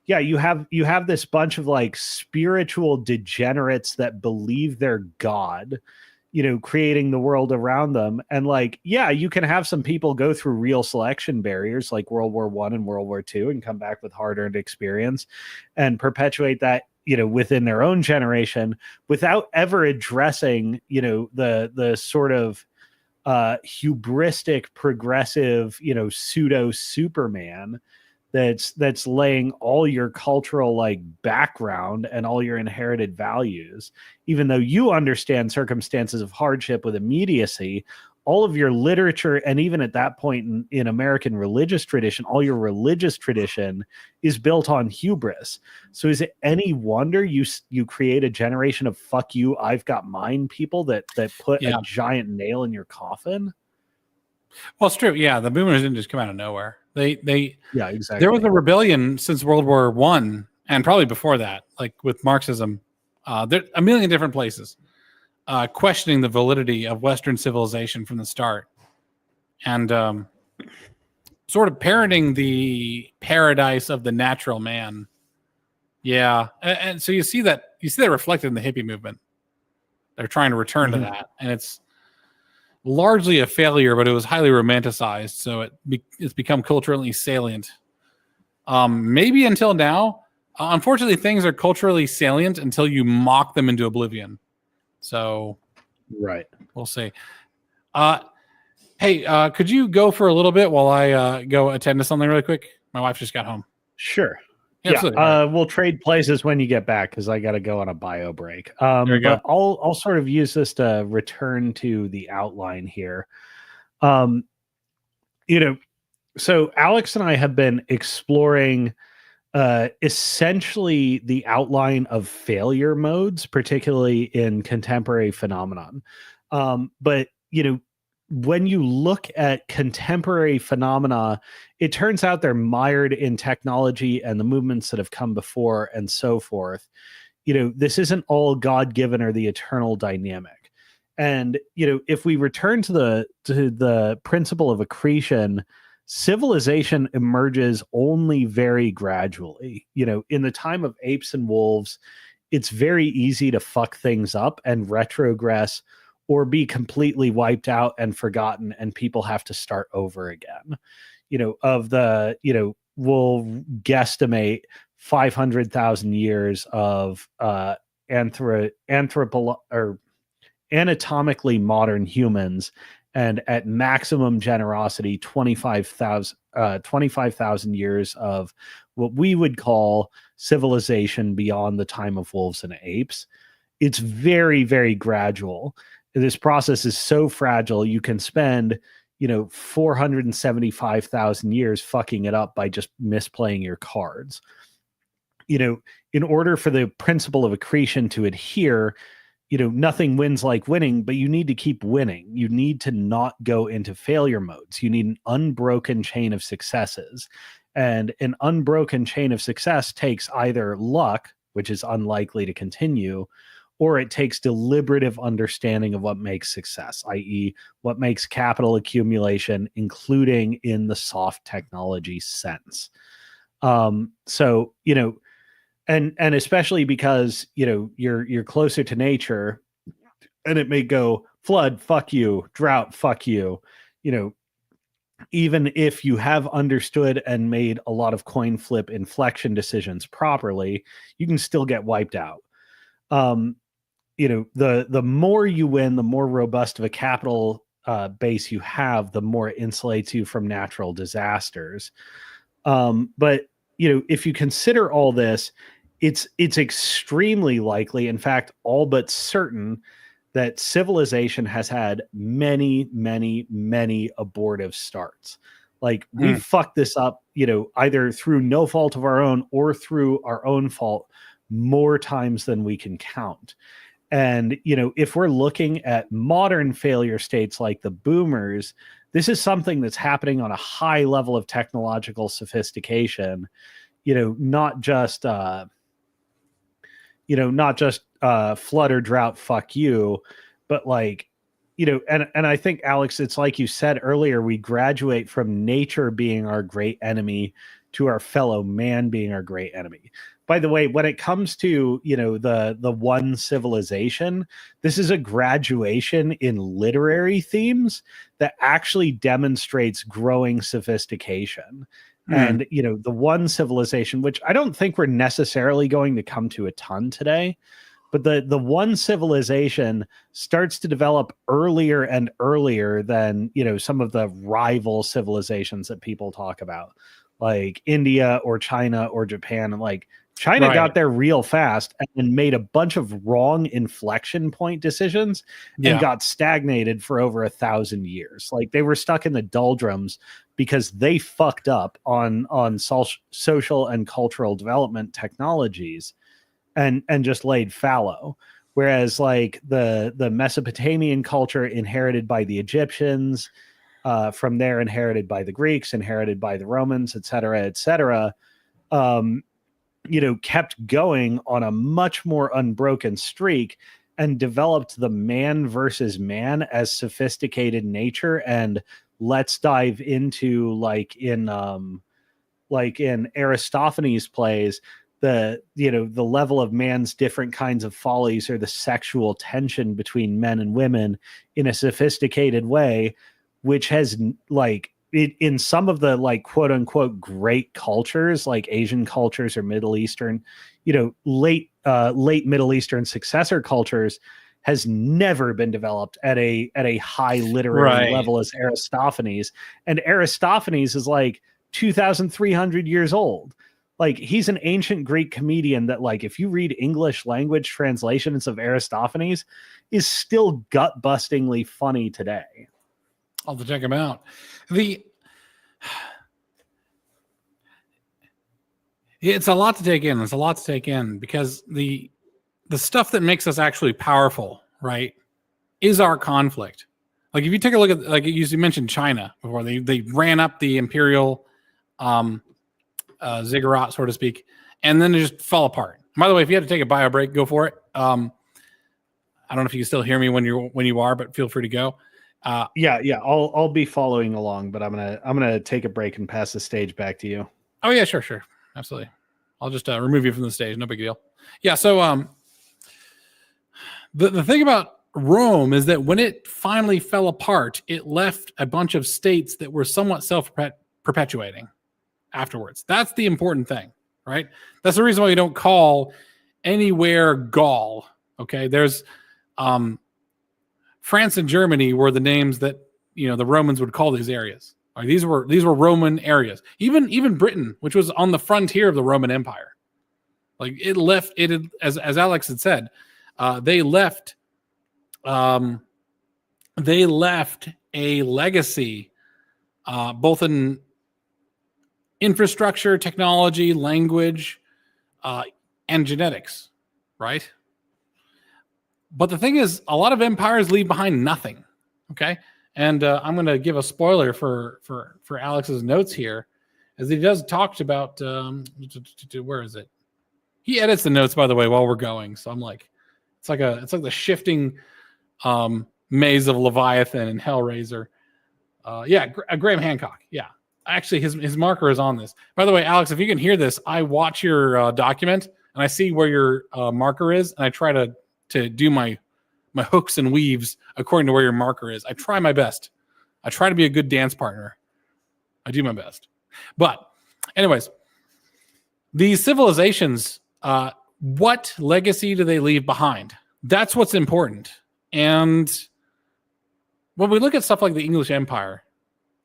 You have this bunch of like spiritual degenerates that believe they're God, creating the world around them. And like, you can have some people go through real selection barriers like World War I and World War II and come back with hard-earned experience and perpetuate that, within their own generation without ever addressing, the sort of hubristic progressive, pseudo Superman that's laying all your cultural like background and all your inherited values, even though you understand circumstances of hardship with immediacy. All of your literature, and even at that point in American religious tradition, all your religious tradition is built on hubris. So is it any wonder you create a generation of fuck you, I've got mine people that put a giant nail in your coffin? Well, it's true. Yeah, the boomers didn't just come out of nowhere. Exactly. There was a rebellion since World War I, and probably before that, like with Marxism. There a million different places. Questioning the validity of Western civilization from the start. and sort of parroting the paradise of the natural man. Yeah, and so you see that reflected in the hippie movement. They're trying to return to that, and it's largely a failure, but it was highly romanticized, so it's become culturally salient. Maybe until now, unfortunately, things are culturally salient until you mock them into oblivion. So, right, we'll see. Hey, could you go for a little bit while I go attend to something really quick? My wife just got home. Sure. Yeah, we'll trade places when you get back because I got to go on a bio break. There you But go. I'll sort of use this to return to the outline here. So Alex and I have been exploring essentially the outline of failure modes, particularly in contemporary phenomenon. But when you look at contemporary phenomena, it turns out they're mired in technology and the movements that have come before and so forth. This isn't all God-given or the eternal dynamic. And if we return to the principle of accretion, civilization emerges only very gradually. In the time of apes and wolves, it's very easy to fuck things up and retrogress or be completely wiped out and forgotten, and people have to start over again. We'll guesstimate 500,000 years of anatomically modern humans, and at maximum generosity 25,000 years of what we would call civilization beyond the time of wolves and apes. It's very, very gradual. This process is so fragile, you can spend 475,000 years fucking it up by just misplaying your cards. In order for the principle of accretion to adhere, nothing wins like winning, but you need to keep winning. You need to not go into failure modes. You need an unbroken chain of successes. And an unbroken chain of success takes either luck, which is unlikely to continue, or it takes deliberative understanding of what makes success, i.e., what makes capital accumulation, including in the soft technology sense. And especially because you're closer to nature, and it may go flood, fuck you, drought, fuck you. Even if you have understood and made a lot of coin flip inflection decisions properly, you can still get wiped out. The more you win, the more robust of a capital base you have, the more it insulates you from natural disasters. But if you consider all this, it's extremely likely, in fact, all but certain, that civilization has had many, many, many abortive starts. Like we've fucked this up, either through no fault of our own or through our own fault more times than we can count. And, if we're looking at modern failure states like the boomers, this is something that's happening on a high level of technological sophistication, not just flood or drought, fuck you, but and I think, Alex, it's like you said earlier, we graduate from nature being our great enemy to our fellow man being our great enemy. By the way, when it comes to, the one civilization, this is a graduation in literary themes that actually demonstrates growing sophistication. And, the one civilization, which I don't think we're necessarily going to come to a ton today, but the one civilization starts to develop earlier and earlier than, some of the rival civilizations that people talk about, like India or China or Japan. And China got there real fast and then made a bunch of wrong inflection point decisions and got stagnated for over 1,000 years. They were stuck in the doldrums because they fucked up on social and cultural development technologies and just laid fallow. Whereas the Mesopotamian culture inherited by the Egyptians, from there inherited by the Greeks, inherited by the Romans, et cetera, kept going on a much more unbroken streak and developed the man versus man as sophisticated nature and let's dive into like in Aristophanes' plays, the level of man's different kinds of follies, or the sexual tension between men and women in a sophisticated way, which has like in some of the like quote unquote great cultures like Asian cultures or Middle Eastern, late Middle Eastern successor cultures, has never been developed at a high literary level as Aristophanes. And Aristophanes is like 2,300 years old. Like, he's an ancient Greek comedian that, like, if you read English language translations of Aristophanes, is still gut-bustingly funny today. I'll have to check him out. It's a lot to take in. It's a lot to take in because the stuff that makes us actually powerful, right, is our conflict. Like, if you take a look at, like you mentioned China before, they ran up the imperial ziggurat, so to speak, and then it just fell apart. By the way, if you had to take a bio break, go for it. I don't know if you can still hear me when you are, but feel free to go. Yeah. I'll be following along, but I'm gonna take a break and pass the stage back to you. Oh yeah, sure, absolutely. I'll just remove you from the stage. No big deal. Yeah. So the thing about Rome is that when it finally fell apart, it left a bunch of states that were somewhat self-perpetuating afterwards. That's the important thing, right? That's the reason why you don't call anywhere Gaul. Okay, there's France and Germany were the names that the Romans would call these areas. Right? These were Roman areas. Even Britain, which was on the frontier of the Roman Empire, like it left it as Alex had said, they left a legacy, both in infrastructure, technology, language, and genetics, right? But the thing is, a lot of empires leave behind nothing. Okay, and I'm going to give a spoiler for Alex's notes here, as he does talk about where is it? He edits the notes, by the way, while we're going. So I'm like, it's like the shifting maze of Leviathan and Hellraiser. Graham Hancock. Yeah, actually, his marker is on this. By the way, Alex, if you can hear this, I watch your document and I see where your marker is, and I try to do my hooks and weaves according to where your marker is. I try my best. I try to be a good dance partner. I do my best. But anyways, these civilizations, what legacy do they leave behind? That's what's important. And when we look at stuff like the English Empire,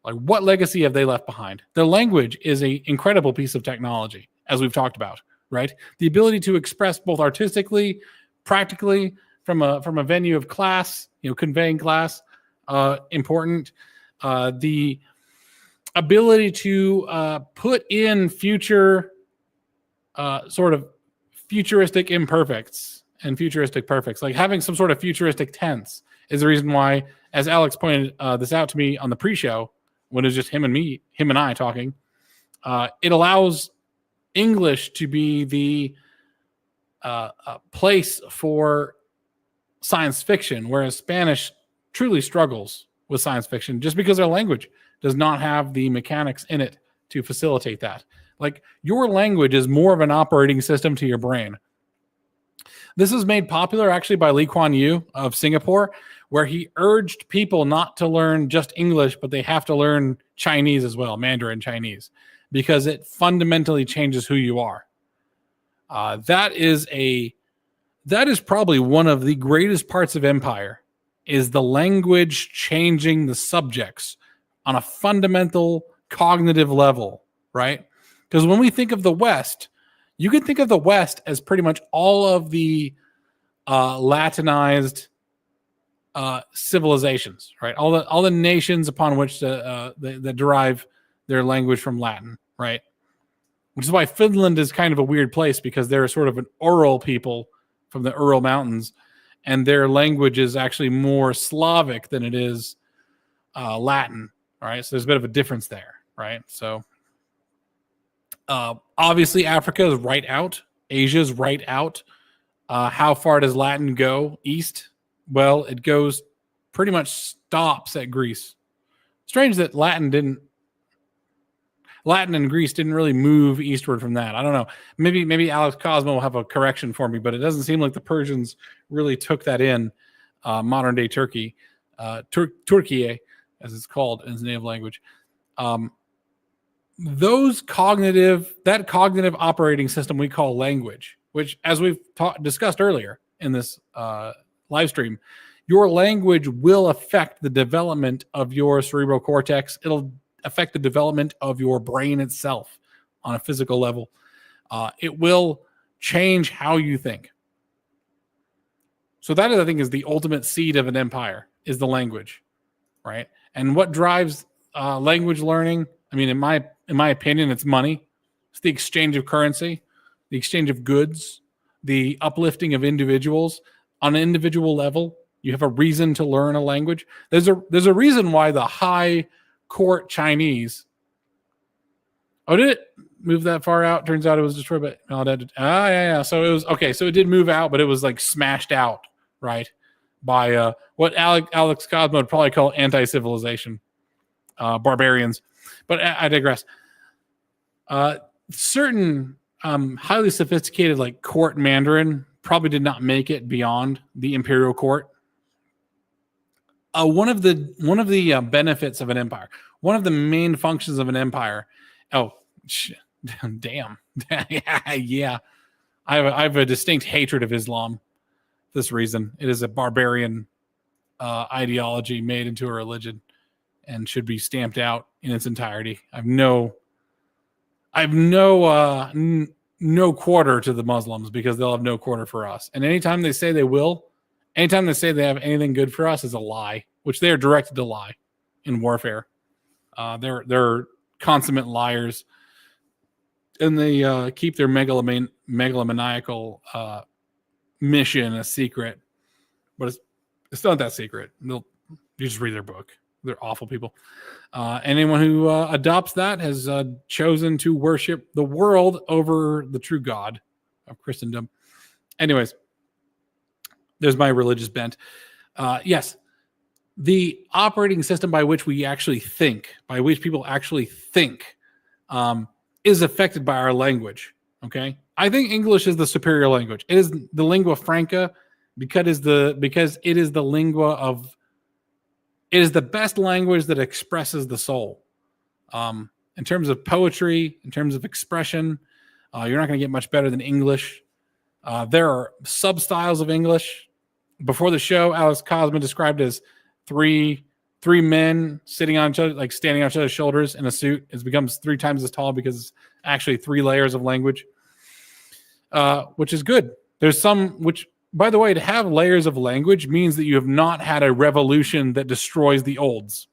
like what legacy have they left behind? Their language is an incredible piece of technology, as we've talked about, right? The ability to express both artistically, practically, from a venue of class, conveying class, important. The ability to put in future sort of futuristic imperfects and futuristic perfects, like having some sort of futuristic tense, is the reason why, as Alex pointed this out to me on the pre-show, when it was just him and I talking, it allows English to be the place for science fiction, whereas Spanish truly struggles with science fiction just because their language does not have the mechanics in it to facilitate that. Like, your language is more of an operating system to your brain. This is made popular actually by Lee Kuan Yew of Singapore, where he urged people not to learn just English, but they have to learn Chinese as well, Mandarin Chinese, because it fundamentally changes who you are. That is probably one of the greatest parts of empire, is the language changing the subjects on a fundamental cognitive level, right? Because when we think of the West, you can think of the West as pretty much all of the Latinized civilizations, right? All the nations upon which that derive their language from Latin, right? Which is why Finland is kind of a weird place, because they're sort of an Ural people from the Ural Mountains, and their language is actually more Slavic than it is Latin, right? So there's a bit of a difference there, right? So obviously Africa is right out. Asia is right out. How far does Latin go east? Well, it goes pretty much stops at Greece. Strange that Latin and Greece didn't really move eastward from that. I don't know. Maybe Alex Cosmo will have a correction for me, but it doesn't seem like the Persians really took that in modern day Turkey, Turkiye, as it's called in its native language. That cognitive operating system we call language, which, as we've discussed earlier in this live stream, your language will affect the development of your cerebral cortex. It'll affect the development of your brain itself on a physical level. It will change how you think. So that, I think, is the ultimate seed of an empire, is the language, right? And what drives language learning? I mean, in my opinion, it's money. It's the exchange of currency, the exchange of goods, the uplifting of individuals on an individual level. You have a reason to learn a language. There's a reason why the high court Chinese. Oh, did it move that far out? Turns out it was destroyed by yeah. So it was okay. So it did move out, but it was like smashed out, right? By what Alex Cosmo would probably call anti-civilization, barbarians. But I digress. Certain highly sophisticated like court Mandarin probably did not make it beyond the imperial court. One of the benefits of an empire, one of the main functions of an empire. Oh, damn. Yeah. I have a distinct hatred of Islam for this reason. It is a barbarian ideology made into a religion and should be stamped out in its entirety. I have no quarter to the Muslims because they'll have no quarter for us. And anytime they say they will, anytime they say they have anything good for us is a lie, which they are directed to lie in warfare. They're consummate liars, and they keep their megalomaniacal mission a secret. But it's not that secret. You just read their book. They're awful people. Anyone who adopts that has chosen to worship the world over the true God of Christendom. Anyways, there's my religious bent. Yes, the operating system by which we actually think, by which people actually think, is affected by our language. Okay, I think English is the superior language. It is the lingua franca because it is the lingua of. It is the best language that expresses the soul. In terms of poetry, in terms of expression, you're not going to get much better than English. There are sub-styles of English. Before the show, Alex Cosmo described as three men sitting on each other, like standing on each other's shoulders in a suit. It becomes 3 times as tall because it's actually 3 layers of language, which is good. There's some which, by the way, to have layers of language means that you have not had a revolution that destroys the olds,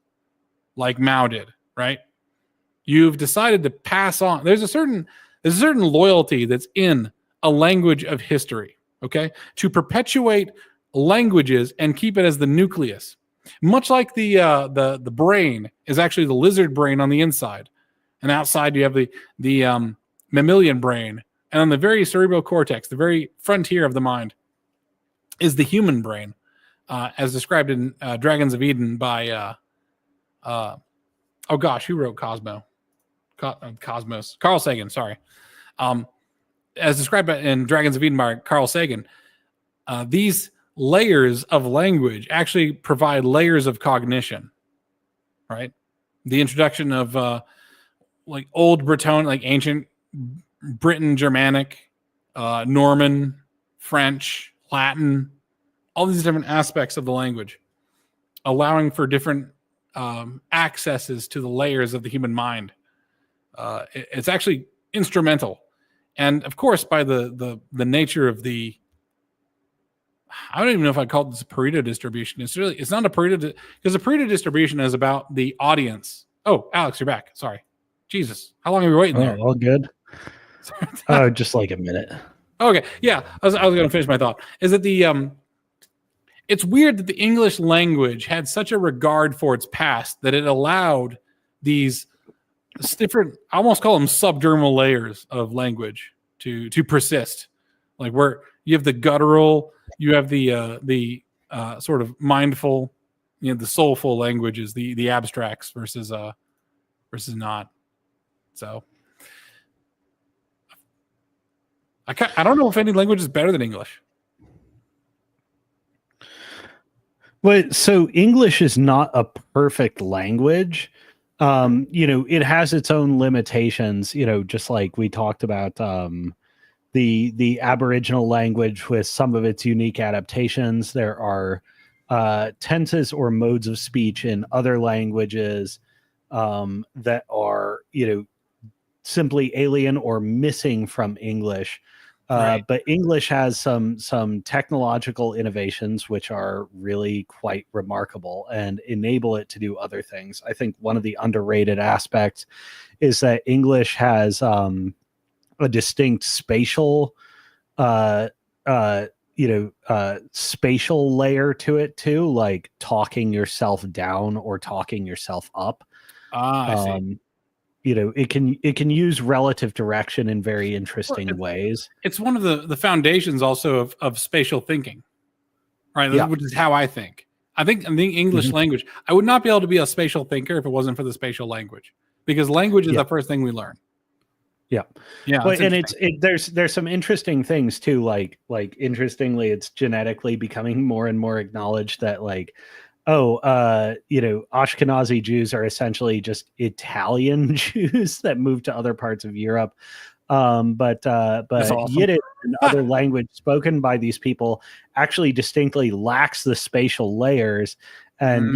like Mao did, right? You've decided to pass on. There's a certain loyalty that's in a language of history, okay? To perpetuate languages and keep it as the nucleus. Much like the brain is actually the lizard brain on the inside, and outside you have the mammalian brain, and on the very cerebral cortex, the very frontier of the mind, is the human brain, as described in Dragons of Eden by who wrote Cosmos? Carl Sagan, sorry. As described in Dragons of Eden by Carl Sagan, these layers of language actually provide layers of cognition, right? The introduction of like old Breton, like ancient Britain, Germanic, Norman, French, Latin, all these different aspects of the language, allowing for different accesses to the layers of the human mind. It's actually instrumental. And of course, by the nature of the, I don't even know if I'd call this a Pareto distribution. It's not a Pareto, because the Pareto distribution is about the audience. Oh, Alex, you're back. Sorry. Jesus. How long are we waiting there? All good. Just like a minute. Okay. Yeah. I was going to finish my thought. Is that it's weird that the English language had such a regard for its past that it allowed these different, I almost call them subdermal layers of language to persist. Like where you have the guttural, you have the sort of mindful, the soulful languages, the abstracts versus not. So I don't know if any language is better than English. But so English is not a perfect language. It has its own limitations, just like we talked about the Aboriginal language with some of its unique adaptations. There are tenses or modes of speech in other languages that are, simply alien or missing from English. Right. But English has some technological innovations which are really quite remarkable and enable it to do other things. I think one of the underrated aspects is that English has a distinct spatial, spatial layer to it too, like talking yourself down or talking yourself up. I see. It can use relative direction in very interesting Well, ways. it's one of the foundations also of spatial thinking, right? Yeah. Which is how I think. I think English language, I would not be able to be a spatial thinker if it wasn't for the spatial language, because language is the first thing we learn. Yeah. Yeah. Well, and there's some interesting things too. Like interestingly, it's genetically becoming more and more acknowledged that Ashkenazi Jews are essentially just Italian Jews that moved to other parts of Europe. But awesome. Yiddish and other language spoken by these people actually distinctly lacks the spatial layers, and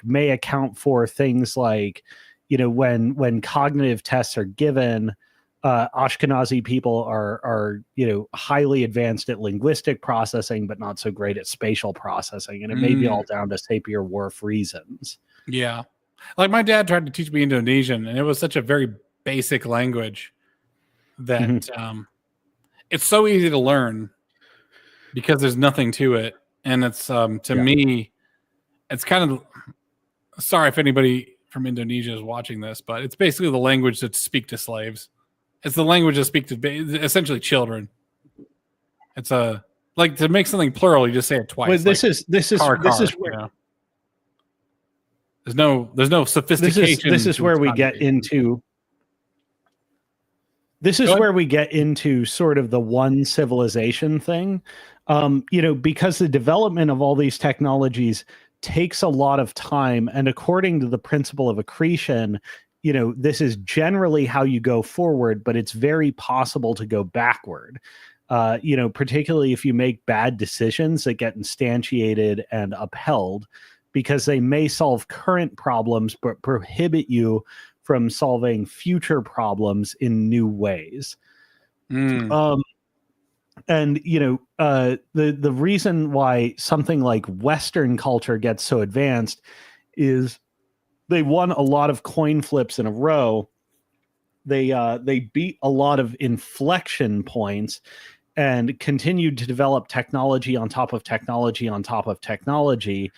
may account for things like when cognitive tests are given. Ashkenazi people are highly advanced at linguistic processing, but not so great at spatial processing, and it may be all down to Sapir-Whorf reasons. Yeah, like my dad tried to teach me Indonesian, and it was such a very basic language that it's so easy to learn because there's nothing to it, and it's to me, it's kind of, sorry if anybody from Indonesia is watching this, but it's basically the language that speak to slaves. It's the language that speak to essentially children. It's like to make something plural, you just say it twice. Well, this is where there's no sophistication. This is where we get into. This is where we get into sort of the one civilization thing, because the development of all these technologies takes a lot of time, and according to the principle of accretion, this is generally how you go forward, but it's very possible to go backward. Particularly if you make bad decisions that get instantiated and upheld, because they may solve current problems but prohibit you from solving future problems in new ways. The reason why something like Western culture gets so advanced is they won a lot of coin flips in a row. They beat a lot of inflection points and continued to develop technology on top of technology on top of technology.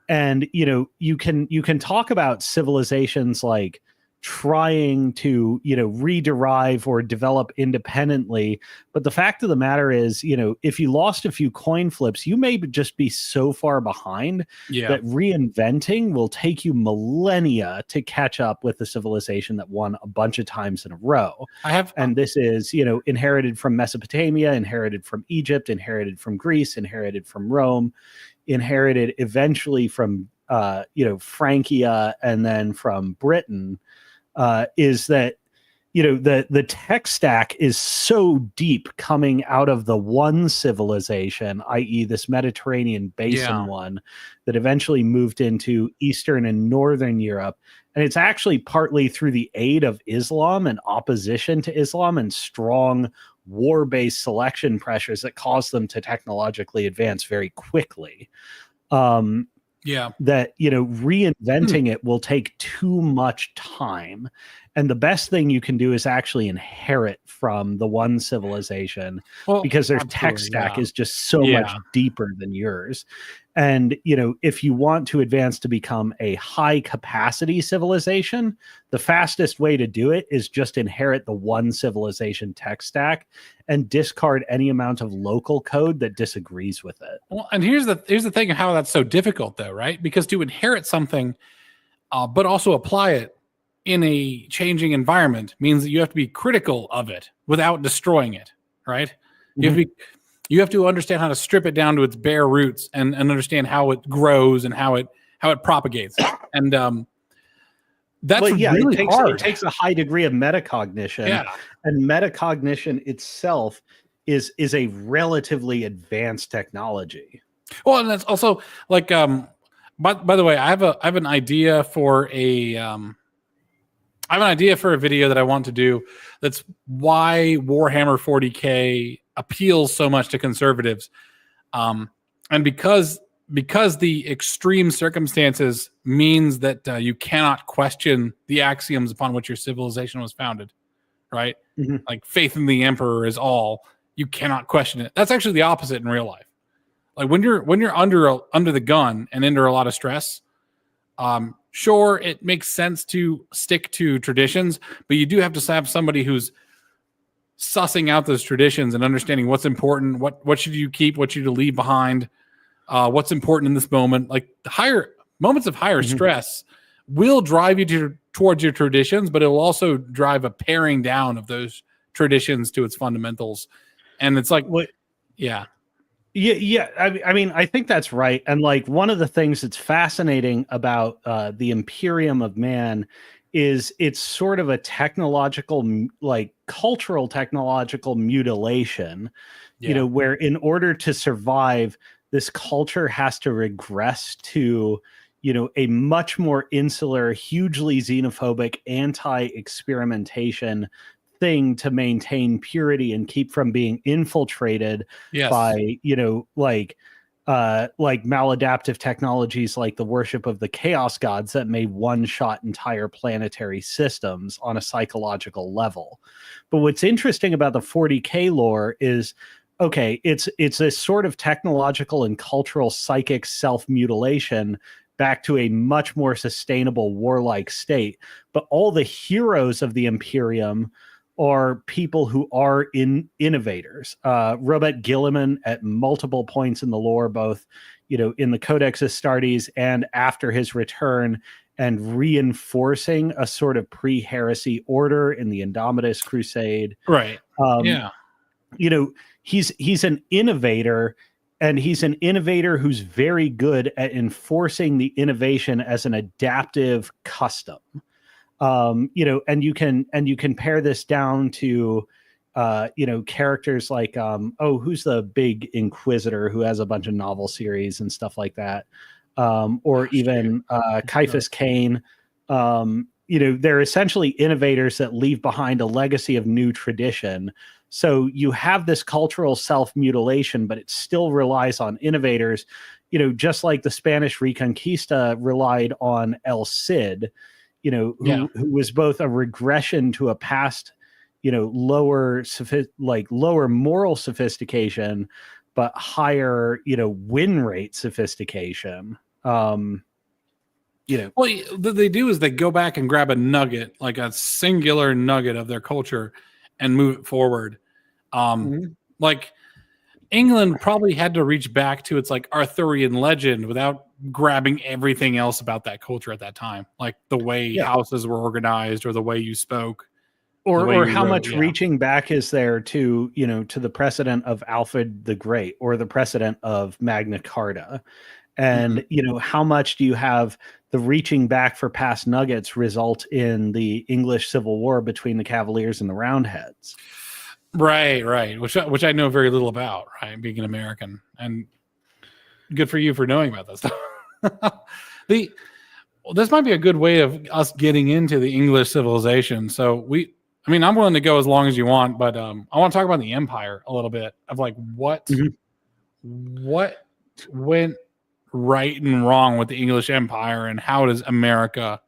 And you can talk about civilizations like trying to rederive or develop independently, but the fact of the matter is, if you lost a few coin flips, you may just be so far behind that reinventing will take you millennia to catch up with the civilization that won a bunch of times in a row. And this is inherited from Mesopotamia, inherited from Egypt, inherited from Greece, inherited from Rome, inherited eventually from Francia, and then from Britain. Is that the tech stack is so deep coming out of the one civilization, i.e. this Mediterranean basin one, that eventually moved into Eastern and Northern Europe. And it's actually partly through the aid of Islam and opposition to Islam and strong war-based selection pressures that caused them to technologically advance very quickly. That reinventing it will take too much time, And the best thing you can do is actually inherit from the one civilization, Well, because their tech stack is just so much deeper than yours. And, if you want to advance to become a high capacity civilization, the fastest way to do it is just inherit the one civilization tech stack and discard any amount of local code that disagrees with it. Well, and here's the thing of how that's so difficult, though, right? Because to inherit something, but also apply it in a changing environment means that you have to be critical of it without destroying it, right? You have to understand how to strip it down to its bare roots and understand how it grows and how it propagates. And that's really hard. It takes a high degree of metacognition. Yeah. And metacognition itself is a relatively advanced technology. Well, and that's also like by the way, I have an idea for a video that I want to do. That's why Warhammer 40K appeals so much to conservatives, and because the extreme circumstances means that you cannot question the axioms upon which your civilization was founded, right? Mm-hmm. Like faith in the emperor is all. You cannot question it. That's actually the opposite in real life. Like when you're under the gun and under a lot of stress, sure, it makes sense to stick to traditions, but you do have to have somebody who's sussing out those traditions and understanding what's important, what should you keep, what should you leave behind, what's important in this moment. Like the higher moments of higher stress will drive you towards your traditions, but it will also drive a paring down of those traditions to its fundamentals. And it's like, yeah. Yeah. I mean, I think that's right. And like one of the things that's fascinating about the Imperium of Man is it's sort of a technological, like cultural technological mutilation, where in order to survive, this culture has to regress to, a much more insular, hugely xenophobic, anti-experimentation thing to maintain purity and keep from being infiltrated by maladaptive technologies like the worship of the chaos gods that may one-shot entire planetary systems on a psychological level. But what's interesting about the 40K lore is, okay, it's a sort of technological and cultural psychic self-mutilation back to a much more sustainable warlike state, but all the heroes of the Imperium are people who are innovators. Robert Gilliman at multiple points in the lore, both in the Codex Astartes and after his return, and reinforcing a sort of pre-heresy order in the Indomitus Crusade. Right. He's an innovator, and he's an innovator who's very good at enforcing the innovation as an adaptive custom. And you can pare this down to, characters like, who's the big Inquisitor who has a bunch of novel series and stuff like that. Even Caiaphas Cain. They're essentially innovators that leave behind a legacy of new tradition. So you have this cultural self-mutilation, but it still relies on innovators, just like the Spanish Reconquista relied on El Cid, who was both a regression to a past, lower moral sophistication, but higher, win rate sophistication. Well, what they do is they go back and grab a nugget, like a singular nugget of their culture, and move it forward. Like England probably had to reach back to its like Arthurian legend without grabbing everything else about that culture at that time, like the way houses were organized or the way you spoke, or how much reaching back is there to to the precedent of Alfred the Great or the precedent of Magna Carta, and how much do you have the reaching back for past nuggets result in the English Civil War between the Cavaliers and the Roundheads? Right. Which I know very little about, right? Being an American, and good for you for knowing about that stuff. This might be a good way of us getting into the English civilization. So I'm willing to go as long as you want, but I want to talk about the Empire a little bit of like what went right and wrong with the English Empire, and how does America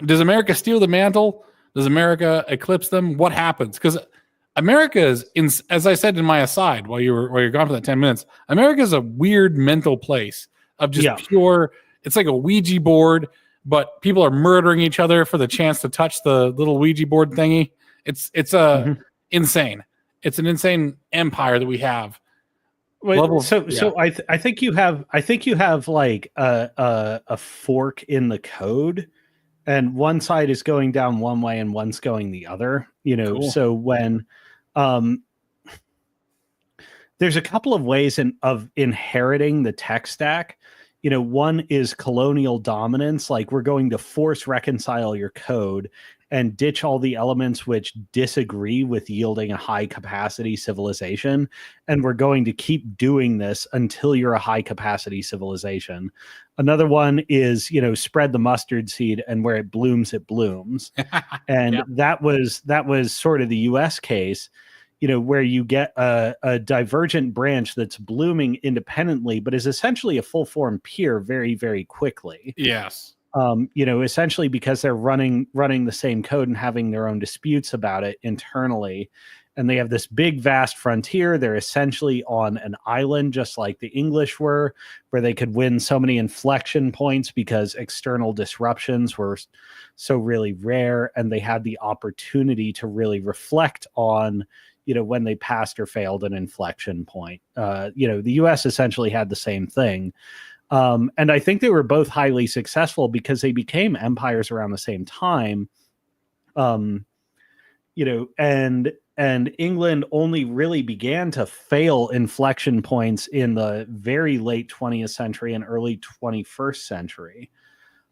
Does America steal the mantle? Does America eclipse them? What happens? Because America is, as I said in my aside while you're gone for that 10 minutes, America is a weird mental place of just pure. It's like a Ouija board, but people are murdering each other for the chance to touch the little Ouija board thingy. It's insane. It's an insane empire that we have. So I think you have like a fork in the code, and one side is going down one way and one's going the other. Cool. So when there's a couple of ways of inheriting the tech stack. One is colonial dominance, like we're going to force reconcile your code and ditch all the elements which disagree with yielding a high capacity civilization. And we're going to keep doing this until you're a high capacity civilization. Another one is, spread the mustard seed, and where it blooms, it blooms. And that was sort of the US case, where you get a divergent branch that's blooming independently, but is essentially a full form peer very, very quickly. Yes. Essentially because they're running the same code and having their own disputes about it internally. And they have this big, vast frontier. They're essentially on an island, just like the English were, where they could win so many inflection points because external disruptions were so really rare. And they had the opportunity to really reflect on, when they passed or failed an inflection point. The US essentially had the same thing. And I think they were both highly successful because they became empires around the same time. And England only really began to fail inflection points in the very late 20th century and early 21st century.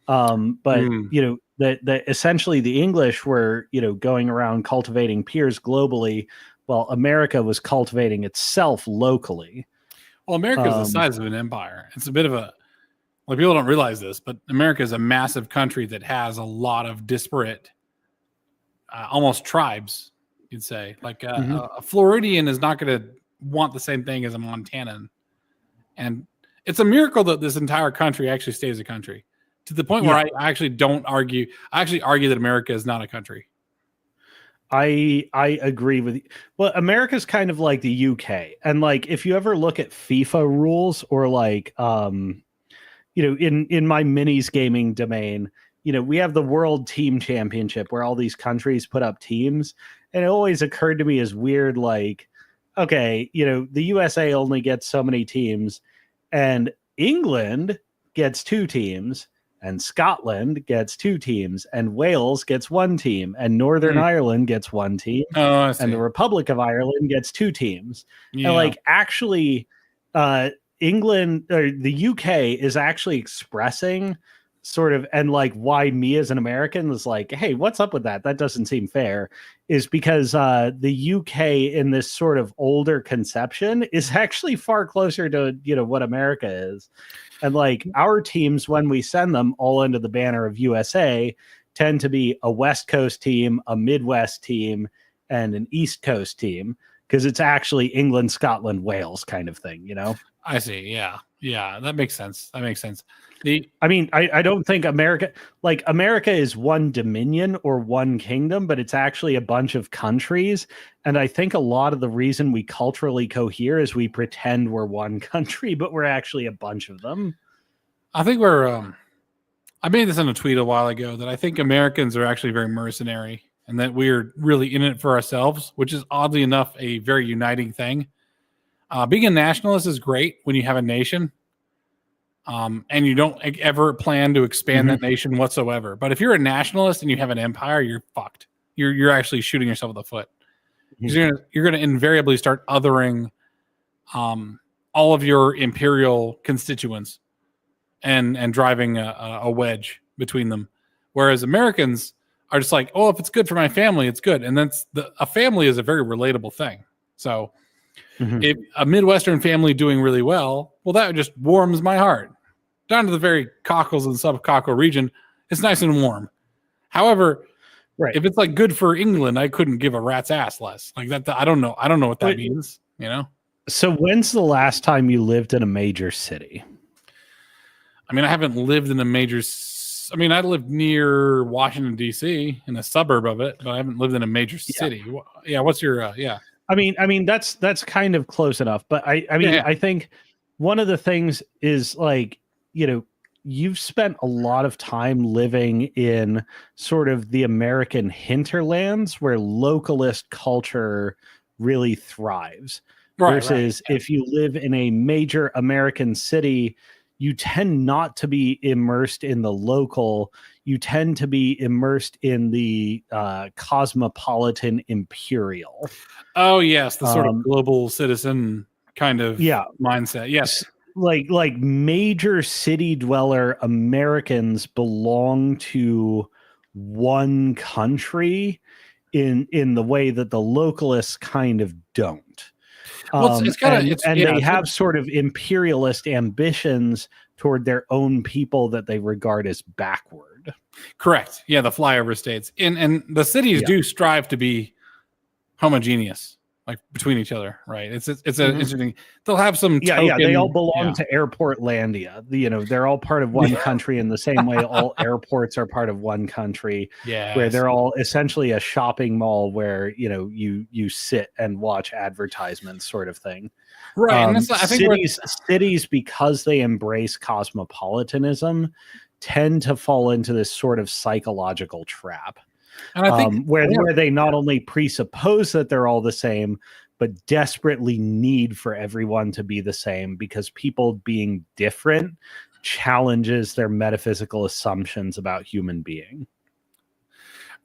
That essentially the English were, going around cultivating peers globally, while America was cultivating itself locally. Well, America is the size of an empire. It's a bit of people don't realize this, but America is a massive country that has a lot of disparate, almost tribes, you'd say. Like a Floridian is not going to want the same thing as a Montanan. And it's a miracle that this entire country actually stays a country, to the point where I actually don't argue. I actually argue that America is not a country. I agree with you. Well, America's kind of like the UK. And like, if you ever look at FIFA rules or like, in my minis gaming domain, we have the World Team Championship where all these countries put up teams. And it always occurred to me as weird, like, okay, the USA only gets so many teams and England gets 2 teams. And Scotland gets 2 teams, and Wales gets 1 team, and Northern Ireland gets 1 team, and the Republic of Ireland gets 2 teams. And like, actually, England or the UK is actually expressing sort of, and like why me as an American was like, hey, what's up with that? That doesn't seem fair, is because the UK in this sort of older conception is actually far closer to, what America is. And like our teams, when we send them all under the banner of USA, tend to be a West Coast team, a Midwest team, and an East Coast team, because it's actually England, Scotland, Wales kind of thing, I see. Yeah. That makes sense. I don't think America is one dominion or one kingdom, but it's actually a bunch of countries. And I think a lot of the reason we culturally cohere is we pretend we're one country, but we're actually a bunch of them. I think I made this in a tweet a while ago that I think Americans are actually very mercenary and that we're really in it for ourselves, which is oddly enough a very uniting thing. Being a nationalist is great when you have a nation. And you don't ever plan to expand that nation whatsoever. But if you're a nationalist and you have an empire, you're fucked. You're actually shooting yourself in the foot. Because you're going to invariably start othering all of your imperial constituents and driving a wedge between them. Whereas Americans are just like, oh, if it's good for my family, it's good. And a family is a very relatable thing. So if a Midwestern family doing really well, that just warms my heart. Down to the very cockles and subcockle region, it's nice and warm. However, if it's like good for England, I couldn't give a rat's ass less. Like that, I don't know what that means. So when's the last time you lived in a major city? I mean, I haven't lived in a major I mean, I lived near Washington D.C. in a suburb of it, but I haven't lived in a major city. Yeah. What's your yeah? I mean that's kind of close enough, but I mean Yeah. I think one of the things is like, you know, you've spent a lot of time living in sort of the American hinterlands where localist culture really thrives. Right. Versus Yeah. if you live in a major American city, you tend not to be immersed in the local. You tend to be immersed in the cosmopolitan imperial. Oh yes, the sort of global citizen kind of Yeah. mindset. Yes. Like major city dweller Americans belong to one country in the way that the localists kind of don't. Well, it's kind of And they have sort of imperialist ambitions toward their own people that they regard as backward. correct. Yeah, the flyover states, and the cities do strive to be homogeneous, like between each other, right? It's an interesting. They'll have some token, they all belong to Airportlandia. You know, they're all part of one country in the same way all airports are part of one country. Yeah, where they're all essentially a shopping mall where, you know, you sit and watch advertisements, sort of thing. Right. And that's, I think cities, because they embrace cosmopolitanism, tend to fall into this sort of psychological trap. And I think where they not only presuppose that they're all the same, but desperately need for everyone to be the same, because people being different challenges their metaphysical assumptions about human being.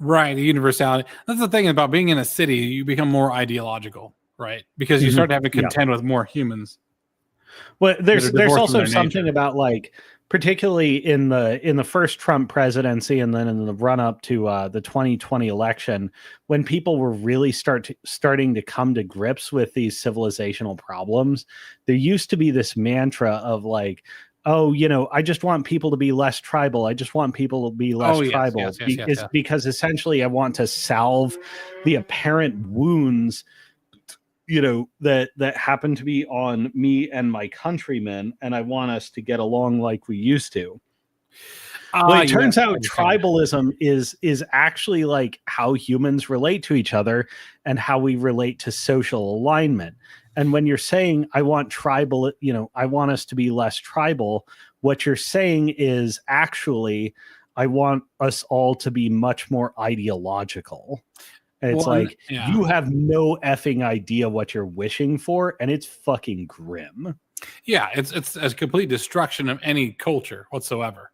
Right, the universality. That's the thing about being in a city; you become more ideological, right? Because you start to have to contend with more humans. Well, there's also something about, like, particularly in the first Trump presidency and then in the run up to the 2020 election, when people were really starting to come to grips with these civilizational problems, there used to be this mantra of like, oh, you know, I just want people to be less tribal. I just want people to be less tribal. Because essentially I want to salve the apparent wounds, you know, that happen to be on me and my countrymen, and I want us to get along like we used to. Well, it turns out tribalism is actually like how humans relate to each other and how we relate to social alignment. And when you're saying I want tribal, you know, I want us to be less tribal, what you're saying is actually I want us all to be much more ideological. And it's you have no effing idea what you're wishing for, and it's fucking grim. Yeah, it's a complete destruction of any culture whatsoever,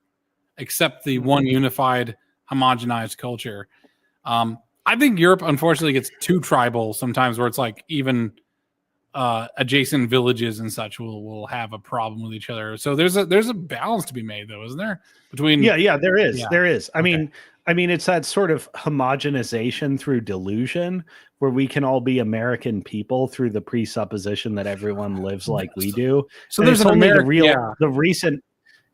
except the one unified, homogenized culture. I think Europe, unfortunately, gets too tribal sometimes, where it's like even adjacent villages and such will have a problem with each other. So there's a balance to be made, though, isn't there? Between there is. I mean, it's that sort of homogenization through delusion, where we can all be American people through the presupposition that everyone lives like we do. So there's only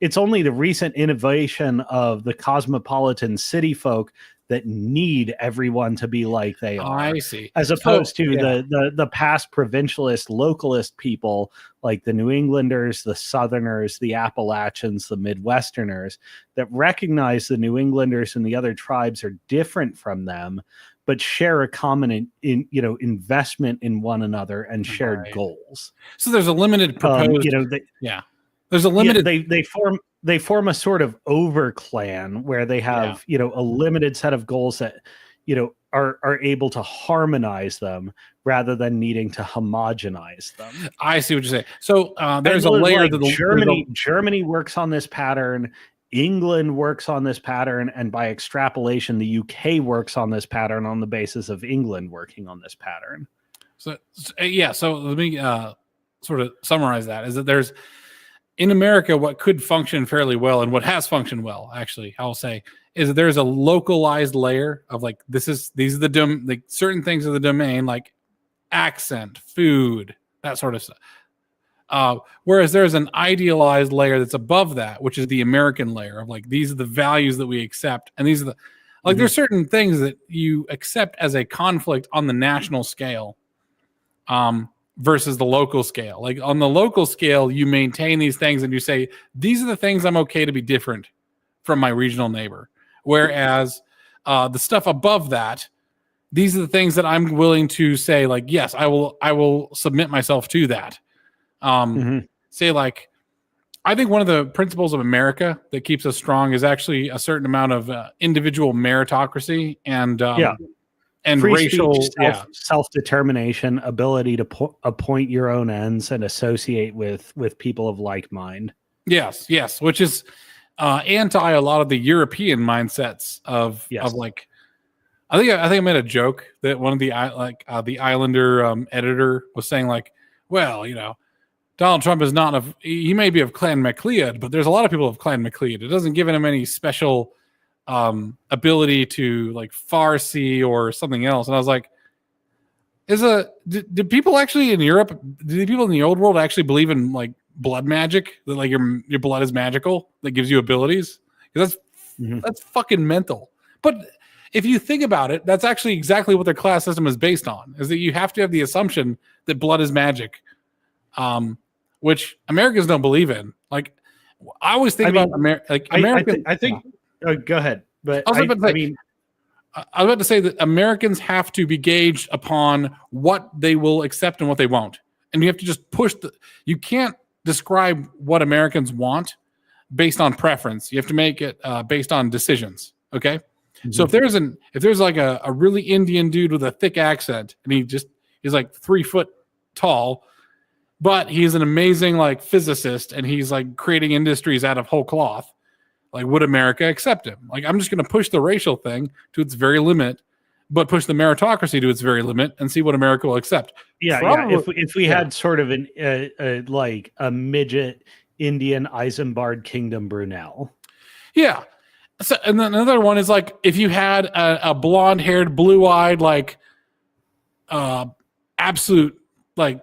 it's only the recent innovation of the cosmopolitan city folk that need everyone to be like they are. I see. As opposed to the past provincialist, localist people like the New Englanders, the Southerners, the Appalachians, the Midwesterners, that recognize the New Englanders and the other tribes are different from them, but share a common investment in one another and shared goals. So there's a limited proposed. There's a limited. They form a sort of over clan where they have a limited set of goals that are able to harmonize them rather than needing to homogenize them. I see what you're saying. So there's a layer that Germany works on this pattern. England works on this pattern, and by extrapolation, the UK works on this pattern on the basis of England working on this pattern. So let me sort of summarize that. Is that there's in America what could function fairly well, and what has functioned well, actually, I'll say, is that there's a localized layer of like these are the certain things of the domain, like accent, food, that sort of stuff. Whereas there's an idealized layer that's above that, which is the American layer of like, these are the values that we accept. And these are the, like, there's certain things that you accept as a conflict on the national scale, versus the local scale. Like on the local scale, you maintain these things and you say, these are the things I'm okay to be different from my regional neighbor. Whereas the stuff above that, these are the things that I'm willing to say, like, yes, I will submit myself to that. Say, like, I think one of the principles of America that keeps us strong is actually a certain amount of individual meritocracy and free racial speech, self-determination, ability to appoint your own ends and associate with people of like mind. Yes, which is anti a lot of the European mindsets of like. I think I made a joke that one of the the Islander editor was saying, like, well, Donald Trump is not he may be of Clan MacLeod, but there's a lot of people of Clan MacLeod. It doesn't give him any special ability to like Farsi or something else. And I was like, did people actually in Europe, did people in the old world actually believe in like blood magic, that like your blood is magical, that gives you abilities? Because that's fucking mental. But if you think about it, that's actually exactly what their class system is based on, is that you have to have the assumption that blood is magic, which Americans don't believe in. Like, I always think about Americans. I think go ahead. But I was about to say that Americans have to be gauged upon what they will accept and what they won't. And you have to just push you can't describe what Americans want based on preference. You have to make it based on decisions. Okay. So if there's like a really Indian dude with a thick accent and he's like 3 foot tall, but he's an amazing like physicist and he's like creating industries out of whole cloth, like, would America accept him? Like, I'm just going to push the racial thing to its very limit, but push the meritocracy to its very limit and see what America will accept. Yeah. If we had sort of like a midget Indian Isambard Kingdom Brunel. Yeah. So, and then another one is like, if you had a blonde-haired, blue-eyed, like absolute, like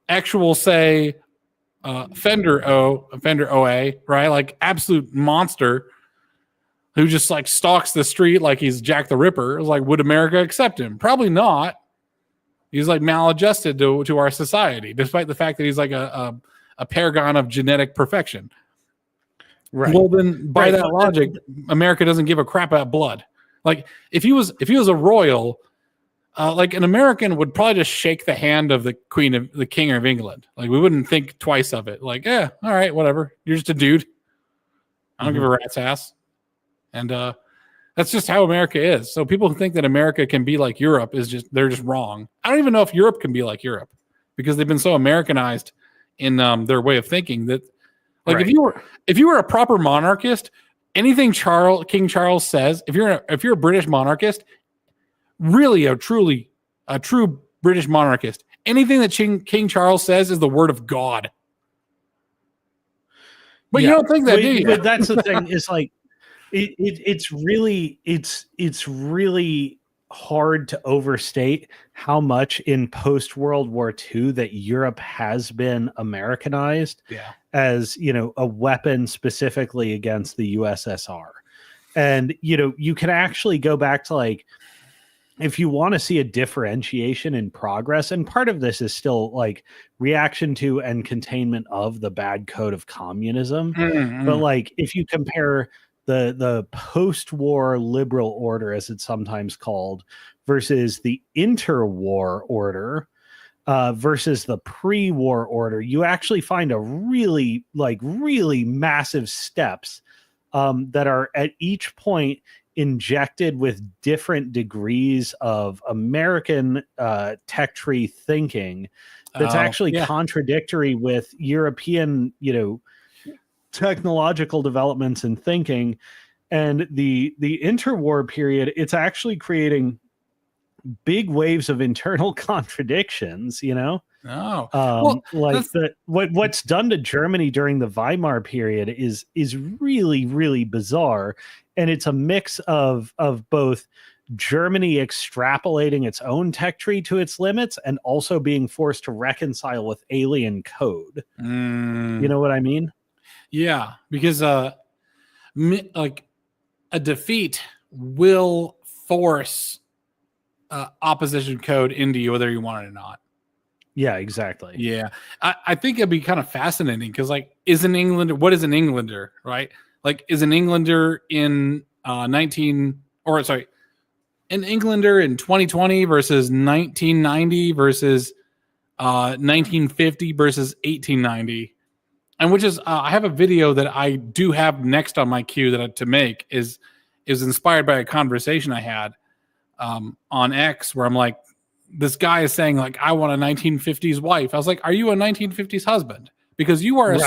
actual, say, Fender OA, right? Like absolute monster who just like stalks the street like he's Jack the Ripper. It was like, would America accept him? Probably not. He's like maladjusted to our society, despite the fact that he's like a paragon of genetic perfection. Right. Well, then by that logic, America doesn't give a crap about blood. Like if he was a royal, like an American would probably just shake the hand of the king of England. Like we wouldn't think twice of it. Like, yeah, all right, whatever. You're just a dude. I don't give a rat's ass. And that's just how America is. So people who think that America can be like Europe they're just wrong. I don't even know if Europe can be like Europe because they've been so Americanized in their way of thinking that. Like if you were a proper monarchist, anything King Charles says, if you're a British monarchist, really a true British monarchist, anything that King Charles says is the word of God. But you don't think that, do you? But that's the thing. Is like it's really hard to overstate how much in post World War II that Europe has been Americanized as, a weapon specifically against the USSR. And, you can actually go back to like, if you want to see a differentiation in progress, and part of this is still like reaction to and containment of the bad code of communism. But like, if you compare the post-war liberal order, as it's sometimes called, versus the interwar order, versus the pre-war order, you actually find a really massive steps that are at each point injected with different degrees of American tech tree thinking that's actually contradictory with European, technological developments and thinking. And the interwar period, it's actually creating big waves of internal contradictions, what's done to Germany during the Weimar period is really, really bizarre. And it's a mix of both Germany extrapolating its own tech tree to its limits and also being forced to reconcile with alien code. You know what I mean? Yeah, because like a defeat will force opposition code into you, whether you want it or not. Yeah, exactly. Yeah, I think it'd be kind of fascinating because, like, what is an Englander, right? Like, is an Englander in an Englander in 2020 versus 1990 versus 1950 versus 1890, and which is I have a video that I do have next on my queue to make is inspired by a conversation I had on X where I'm like, this guy is saying like, I want a 1950s wife. I was like, are you a 1950s husband? Because you are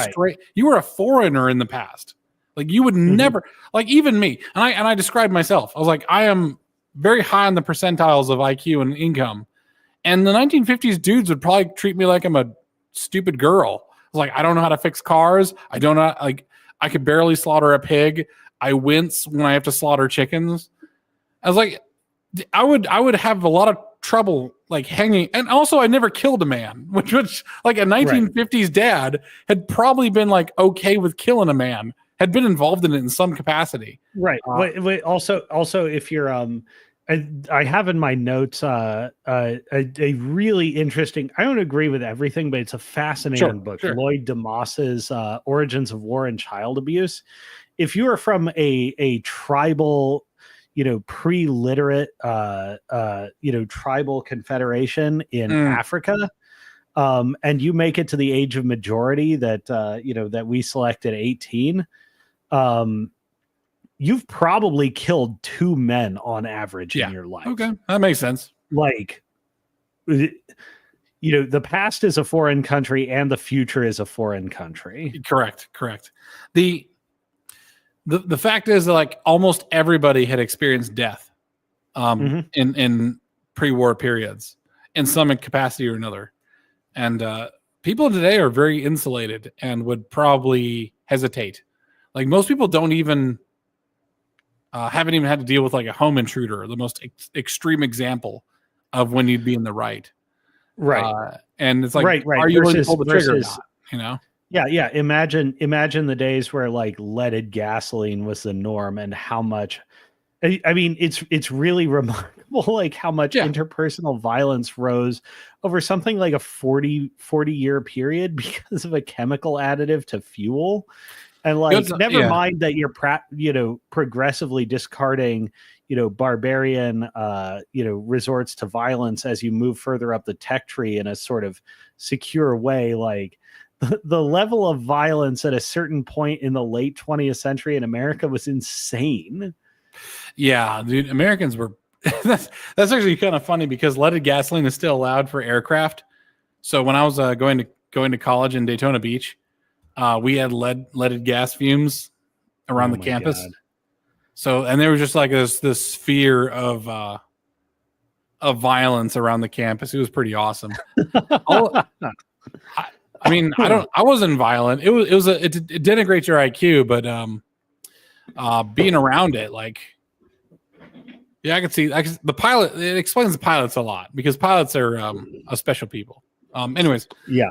you were a foreigner in the past. Like you would never, like even me, and I described myself. I was like, I am very high on the percentiles of IQ and income. And the 1950s dudes would probably treat me like I'm a stupid girl. I was like, I don't know how to fix cars. I don't know, like, I could barely slaughter a pig. I wince when I have to slaughter chickens. I was like, I would have a lot of trouble like hanging. And also I never killed a man, which like a 1950s dad had probably been like okay with killing a man, had been involved in it in some capacity. Right. Wait, also if you're I have in my notes a really interesting, I don't agree with everything, but it's a fascinating book. Sure. Lloyd DeMoss's Origins of War and Child Abuse. If you are from a tribal, pre-literate, tribal confederation in Africa, and you make it to the age of majority that we select at 18, you've probably killed 2 men on average in your life. Okay, that makes sense. Like, the past is a foreign country and the future is a foreign country. Correct. The fact is that like almost everybody had experienced death in pre-war periods in some capacity or another. And people today are very insulated and would probably hesitate. Like most people don't even haven't even had to deal with like a home intruder, the most extreme example of when you'd be in the right. And it's like, are you willing to pull the trigger or not, Yeah. Imagine the days where like leaded gasoline was the norm and how much, I mean, it's really remarkable, like how much interpersonal violence rose over something like a 40 year period because of a chemical additive to fuel. And like, never mind that you're, progressively discarding, barbarian, resorts to violence as you move further up the tech tree in a sort of secure way. Like the level of violence at a certain point in the late 20th century in America was insane. Yeah, dude, Americans were, that's actually kind of funny because leaded gasoline is still allowed for aircraft. So when I was going to college in Daytona Beach, we had leaded gas fumes around the campus. God. So, and there was just like this fear of violence around the campus. It was pretty awesome. I mean, I wasn't violent. It denigrates your IQ, but being around it, like, yeah, I can see the pilot. It explains the pilots a lot because pilots are a special people. Anyways, yeah,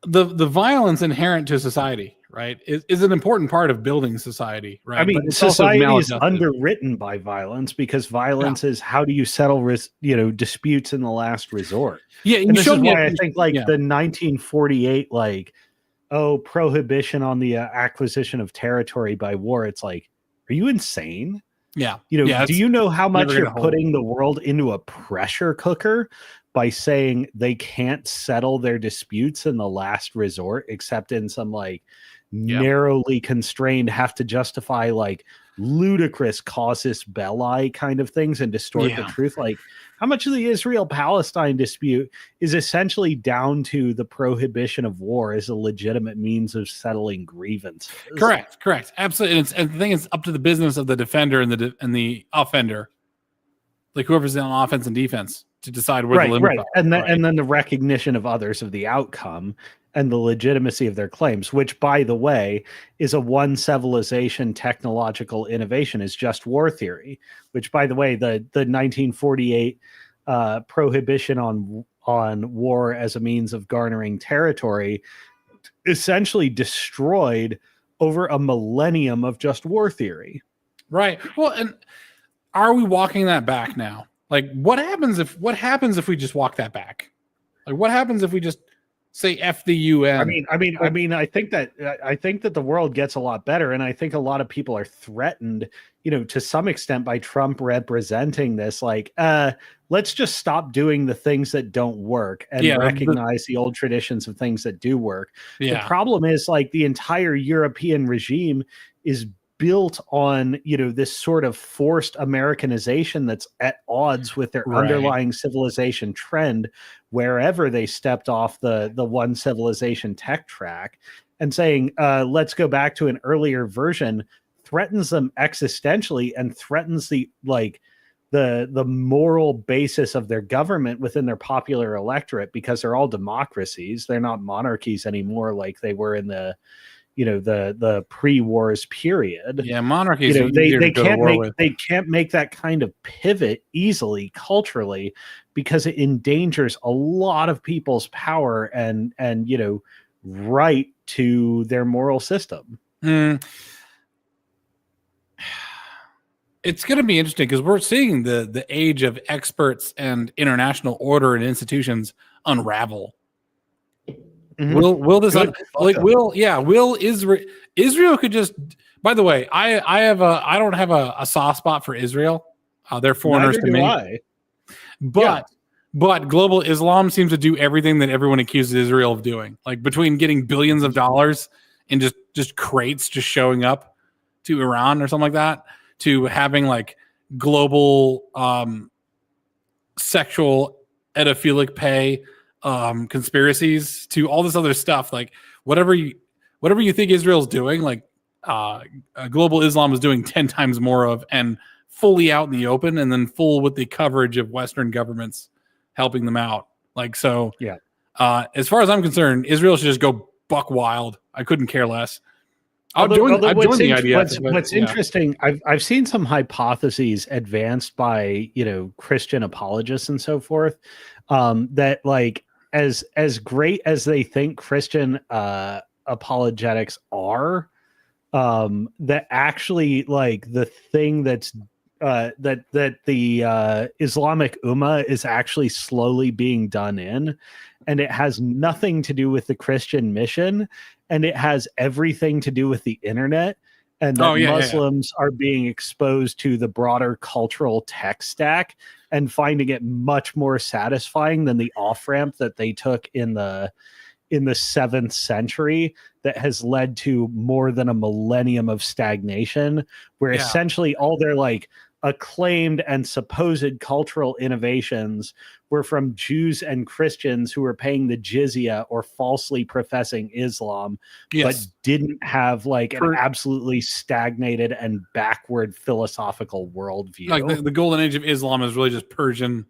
the violence inherent to society, right, is an important part of building society, right? I mean, society is underwritten by violence because violence is how do you settle disputes in the last resort. Yeah, and this is why I think like the 1948 prohibition on the acquisition of territory by war. It's like, are you insane? Yeah, do you know how much you're putting the world into a pressure cooker by saying they can't settle their disputes in the last resort, except in some like narrowly constrained, have to justify like ludicrous casus belli kind of things and distort the truth? Like how much of the Israel-Palestine dispute is essentially down to the prohibition of war as a legitimate means of settling grievances? Correct. Absolutely. And the thing is up to the business of the defender and the offender, like whoever's on offense and defense, to decide where the limits are. And then the recognition of others of the outcome and the legitimacy of their claims, which, by the way, is a one civilization technological innovation, is just war theory, which, by the way, the 1948 prohibition on war as a means of garnering territory essentially destroyed over a millennium of just war theory. Right. Well, and are we walking that back now? Like, what happens if we just walk that back? Like, what happens if we just say F the UN. I think that the world gets a lot better, and I think a lot of people are threatened, to some extent by Trump representing this. Like, let's just stop doing the things that don't work and recognize the old traditions of things that do work. The problem is, like, the entire European regime is built on, this sort of forced Americanization that's at odds with their underlying civilization trend wherever they stepped off the one civilization tech track, and saying, let's go back to an earlier version, threatens them existentially and threatens the moral basis of their government within their popular electorate, because they're all democracies. They're not monarchies anymore like they were in the pre-wars period. Yeah, monarchies. They can't make that kind of pivot easily culturally, because it endangers a lot of people's power and right to their moral system. It's going to be interesting because we're seeing the age of experts and international order and institutions unravel. Mm-hmm. Will Israel could just, by the way, I don't have a soft spot for Israel. They're foreigners to me. But global Islam seems to do everything that everyone accuses Israel of doing. Like, between getting billions of dollars in just crates just showing up to Iran or something like that, to having like global sexual pedophilic pay conspiracies, to all this other stuff. Like, whatever you think Israel's doing, like global Islam is doing 10 times more of, and fully out in the open, and then full with the coverage of Western governments helping them out. Like, so as far as I'm concerned, Israel should just go buck wild. I couldn't care less. What's interesting, I've seen some hypotheses advanced by Christian apologists and so forth, that, like, as great as they think Christian apologetics are, that actually, like, the thing that's that the Islamic Ummah is actually slowly being done in, and it has nothing to do with the Christian mission, and it has everything to do with the internet, and that Muslims are being exposed to the broader cultural tech stack and finding it much more satisfying than the off-ramp that they took in the 7th century, that has led to more than a millennium of stagnation, where essentially all their, like, acclaimed and supposed cultural innovations were from Jews and Christians who were paying the jizya or falsely professing Islam, but didn't have, like, an absolutely stagnated and backward philosophical worldview. Like, the golden age of Islam is really just Persian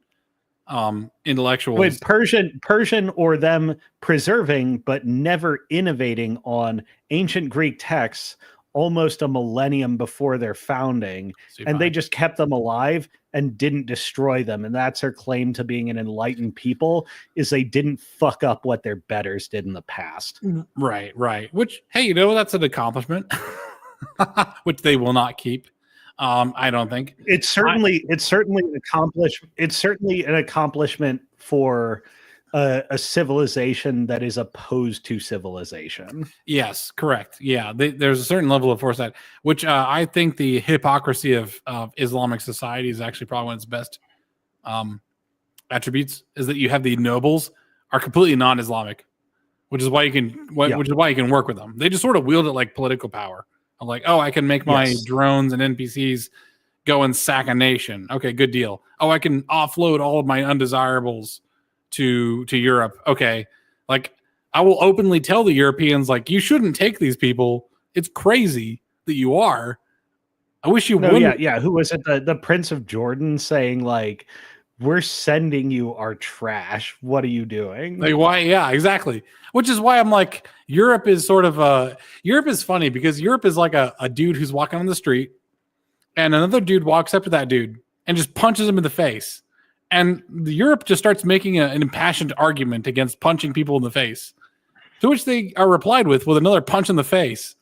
intellectuals. Wait, Persian or them preserving but never innovating on ancient Greek texts almost a millennium before their founding, and they just kept them alive and didn't destroy them. And that's their claim to being an enlightened people, is they didn't fuck up what their betters did in the past. Right. Which, hey, that's an accomplishment, which they will not keep. I don't think it's certainly an accomplishment for a civilization that is opposed to civilization. Yes, correct. Yeah, there's a certain level of foresight, which I think the hypocrisy of Islamic society is actually probably one of its best attributes, is that you have the nobles are completely non-Islamic, which is why you can work with them. They just sort of wield it like political power. I'm like, oh, I can make my drones and NPCs go and sack a nation. Okay, good deal. Oh, I can offload all of my undesirables to Europe. Okay, like, I will openly tell the Europeans, like, you shouldn't take these people. It's crazy that you are. I wish you wouldn't. Yeah. Who was it? The Prince of Jordan saying, like, we're sending you our trash. What are you doing? Like, why? Yeah, exactly. Which is why I'm like, Europe is sort of Europe is funny, because Europe is like a dude who's walking on the street, and another dude walks up to that dude and just punches him in the face. And Europe just starts making an impassioned argument against punching people in the face, to which they are replied with another punch in the face,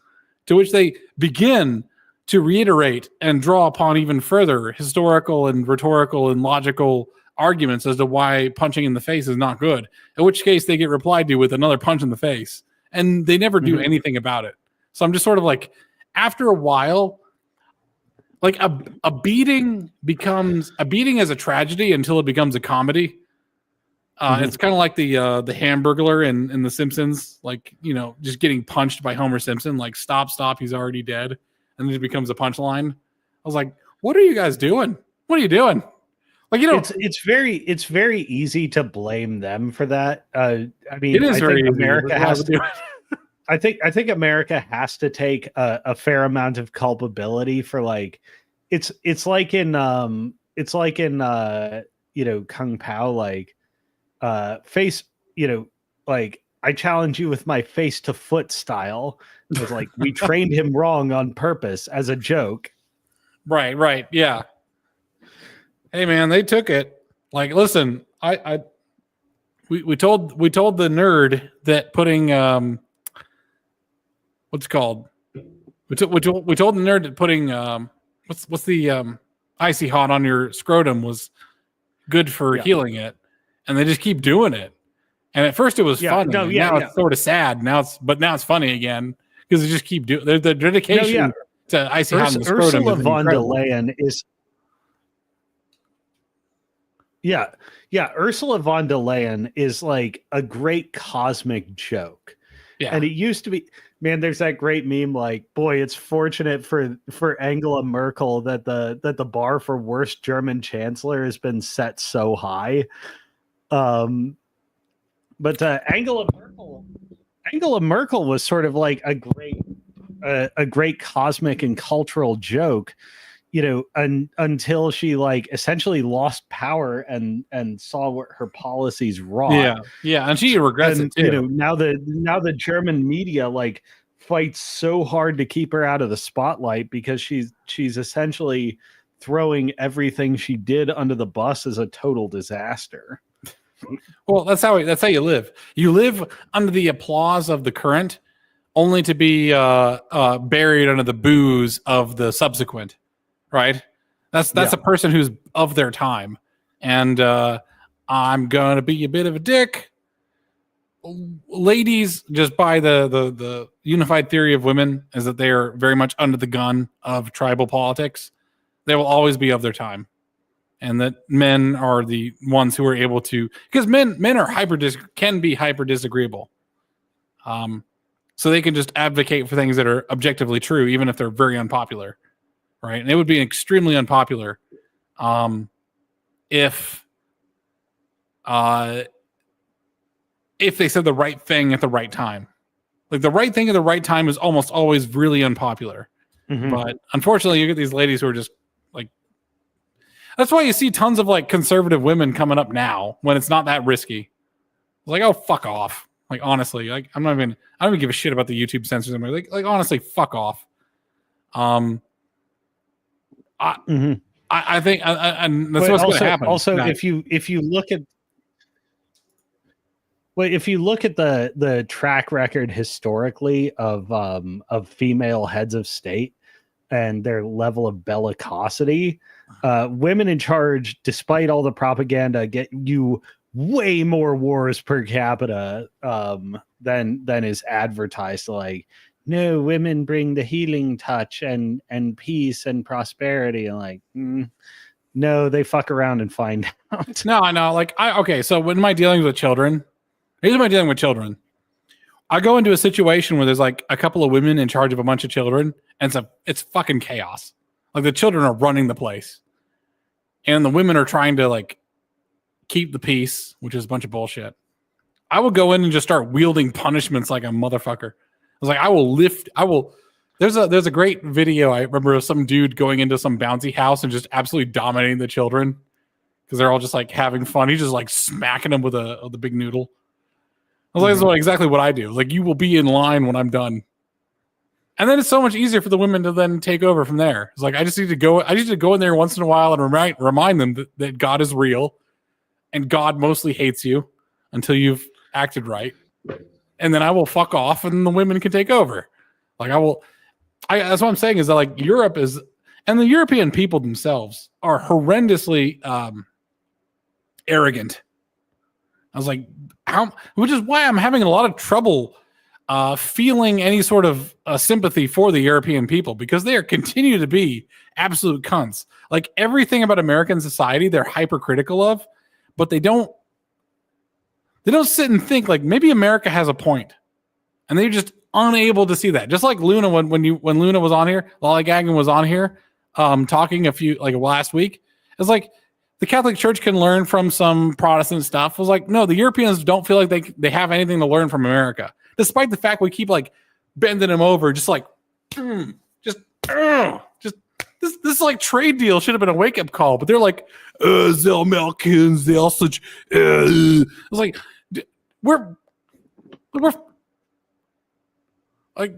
to which they begin to reiterate and draw upon even further historical and rhetorical and logical arguments as to why punching in the face is not good. In which case they get replied to with another punch in the face, and they never do anything about it. So I'm just sort of like, after a while, like a beating as a tragedy until it becomes a comedy. It's kind of like the Hamburglar in The Simpsons, like, you know, just getting punched by Homer Simpson, like stop, he's already dead, and then it becomes a punchline. I was like, what are you guys doing? What are you doing? Like, you know, it's very easy to blame them for that. I mean, it is I very think easy. America has to. I think America has to take a fair amount of culpability for, like, it's like in you know, Kung Pao, like, face, you know, like, I challenge you with my face to foot style. It's like, we trained him wrong on purpose as a joke. Right. Yeah. Hey man, they took it. Like, listen, we told the nerd that putting what's it called? We told the nerd that putting what's the icy hot on your scrotum was good for healing it, and they just keep doing it. And at first it was funny. Now it's sort of sad. Now it's funny again because they just keep doing. The dedication to icy hot on the scrotum. Ursula von der Leyen is. Ursula von der Leyen is like a great cosmic joke. Yeah. And it used to be, man, there's that great meme, like, boy, it's fortunate for Angela Merkel that the bar for worst German chancellor has been set so high. But Angela Merkel was sort of like a great cosmic and cultural joke, you know, until she, like, essentially lost power and saw what her policies wrought. Yeah, and she regrets it too. You know, now the German media, like, fights so hard to keep her out of the spotlight because she's essentially throwing everything she did under the bus as a total disaster. Well, that's how you live. You live under the applause of the current, only to be buried under the booze of the subsequent. Right? That's a person who's of their time. And I'm gonna be a bit of a dick. Ladies, just by the unified theory of women, is that they are very much under the gun of tribal politics. They will always be of their time. And that men are the ones who are able to, because men are can be hyper disagreeable. So they can just advocate for things that are objectively true, even if they're very unpopular. Right. And it would be extremely unpopular if they said the right thing at the right time. Like, the right thing at the right time is almost always really unpopular. But unfortunately, you get these ladies who are just like, that's why you see tons of, like, conservative women coming up now when it's not that risky. Like, oh, fuck off. Like, honestly, like, I don't even give a shit about the YouTube censors. I'm like honestly, fuck off. I think, and that's what's going to happen. Also, if you look at, if you look at the track record historically of female heads of state and their level of bellicosity, women in charge, despite all the propaganda, get you way more wars per capita than is advertised. Like, no, women bring the healing touch and peace and prosperity. And like, no, they fuck around and find out. No, I know. Like, so when am I dealing with children? Here's my dealing with children. I go into a situation where there's, like, a couple of women in charge of a bunch of children, and it's fucking chaos. Like, the children are running the place, and the women are trying to, like, keep the peace, which is a bunch of bullshit. I will go in and just start wielding punishments like a motherfucker. I was like, there's a great video I remember of some dude going into some bouncy house and just absolutely dominating the children because they're all just, like, having fun. He's just, like, smacking them with the big noodle. I was like, this is exactly what I do. Like, you will be in line when I'm done. And then it's so much easier for the women to then take over from there. It's like, I need to go in there once in a while and remind them that God is real and God mostly hates you until you've acted right. And then I will fuck off and the women can take over. Like, that's what I'm saying is that, like, Europe is, and the European people themselves are horrendously arrogant. I was like, which is why I'm having a lot of trouble feeling any sort of sympathy for the European people, because they are continue to be absolute cunts. Like everything about American society, they're hypercritical of, but they don't sit and think like maybe America has a point, and they're just unable to see that. Just like Luna when Luna was on here, Lollygagging was on here, talking last week. It's like the Catholic Church can learn from some Protestant stuff. It was like, no, the Europeans don't feel like they have anything to learn from America, despite the fact we keep like bending them over, just like, just this is like trade deal should have been a wake up call, but they're like, the Americans, they all such. I was like, we're like,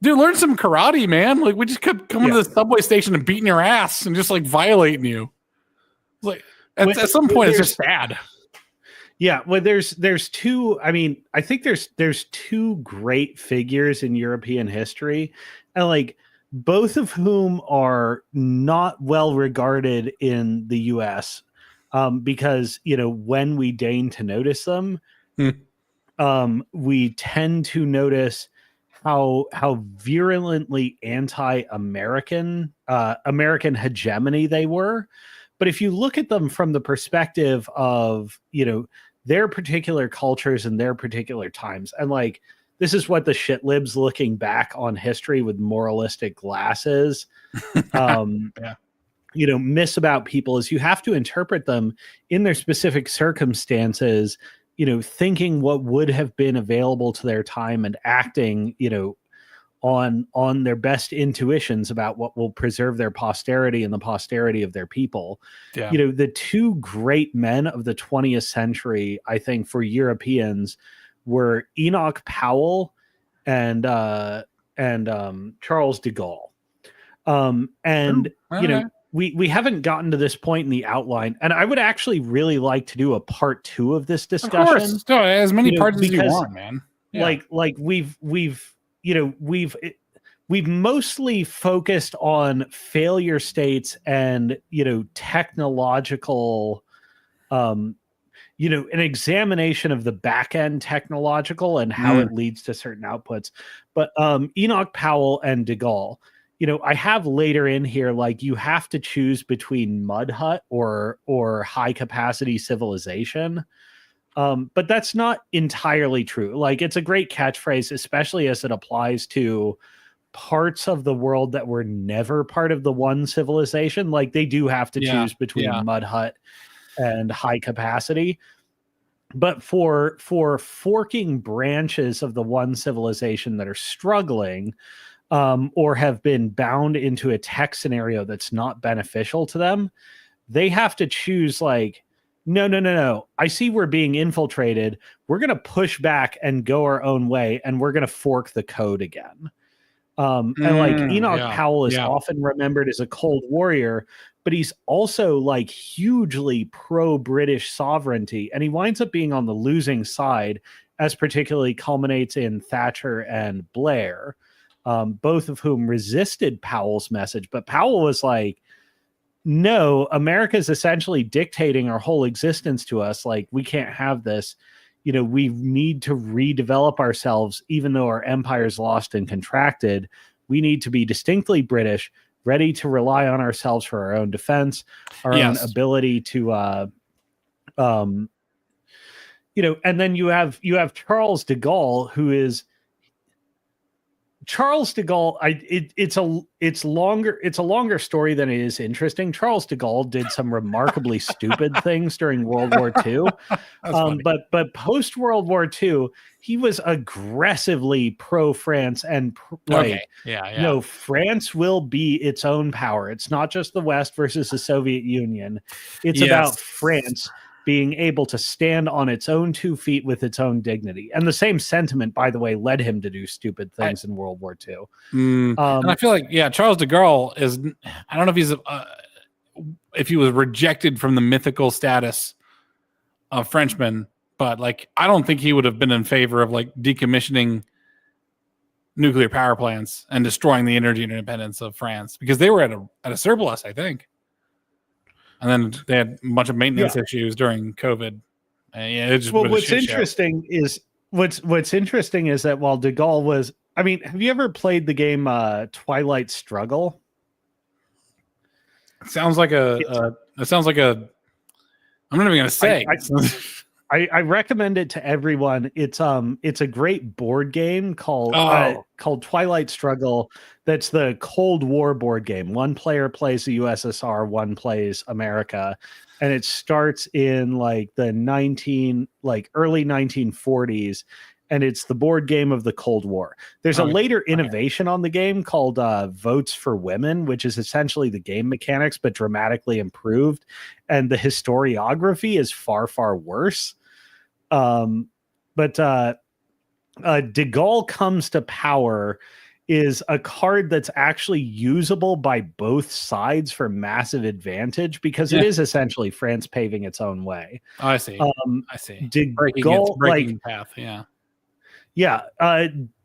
dude, learn some karate, man. Like we just kept coming to the subway station and beating your ass and just like violating you. Like at some point, it's just sad. Yeah, well, there's two. I mean, I think there's two great figures in European history, and like both of whom are not well regarded in the U.S. Because when we deign to notice them, we tend to notice how virulently anti-American American hegemony they were. But if you look at them from the perspective of, their particular cultures and their particular times, and like, this is what the shit libs looking back on history with moralistic glasses, miss about people is you have to interpret them in their specific circumstances, thinking what would have been available to their time and acting, on their best intuitions about what will preserve their posterity and the posterity of their people. Yeah. The two great men of the 20th century, I think, for Europeans were Enoch Powell and Charles de Gaulle. We haven't gotten to this point in the outline, and I would actually really like to do a part 2 of this discussion. Of course, as many parts as you want, man. Yeah. Like we've mostly focused on failure states and technological an examination of the back end technological and how it leads to certain outputs. But Enoch Powell and de Gaulle, I have later in here, like, you have to choose between mud hut or high capacity civilization. But that's not entirely true. Like, it's a great catchphrase, especially as it applies to parts of the world that were never part of the one civilization. Like, they do have to choose between mud hut and high capacity. But for forking branches of the one civilization that are struggling, or have been bound into a tech scenario that's not beneficial to them, they have to choose, like, no. I see we're being infiltrated. We're going to push back and go our own way, and we're going to fork the code again. And like Enoch Powell is often remembered as a cold warrior, but he's also like hugely pro-British sovereignty, and he winds up being on the losing side, as particularly culminates in Thatcher and Blair, both of whom resisted Powell's message. But Powell was like, no, America is essentially dictating our whole existence to us. Like, we can't have this. We need to redevelop ourselves, even though our empire is lost and contracted. We need to be distinctly British, ready to rely on ourselves for our own defense, our own ability to, and then you have Charles de Gaulle, who is Charles de Gaulle. It's a longer story than it is interesting. Charles de Gaulle did some remarkably stupid things during World War II. But post World War II, he was aggressively pro France and France will be its own power. It's not just the West versus the Soviet Union. It's about France being able to stand on its own 2 feet with its own dignity. And the same sentiment, by the way, led him to do stupid things in World War II. And I feel like, Charles de Gaulle is, I don't know if he's, if he was rejected from the mythical status of Frenchman, but like, I don't think he would have been in favor of like decommissioning nuclear power plants and destroying the energy independence of France, because they were at a surplus, I think. and then they had a bunch of maintenance issues during COVID. Yeah, it just what's interesting is that while De Gaulle was, I mean, have you ever played the game Twilight Struggle? It sounds like a. I'm not even going to say. I recommend it to everyone. It's a great board game called Twilight Struggle. That's the Cold War board game. One player plays the USSR, one plays America, and it starts in like the early 1940s, and it's the board game of the Cold War. There's a later innovation on the game called Votes for Women, which is essentially the game mechanics but dramatically improved, and the historiography is far, far worse. But De Gaulle Comes to Power is a card that's actually usable by both sides for massive advantage because it is essentially France paving its own way. Oh, I see. I see. De Gaulle, breaking path. Yeah. Yeah.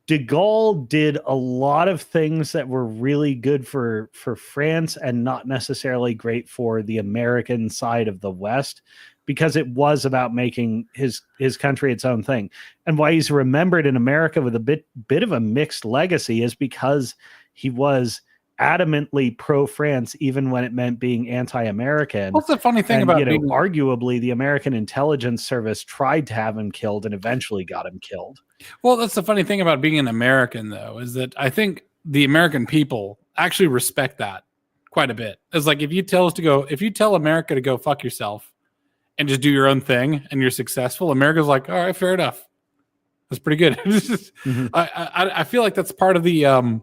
De Gaulle did a lot of things that were really good for France and not necessarily great for the American side of the West, because it was about making his country its own thing. And why he's remembered in America with a bit of a mixed legacy is because he was adamantly pro-France, even when it meant being anti-American. What's the funny thing about arguably the American intelligence service tried to have him killed and eventually got him killed. Well, that's the funny thing about being an American, though, is that I think the American people actually respect that quite a bit. It's like if you tell America to go fuck yourself and just do your own thing and you're successful, America's like, all right, fair enough. That's pretty good. I feel like that's part of the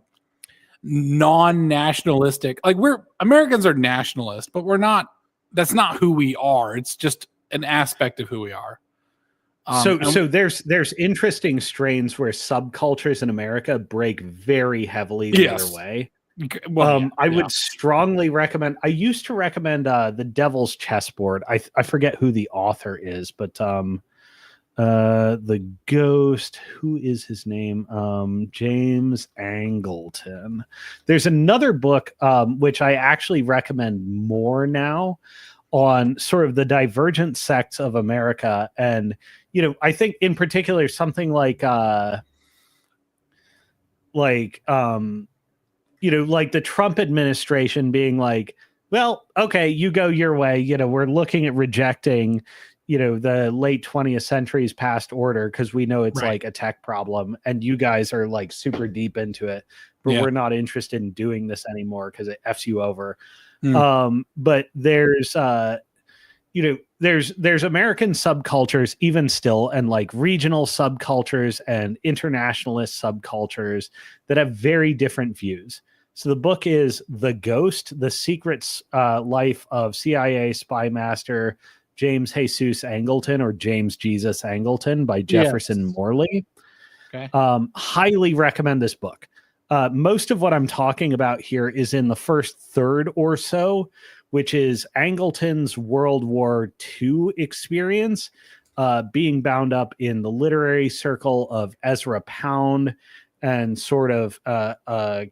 non-nationalistic, like Americans are nationalist, but we're not, that's not who we are. It's just an aspect of who we are. So there's interesting strains where subcultures in America break very heavily the other way. Well, I would strongly recommend. I used to recommend The Devil's Chessboard. I forget who the author is, but the Ghost. Who is his name? James Angleton. There's another book which I actually recommend more now on sort of the divergent sects of America, and I think in particular something like the Trump administration being like, well, okay, you go your way. We're looking at rejecting, the late 20th century's past order because we know it's like a tech problem and you guys are like super deep into it, but we're not interested in doing this anymore because it F's you over. But there's there's American subcultures even still, and like regional subcultures and internationalist subcultures that have very different views. So the book is The Ghost, The Secret Life of CIA Spy Master James Jesus Angleton, or James Jesus Angleton, by Jefferson Morley. Okay. Highly recommend this book. Most of what I'm talking about here is in the first third or so, which is Angleton's World War II experience, being bound up in the literary circle of Ezra Pound and sort of a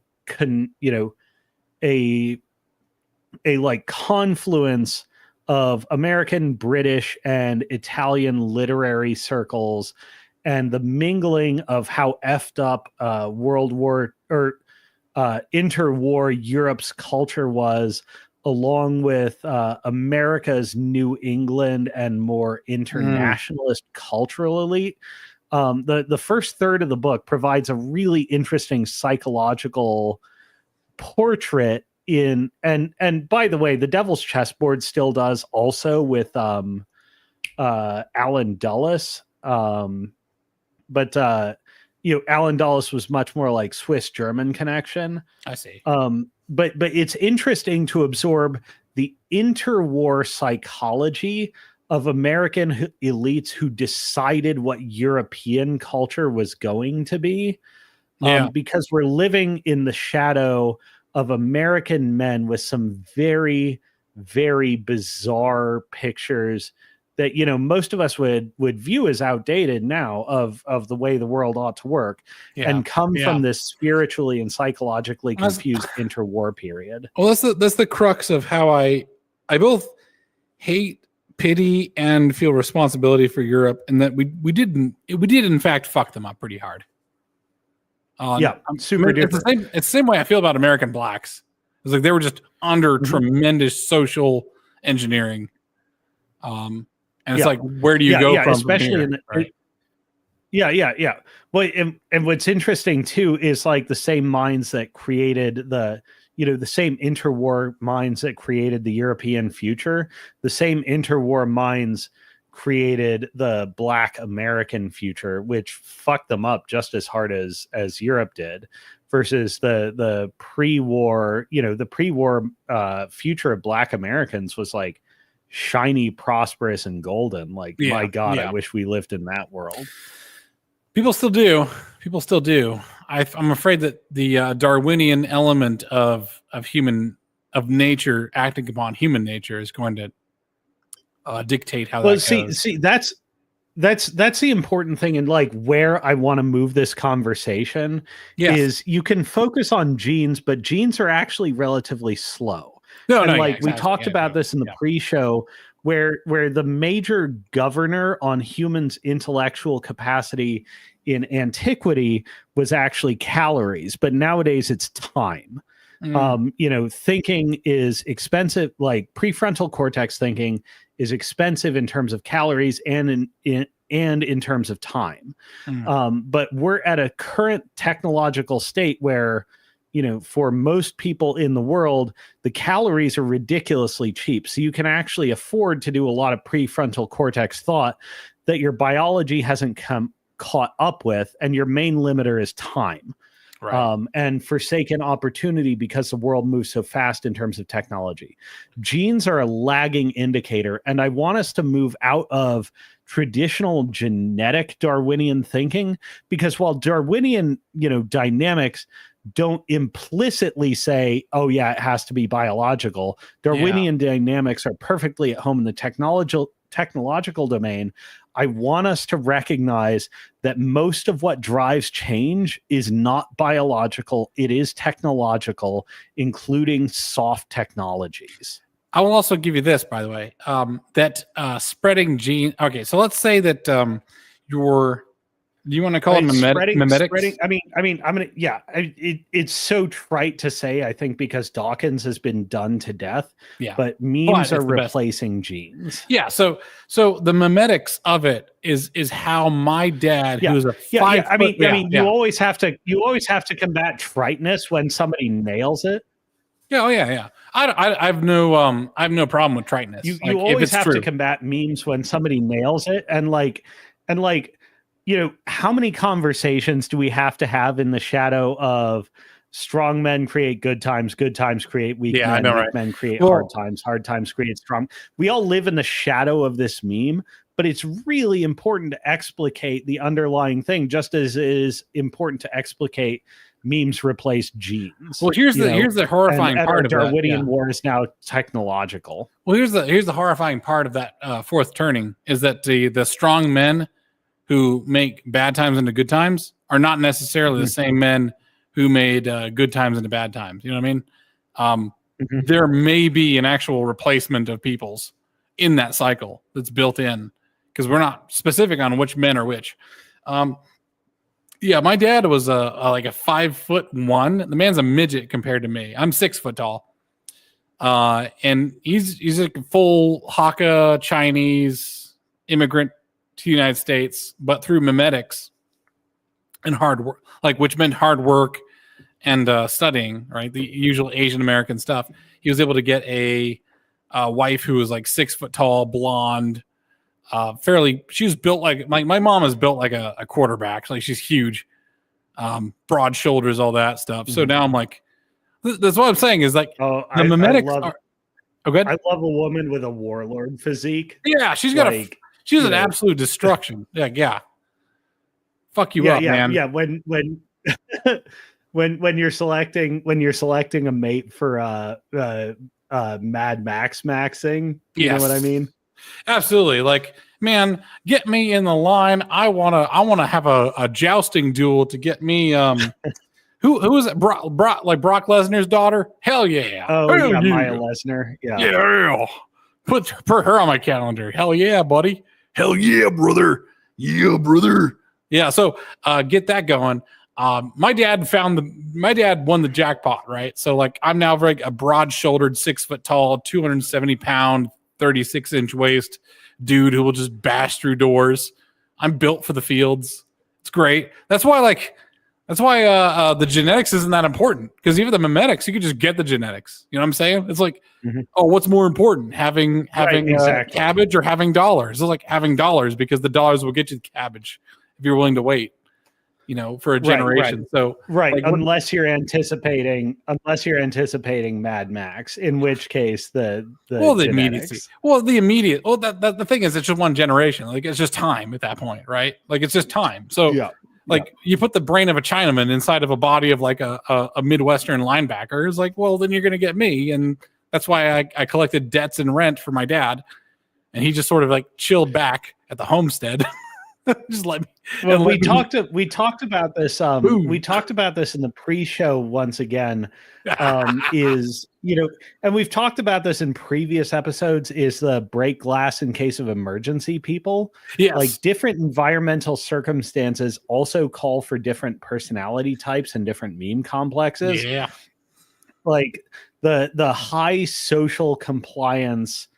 like confluence of American, British, and Italian literary circles, and the mingling of how effed up World War or interwar Europe's culture was, along with America's New England and more internationalist cultural elite. The first third of the book provides a really interesting psychological portrait and by the way, The Devil's Chessboard still does also with Alan Dulles. But Alan Dulles was much more like Swiss-German connection. I see. But it's interesting to absorb the interwar psychology of American elites who decided what European culture was going to be. Because we're living in the shadow of American men with some very, very bizarre pictures that most of us would view as outdated now of the way the world ought to work, and come from this spiritually and psychologically confused interwar period. Well, that's the crux of how I both hate, pity, and feel responsibility for Europe, and that we did in fact fuck them up pretty hard. Super duper. It's the same way I feel about American blacks. It's like they were just under tremendous social engineering. And it's like, where do you go from? Especially from here, Yeah. Well, and what's interesting too is like the same minds that created the same interwar minds that created the European future, the same interwar minds created the Black American future, which fucked them up just as hard as Europe did, versus the pre-war, the pre-war future of Black Americans was like shiny, prosperous, and golden. Like, my God, I wish we lived in that world. People still do. I'm afraid that the Darwinian element of nature acting upon human nature is going to dictate how that goes. See, that's the important thing, and like where I want to move this conversation is you can focus on genes, but genes are actually relatively slow. We talked about this in the pre-show, where the major governor on humans' intellectual capacity in antiquity was actually calories, but nowadays it's time. Thinking is expensive, like prefrontal cortex thinking is expensive in terms of calories and in terms of time. But we're at a current technological state where, for most people in the world, the calories are ridiculously cheap. So you can actually afford to do a lot of prefrontal cortex thought that your biology hasn't caught up with, and your main limiter is time. Right. And forsaken opportunity because the world moves so fast in terms of technology. Genes are a lagging indicator, and I want us to move out of traditional genetic Darwinian thinking, because while Darwinian, dynamics don't implicitly say, oh yeah, it has to be biological, Darwinian dynamics are perfectly at home in the technological domain. I want us to recognize that most of what drives change is not biological. It is technological, including soft technologies. I will also give you this, by the way, that spreading gene. Okay, so let's say that do you want to call it mimetics? It's so trite to say, I think, because Dawkins has been done to death. Yeah. But memes are replacing genes. Yeah. So the mimetics of it is how my dad, who's a 5 foot, you always have to combat triteness when somebody nails it. Yeah. Oh yeah. I have no problem with triteness. You always have to combat memes when somebody nails it, and how many conversations do we have to have in the shadow of strong men create good times create weak men, weak men create hard times create strong. We all live in the shadow of this meme, but it's really important to explicate the underlying thing, just as it is important to explicate memes replace genes. Well, here's the horrifying part of Darwinian war is now technological. Well, here's the horrifying part of that fourth turning is that the strong men who make bad times into good times are not necessarily the same men who made good times into bad times. You know what I mean? There may be an actual replacement of peoples in that cycle that's built in, because we're not specific on which men are which. My dad was like a 5'1". The man's a midget compared to me. I'm 6 foot tall. And he's a full Hakka Chinese immigrant to the United States, but through mimetics and hard work, which meant hard work and studying, right? The usual Asian American stuff. He was able to get a wife who was like 6 foot tall, blonde, she was built like my mom is built like a quarterback. Like, she's huge, broad shoulders, all that stuff. So now I'm like, that's what I'm saying is like the mimetics are. Oh, good. I love a woman with a warlord physique. Yeah, she's got she's an absolute destruction. Yeah. Fuck you up, man. Yeah. When you're selecting a mate for Mad Max maxing, you know what I mean? Absolutely. Like, man, get me in the line. I wanna have a jousting duel to get me who is it? Brock Lesnar's daughter? Hell yeah. Oh, Maya Lesnar. Yeah. Put her on my calendar. Hell yeah, buddy. Hell yeah, brother. Yeah, brother. Yeah. So get that going. My dad won the jackpot, right? So like I'm now like a broad-shouldered, 6 foot tall, 270 pound, 36-inch waist dude who will just bash through doors. I'm built for the fields. It's great. That's why the genetics isn't that important, because even the mimetics, you could just get the genetics. You know what I'm saying? It's like, oh, what's more important, having exactly. cabbage or having dollars? It's like having dollars, because the dollars will get you the cabbage if you're willing to wait, for a generation. So like, unless you're anticipating Mad Max, in which case the immediacy. Well, the immediate. Well, the thing is, it's just one generation. Like, it's just time at that point, right? Like, it's just time. So yeah. Like, you put the brain of a Chinaman inside of a body of like a Midwestern linebacker. It's like, well, then you're going to get me. And that's why I collected debts and rent for my dad. And he just sort of like chilled back at the homestead. Just let me. Well, we talked about this. We talked about this in the pre-show once again. And we've talked about this in previous episodes, is the break glass in case of emergency people. Yes. Like, different environmental circumstances also call for different personality types and different meme complexes. Yeah. Like the high social compliance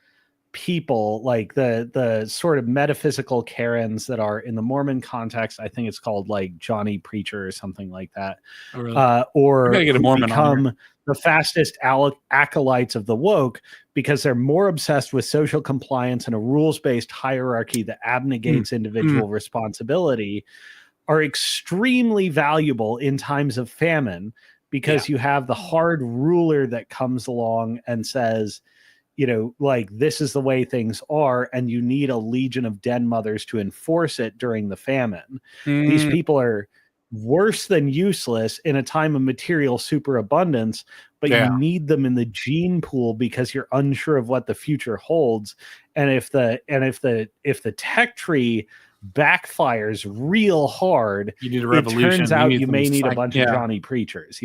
people, like the sort of metaphysical Karens that are in the Mormon context. I think it's called like Johnny Preacher or something like that. Oh, really? Or get a Mormon become the fastest acolytes of the woke because they're more obsessed with social compliance and a rules-based hierarchy that abnegates individual responsibility, are extremely valuable in times of famine, because you have the hard ruler that comes along and says, like, this is the way things are, and you need a legion of den mothers to enforce it during the famine. These people are worse than useless in a time of material superabundance, but you need them in the gene pool because you're unsure of what the future holds. And if the tech tree backfires real hard, you need a revolution. It turns out you may need a bunch of Johnny Preachers,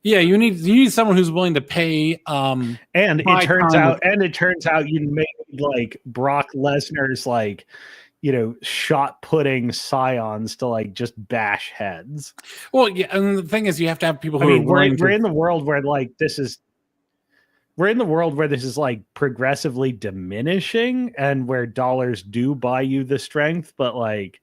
Yeah, you need someone who's willing to pay. And it turns out you may need like Brock Lesnar's like, shot putting scions to like just bash heads. Well, yeah, and the thing is, you have to have people who we're in the world where like we're in the world where this is like progressively diminishing, and where dollars do buy you the strength. But like,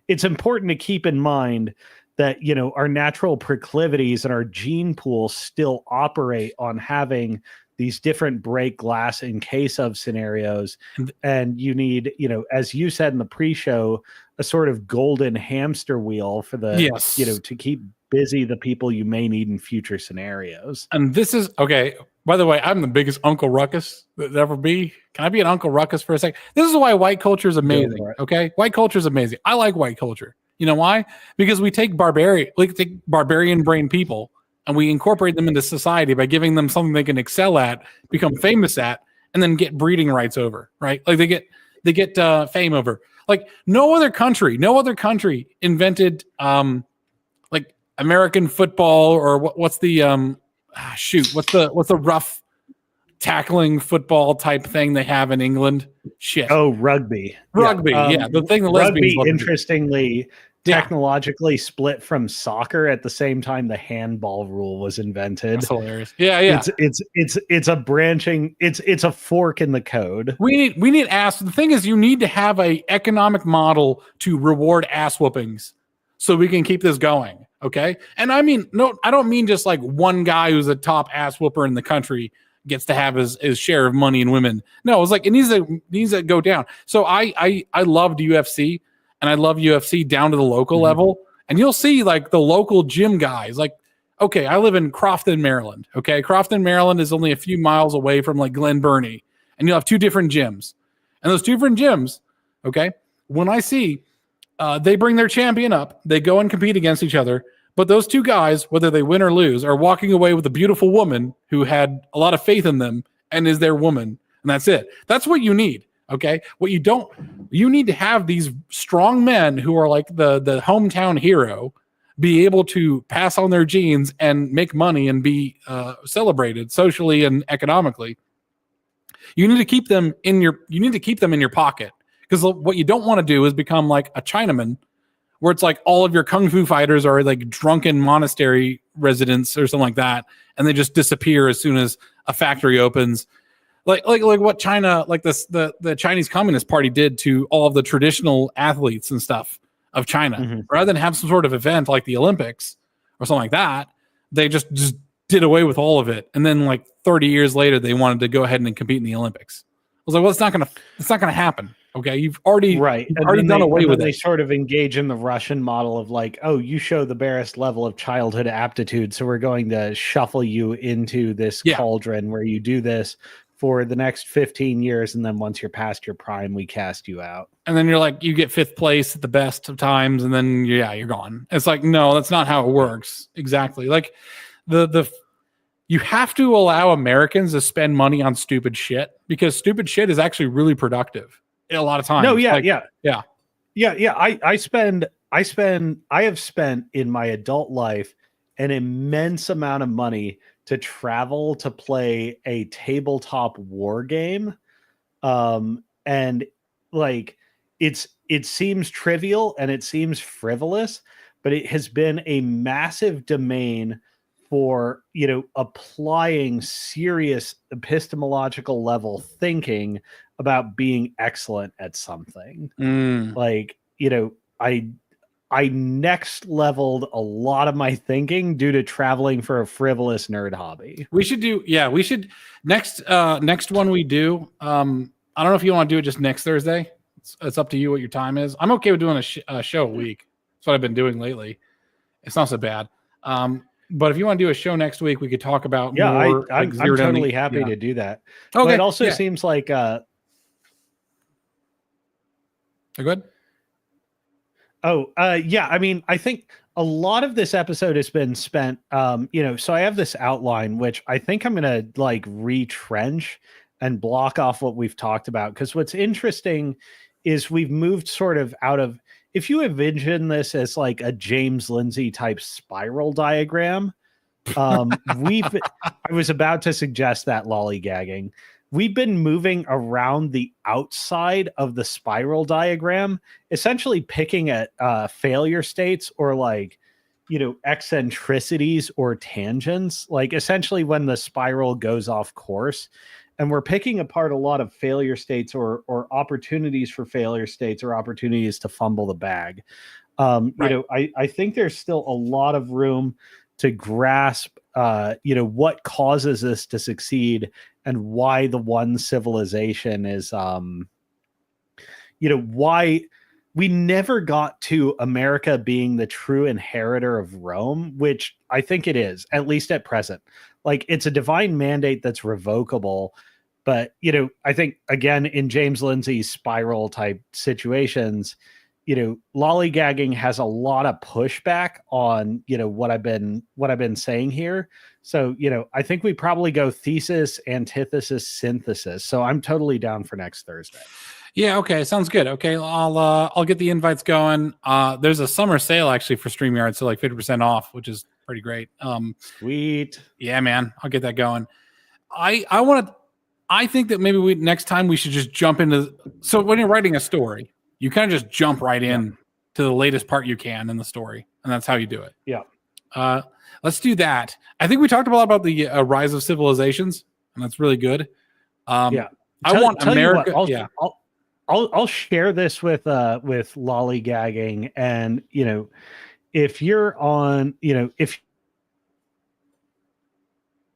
it's important to keep in mind that, our natural proclivities and our gene pool still operate on having these different break glass in case of scenarios. And you need, as you said in the pre-show, a sort of golden hamster wheel for the, to keep busy the people you may need in future scenarios. And this is okay. By the way, I'm the biggest Uncle Ruckus that ever be. Can I be an Uncle Ruckus for a second? This is why white culture is amazing. Okay, white culture is amazing. I like white culture. You know why? Because we take barbarian brain people and we incorporate them into society by giving them something they can excel at, become famous at, and then get breeding rights over. Right? Like they get fame over. Like no other country invented like American football, or what's the what's the rough tackling football type thing they have in England? Shit. Oh, rugby. The thing the rugby, interestingly, technologically split from soccer at the same time the handball rule was invented. That's hilarious. Yeah. It's a branching. It's a fork in the code. We need ass. The thing is, you need to have a economic model to reward ass whoopings, so we can keep this going. Okay. And I mean, no, I don't mean just like one guy who's a top ass whooper in the country gets to have his share of money and women. No, it's like, it needs to go down. So I loved UFC, and I love UFC down to the local level. And you'll see like the local gym guys, like, okay, I live in Crofton, Maryland. Okay. Crofton, Maryland is only a few miles away from like Glen Burnie, and you'll have two different gyms, and those two different gyms. Okay. When I see, they bring their champion up, they go and compete against each other. But those two guys, whether they win or lose, are walking away with a beautiful woman who had a lot of faith in them and is their woman. And that's it. That's what you need. Okay. You need to have these strong men who are like the hometown hero be able to pass on their genes and make money and be celebrated socially and economically. You need to keep them in your pocket, because what you don't want to do is become like a Chinaman, where it's like all of your kung fu fighters are like drunken monastery residents or something like that, and they just disappear as soon as a factory opens. Like what China, like the Chinese Communist Party did to all of the traditional athletes and stuff of China. Rather than have some sort of event like the Olympics or something like that, they just did away with all of it. And then like 30 years later, they wanted to go ahead and compete in the Olympics. I was like, well, it's not gonna happen. Okay, you've already done away with it. They sort of engage in the Russian model of like, oh, you show the barest level of childhood aptitude, so we're going to shuffle you into this cauldron where you do this for the next 15 years, and then once you're past your prime, we cast you out. And then you're like, you get 5th place at the best of times, and then you're gone. It's like, no, that's not how it works. Exactly. Like you have to allow Americans to spend money on stupid shit, because stupid shit is actually really productive a lot of times. No, yeah. I have spent in my adult life an immense amount of money to travel to play a tabletop war game. And like it seems trivial and it seems frivolous, but it has been a massive domain for, applying serious epistemological level thinking about being excellent at something. Like, I next leveled a lot of my thinking due to traveling for a frivolous nerd hobby. We should next one we do. I don't know if you want to do it just next Thursday. It's up to you what your time is. I'm okay with doing a show a week. That's what I've been doing lately. It's not so bad. But if you want to do a show next week, we could talk about more. I'm totally happy to do that. Okay. But it also seems like go ahead. I mean, I think a lot of this episode has been spent, so I have this outline, which I think I'm going to like retrench and block off what we've talked about. Because what's interesting is we've moved sort of out of, if you envision this as like a James Lindsay type spiral diagram, I was about to suggest that lollygagging. We've been moving around the outside of the spiral diagram, essentially picking at failure states or like, eccentricities or tangents, like essentially when the spiral goes off course. And we're picking apart a lot of failure states or opportunities for failure states or opportunities to fumble the bag. I think there's still a lot of room to grasp, what causes this to succeed and why the one civilization is, why we never got to America being the true inheritor of Rome, which I think it is, at least at present. Like, it's a divine mandate that's revocable. But, I think, again, in James Lindsay's spiral type situations, lollygagging has a lot of pushback on, what I've been saying here. So, I think we probably go thesis, antithesis, synthesis. So I'm totally down for next Thursday. Yeah. Okay. Sounds good. Okay. I'll get the invites going. There's a summer sale actually for StreamYard. So like 50% off, which is pretty great. Sweet. Yeah, man. I'll get that going. I think that maybe next time we should just jump into, so when you're writing a story, you kind of just jump right in to the latest part you can in the story. And that's how you do it. Yeah. Let's do that. I think we talked a lot about the rise of civilizations, and that's really good. I want America. I'll share this with lollygagging, and if you're on, if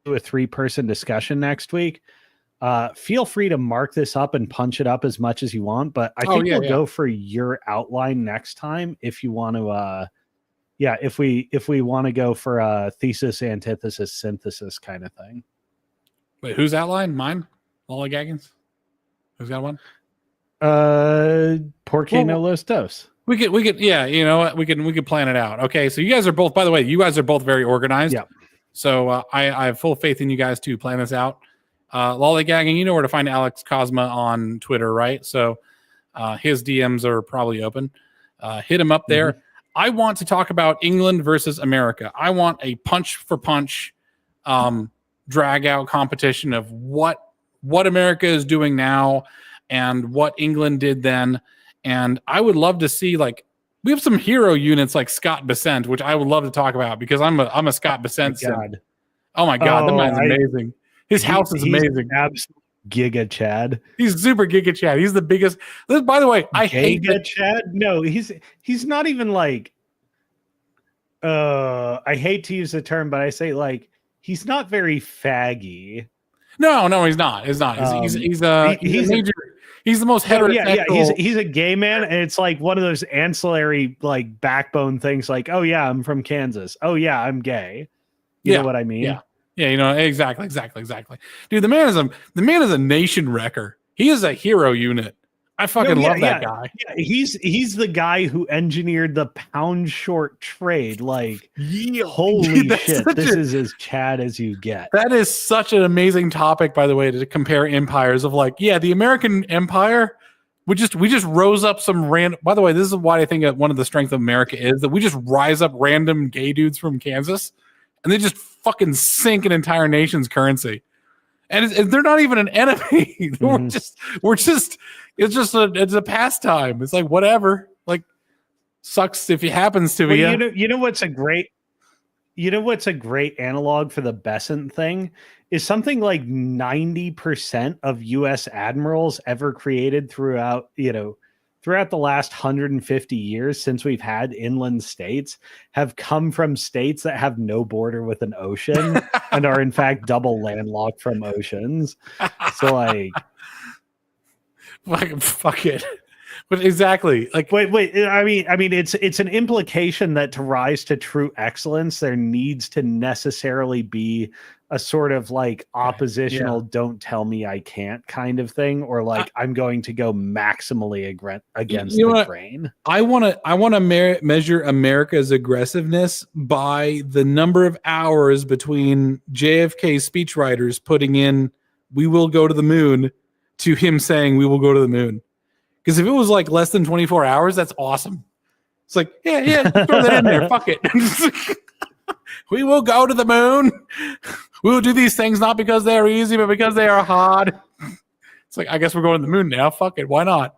a 3-person discussion next week, feel free to mark this up and punch it up as much as you want. But I think we'll go for your outline next time if you want to. If we want to go for a thesis, antithesis, synthesis kind of thing. Wait, whose outline? Mine? Lollygaggins? Who's got one? Porque no los dos. We could, yeah, you know what? We could plan it out. Okay, so you guys are both, by the way, you guys are both very organized. Yeah. So I have full faith in you guys to plan this out. Lollygagging, you know where to find Alex Cosma on Twitter, right? So his DMs are probably open. Hit him up there. Mm-hmm. I want to talk about England versus America. I want a punch for punch drag out competition of what what America is doing now and what England did then. And I would love to see, like, we have some hero units like Scott Bessent, which I would love to talk about because I'm a Scott Bessent sim. Oh my God, that man's amazing. His house is amazing. Absolute Giga Chad. He's super Giga Chad. He's the biggest. By the way, I hate Giga Chad. No, he's not even like. I hate to use the term, but I say like he's not very faggy. No, he's not. He's not. He's the most heterosexual. Yeah. He's a gay man, and it's like one of those ancillary like backbone things. Like, oh yeah, I'm from Kansas. Oh yeah, I'm gay. You know what I mean? Yeah, you know, exactly. Dude, the man is a nation wrecker. He is a hero unit. I fucking love that guy. Yeah, he's the guy who engineered the pound short trade. Like, holy shit, this is as Chad as you get. That is such an amazing topic, by the way, to compare empires of like, the American Empire. We just rose up some random. By the way, this is why I think that one of the strengths of America is that we just rise up random gay dudes from Kansas, and they just fucking sink an entire nation's currency. And they're not even an enemy. It's a pastime. It's like, whatever. Like, sucks if it happens to me. You know what's a great analog for the Bessent thing is something like 90% of US admirals ever created throughout the last 150 years since we've had inland states have come from states that have no border with an ocean and are in fact double landlocked from oceans. So like fuck it. But exactly. Like wait. I mean it's an implication that to rise to true excellence, there needs to necessarily be a sort of like oppositional don't tell me I can't kind of thing, or like I'm going to go maximally against the grain. I want to measure America's aggressiveness by the number of hours between JFK speechwriters putting in "we will go to the moon" to him saying "we will go to the moon." Because if it was like less than 24 hours, that's awesome. It's like, yeah, throw that in there. Fuck it. We will go to the moon. We will do these things not because they are easy, but because they are hard. It's like, I guess we're going to the moon now. Fuck it. Why not?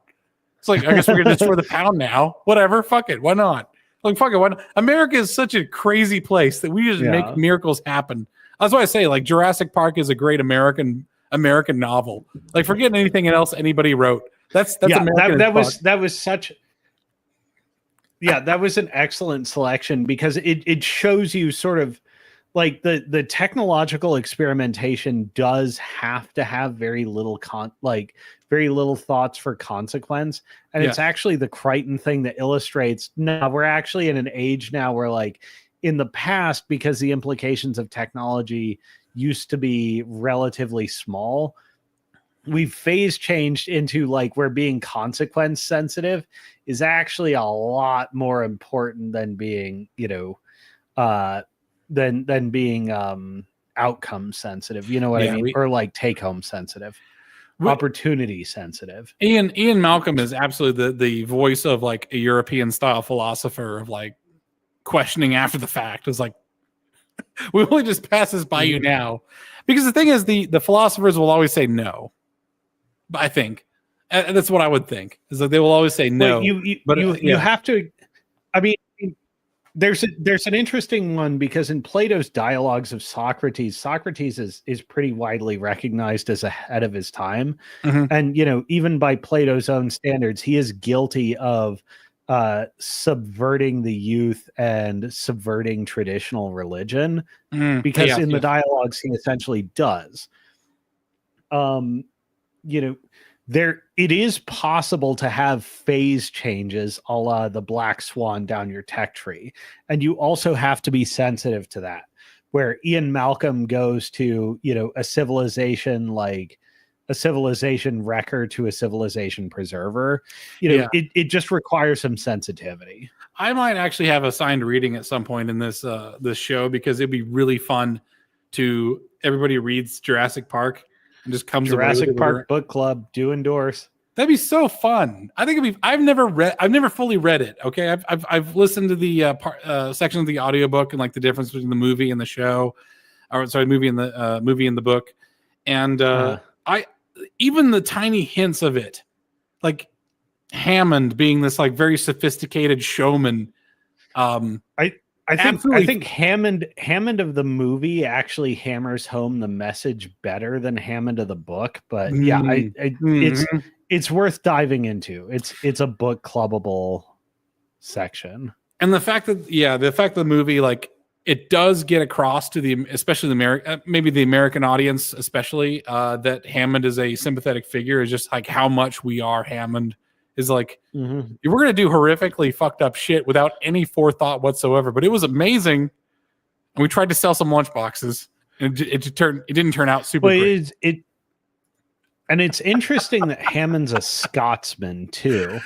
It's like, I guess we're going to destroy the pound now. Whatever. Fuck it. Why not? Like, fuck it. Why not? America is such a crazy place that we just make miracles happen. That's why I say, like, Jurassic Park is a great American novel. Like, forget anything else anybody wrote. That was an excellent selection because it shows you sort of like the technological experimentation does have to have very little thoughts for consequence, and it's actually the Crichton thing that illustrates. No, we're actually in an age now where, like, in the past, because the implications of technology used to be relatively small, we've phase changed into like where being consequence sensitive is actually a lot more important than being, than being outcome sensitive. You know what I mean? Or like take home sensitive, opportunity sensitive. Ian Malcolm is absolutely the voice of like a European style philosopher of like questioning after the fact. It's like, we only just pass this by you now. Because the thing is, the philosophers will always say no. I think, and that's what I would think, is that they will always say no. You have to. I mean, there's an interesting one because in Plato's dialogues of Socrates is pretty widely recognized as ahead of his time, and even by Plato's own standards, he is guilty of subverting the youth and subverting traditional religion, because in the dialogues he essentially does. It is possible to have phase changes a la the black swan down your tech tree. And you also have to be sensitive to that, where Ian Malcolm goes to, a civilization like a civilization wrecker to a civilization preserver. It just requires some sensitivity. I might actually have a signed reading at some point in this show, because it'd be really fun to everybody reads Jurassic Park. And just comes Jurassic Park Book Club. Do endorse. That'd be so fun. I think I've never fully read it. Okay, I've listened to the section of the audiobook and like the difference between the movie and the show, or sorry, movie and the book. And even the tiny hints of it, like Hammond being this like very sophisticated showman. I think Hammond of the movie actually hammers home the message better than Hammond of the book. But yeah, it's worth diving into. It's a book clubbable section. And the fact that the movie, like, it does get across to especially maybe the American audience, especially that Hammond is a sympathetic figure, is just like how much we are Hammond. Is like, we're going to do horrifically fucked up shit without any forethought whatsoever. But it was amazing. And we tried to sell some lunch boxes, and it didn't turn out super great. And it's interesting that Hammond's a Scotsman too,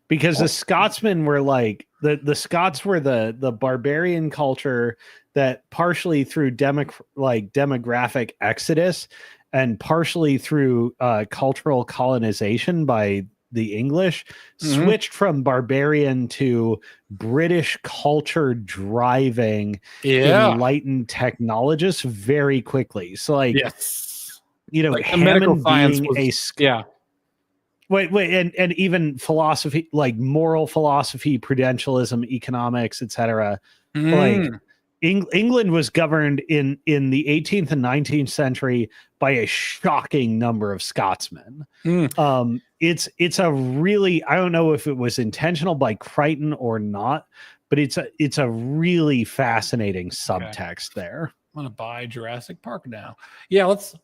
because the Scotsmen were like, the Scots were the barbarian culture that partially through demographic exodus and partially through cultural colonization by the English switched from barbarian to British culture driving enlightened technologists very quickly. So like, like Hammond being and even philosophy, like moral philosophy, prudentialism, economics, etc. Like England was governed in the 18th and 19th century by a shocking number of Scotsmen. It's a really, I don't know if it was intentional by Crichton or not, but it's a really fascinating subtext there. I'm gonna buy Jurassic Park now. Yeah, let's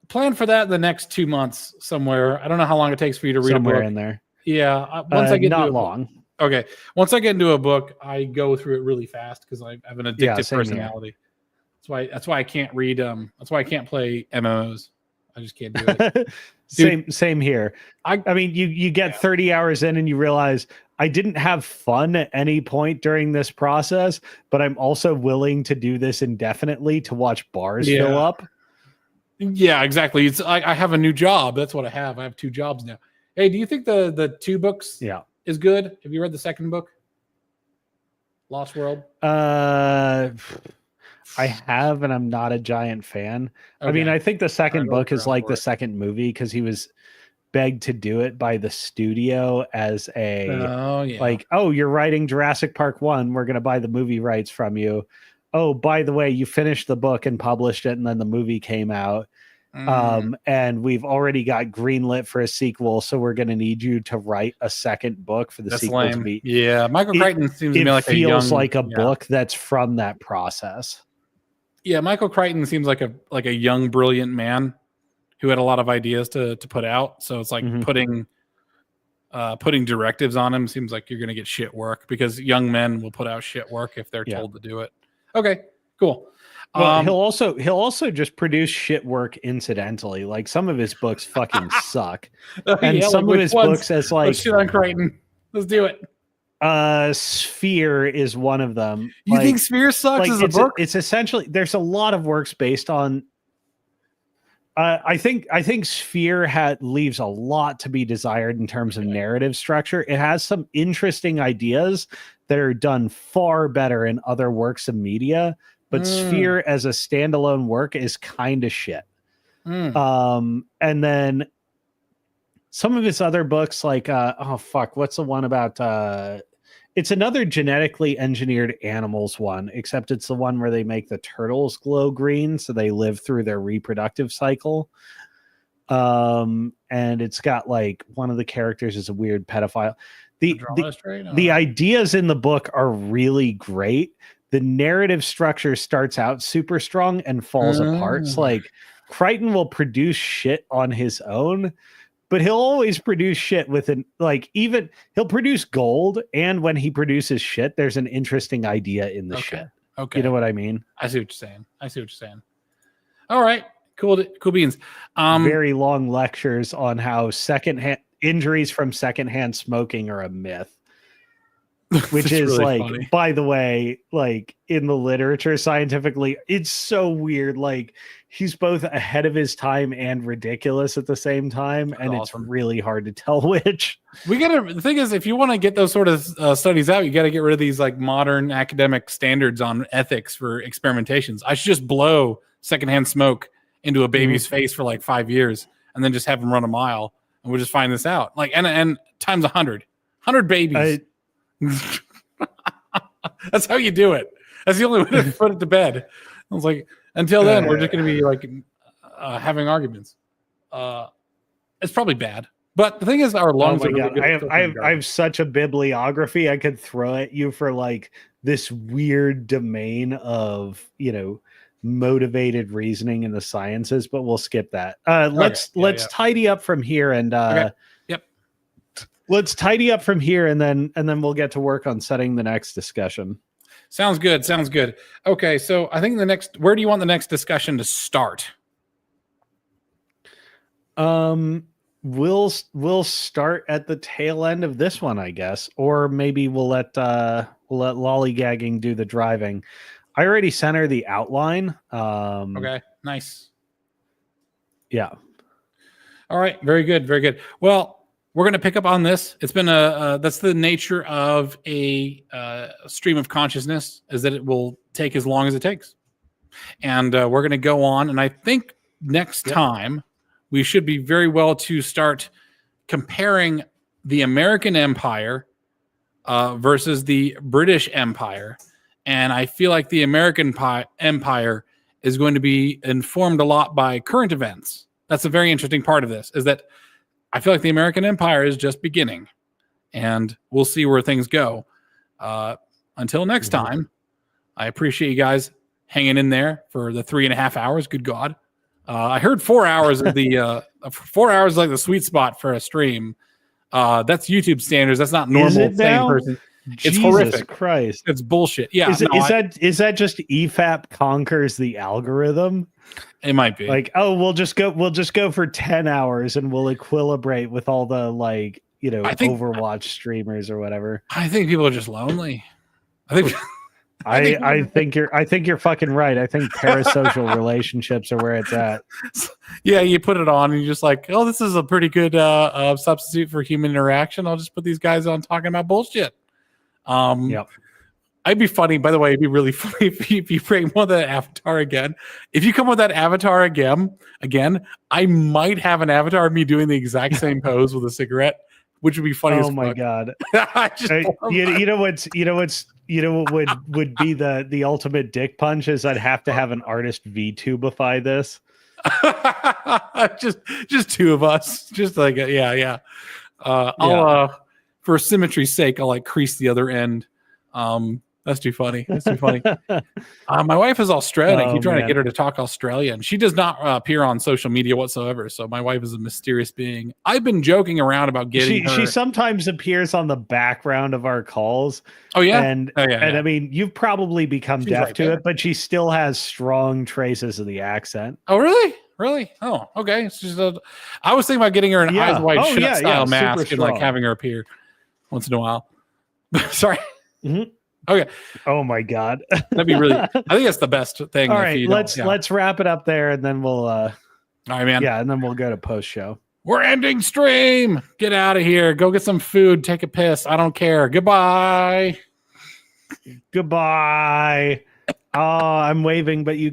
plan for that in the next 2 months somewhere. I don't know how long it takes for you to read somewhere a book in there. Yeah, once I get not into long. Okay, once I get into a book, I go through it really fast because I have an addictive personality. That's why I can't read. That's why I can't play MMOs. I just can't do it. Same here. I mean, you get 30 hours in and you realize I didn't have fun at any point during this process, but I'm also willing to do this indefinitely to watch bars fill up. Yeah, exactly. I have a new job. That's what I have. I have 2 jobs now. Hey, do you think the 2 books is good? Have you read the second book? Lost World? I have, and I'm not a giant fan. Okay. I mean, I think the second book is like the second movie because he was begged to do it by the studio as like, oh, you're writing Jurassic Park 1. We're going to buy the movie rights from you. Oh, by the way, you finished the book and published it, and then the movie came out. And we've already got greenlit for a sequel, so we're going to need you to write a second book for the sequel to be. Yeah, Michael Crichton seems to me like feels like a book that's from that process. Yeah, Michael Crichton seems like a young, brilliant man who had a lot of ideas to put out. So it's like putting directives on him seems like you're going to get shit work because young men will put out shit work if they're told to do it. Okay, cool. Well, he'll also just produce shit work incidentally. Like some of his books fucking suck, and some of his books as like let's shit on Crichton. Let's do it. Sphere is one of them. You think Sphere sucks as a book? It's essentially there's a lot of works based on. I think Sphere leaves a lot to be desired in terms of narrative structure. It has some interesting ideas that are done far better in other works of media, but Sphere as a standalone work is kind of shit. And then some of his other books, like what's the one about? It's another genetically engineered animals one, except it's the one where they make the turtles glow green so they live through their reproductive cycle. And it's got like one of the characters is a weird pedophile. The ideas in the book are really great. The narrative structure starts out super strong and falls apart. So like Crichton will produce shit on his own, but he'll always produce shit with he'll produce gold. And when he produces shit, there's an interesting idea in the shit. Okay. You know what I mean? I see what you're saying. All right. Cool beans. Very long lectures on how secondhand injuries from secondhand smoking are a myth. Which is really like, funny. By the way, like in the literature scientifically, it's so weird. Like he's both ahead of his time and ridiculous at the same time. That's and awesome. It's really hard to tell which. The thing is, if you want to get those sort of studies out, you got to get rid of these like modern academic standards on ethics for experimentations. I should just blow secondhand smoke into a baby's face for like 5 years. and then just have them run a mile, and we'll just find this out. Like, and times 100 babies. That's how you do it. That's the only way to put it to bed. I was like, until then, we're just going to be like having arguments. It's probably bad. But the thing is, our lungs oh my are God. really good. I have such a bibliography I could throw at you for like this weird domain of, motivated reasoning in the sciences, but we'll skip that. Let's tidy up from here and Yep. Let's tidy up from here and then we'll get to work on setting the next discussion. Sounds good. Okay, so I think where do you want the next discussion to start? We'll start at the tail end of this one, I guess, or maybe we'll let lollygagging do the driving. I already sent her the outline. Okay, nice. Yeah. All right, very good. Well, we're going to pick up on this. It's been that's the nature of a stream of consciousness, is that it will take as long as it takes. And we're going to go on. And I think next time we should be very well to start comparing the American Empire versus the British Empire. And I feel like the American Empire is going to be informed a lot by current events. That's a very interesting part of this, is that I feel like the American Empire is just beginning, and we'll see where things go. Until next time, I appreciate you guys hanging in there for the 3.5 hours. Good God. I heard 4 hours of the 4 hours is like the sweet spot for a stream. That's YouTube standards. That's not normal. Is it now? Person. It's Jesus horrific. Christ. It's bullshit. Yeah. Is that just EFAP conquers the algorithm? It might be. Like, oh, we'll just go for 10 hours and we'll equilibrate with all the Overwatch streamers or whatever. I think people are just lonely. I think I think you're fucking right. I think parasocial relationships are where it's at. Yeah, you put it on and you're just like, oh, this is a pretty good substitute for human interaction. I'll just put these guys on talking about bullshit. Yep. I'd be funny, by the way, it'd be really funny if you bring one of that avatar again. If you come with that avatar again, I might have an avatar of me doing the exact same pose with a cigarette, which would be funny as fuck. Oh my God. You know what would be the ultimate dick punch is I'd have to have an artist VTubify this. just two of us. Just like I'll for symmetry's sake, I'll like crease the other end. That's too funny. My wife is Australian. I keep trying to get her to talk Australian. She does not appear on social media whatsoever. So my wife is a mysterious being. I've been joking around about getting her. She sometimes appears on the background of our calls. Oh yeah, and I mean, you've probably become deaf to it, but she still has strong traces of the accent. Oh really? Really? Oh, okay. It's just I was thinking about getting her an eyes wide shut style mask and like having her appear once in a while. Sorry. Mm-hmm. Okay. Oh my God. That'd be really. I think that's the best thing. All right, let's wrap it up there, and then we'll. All right, man. Yeah, and then we'll go to post show. We're ending stream. Get out of here. Go get some food. Take a piss. I don't care. Goodbye. Goodbye. Oh, I'm waving, but you.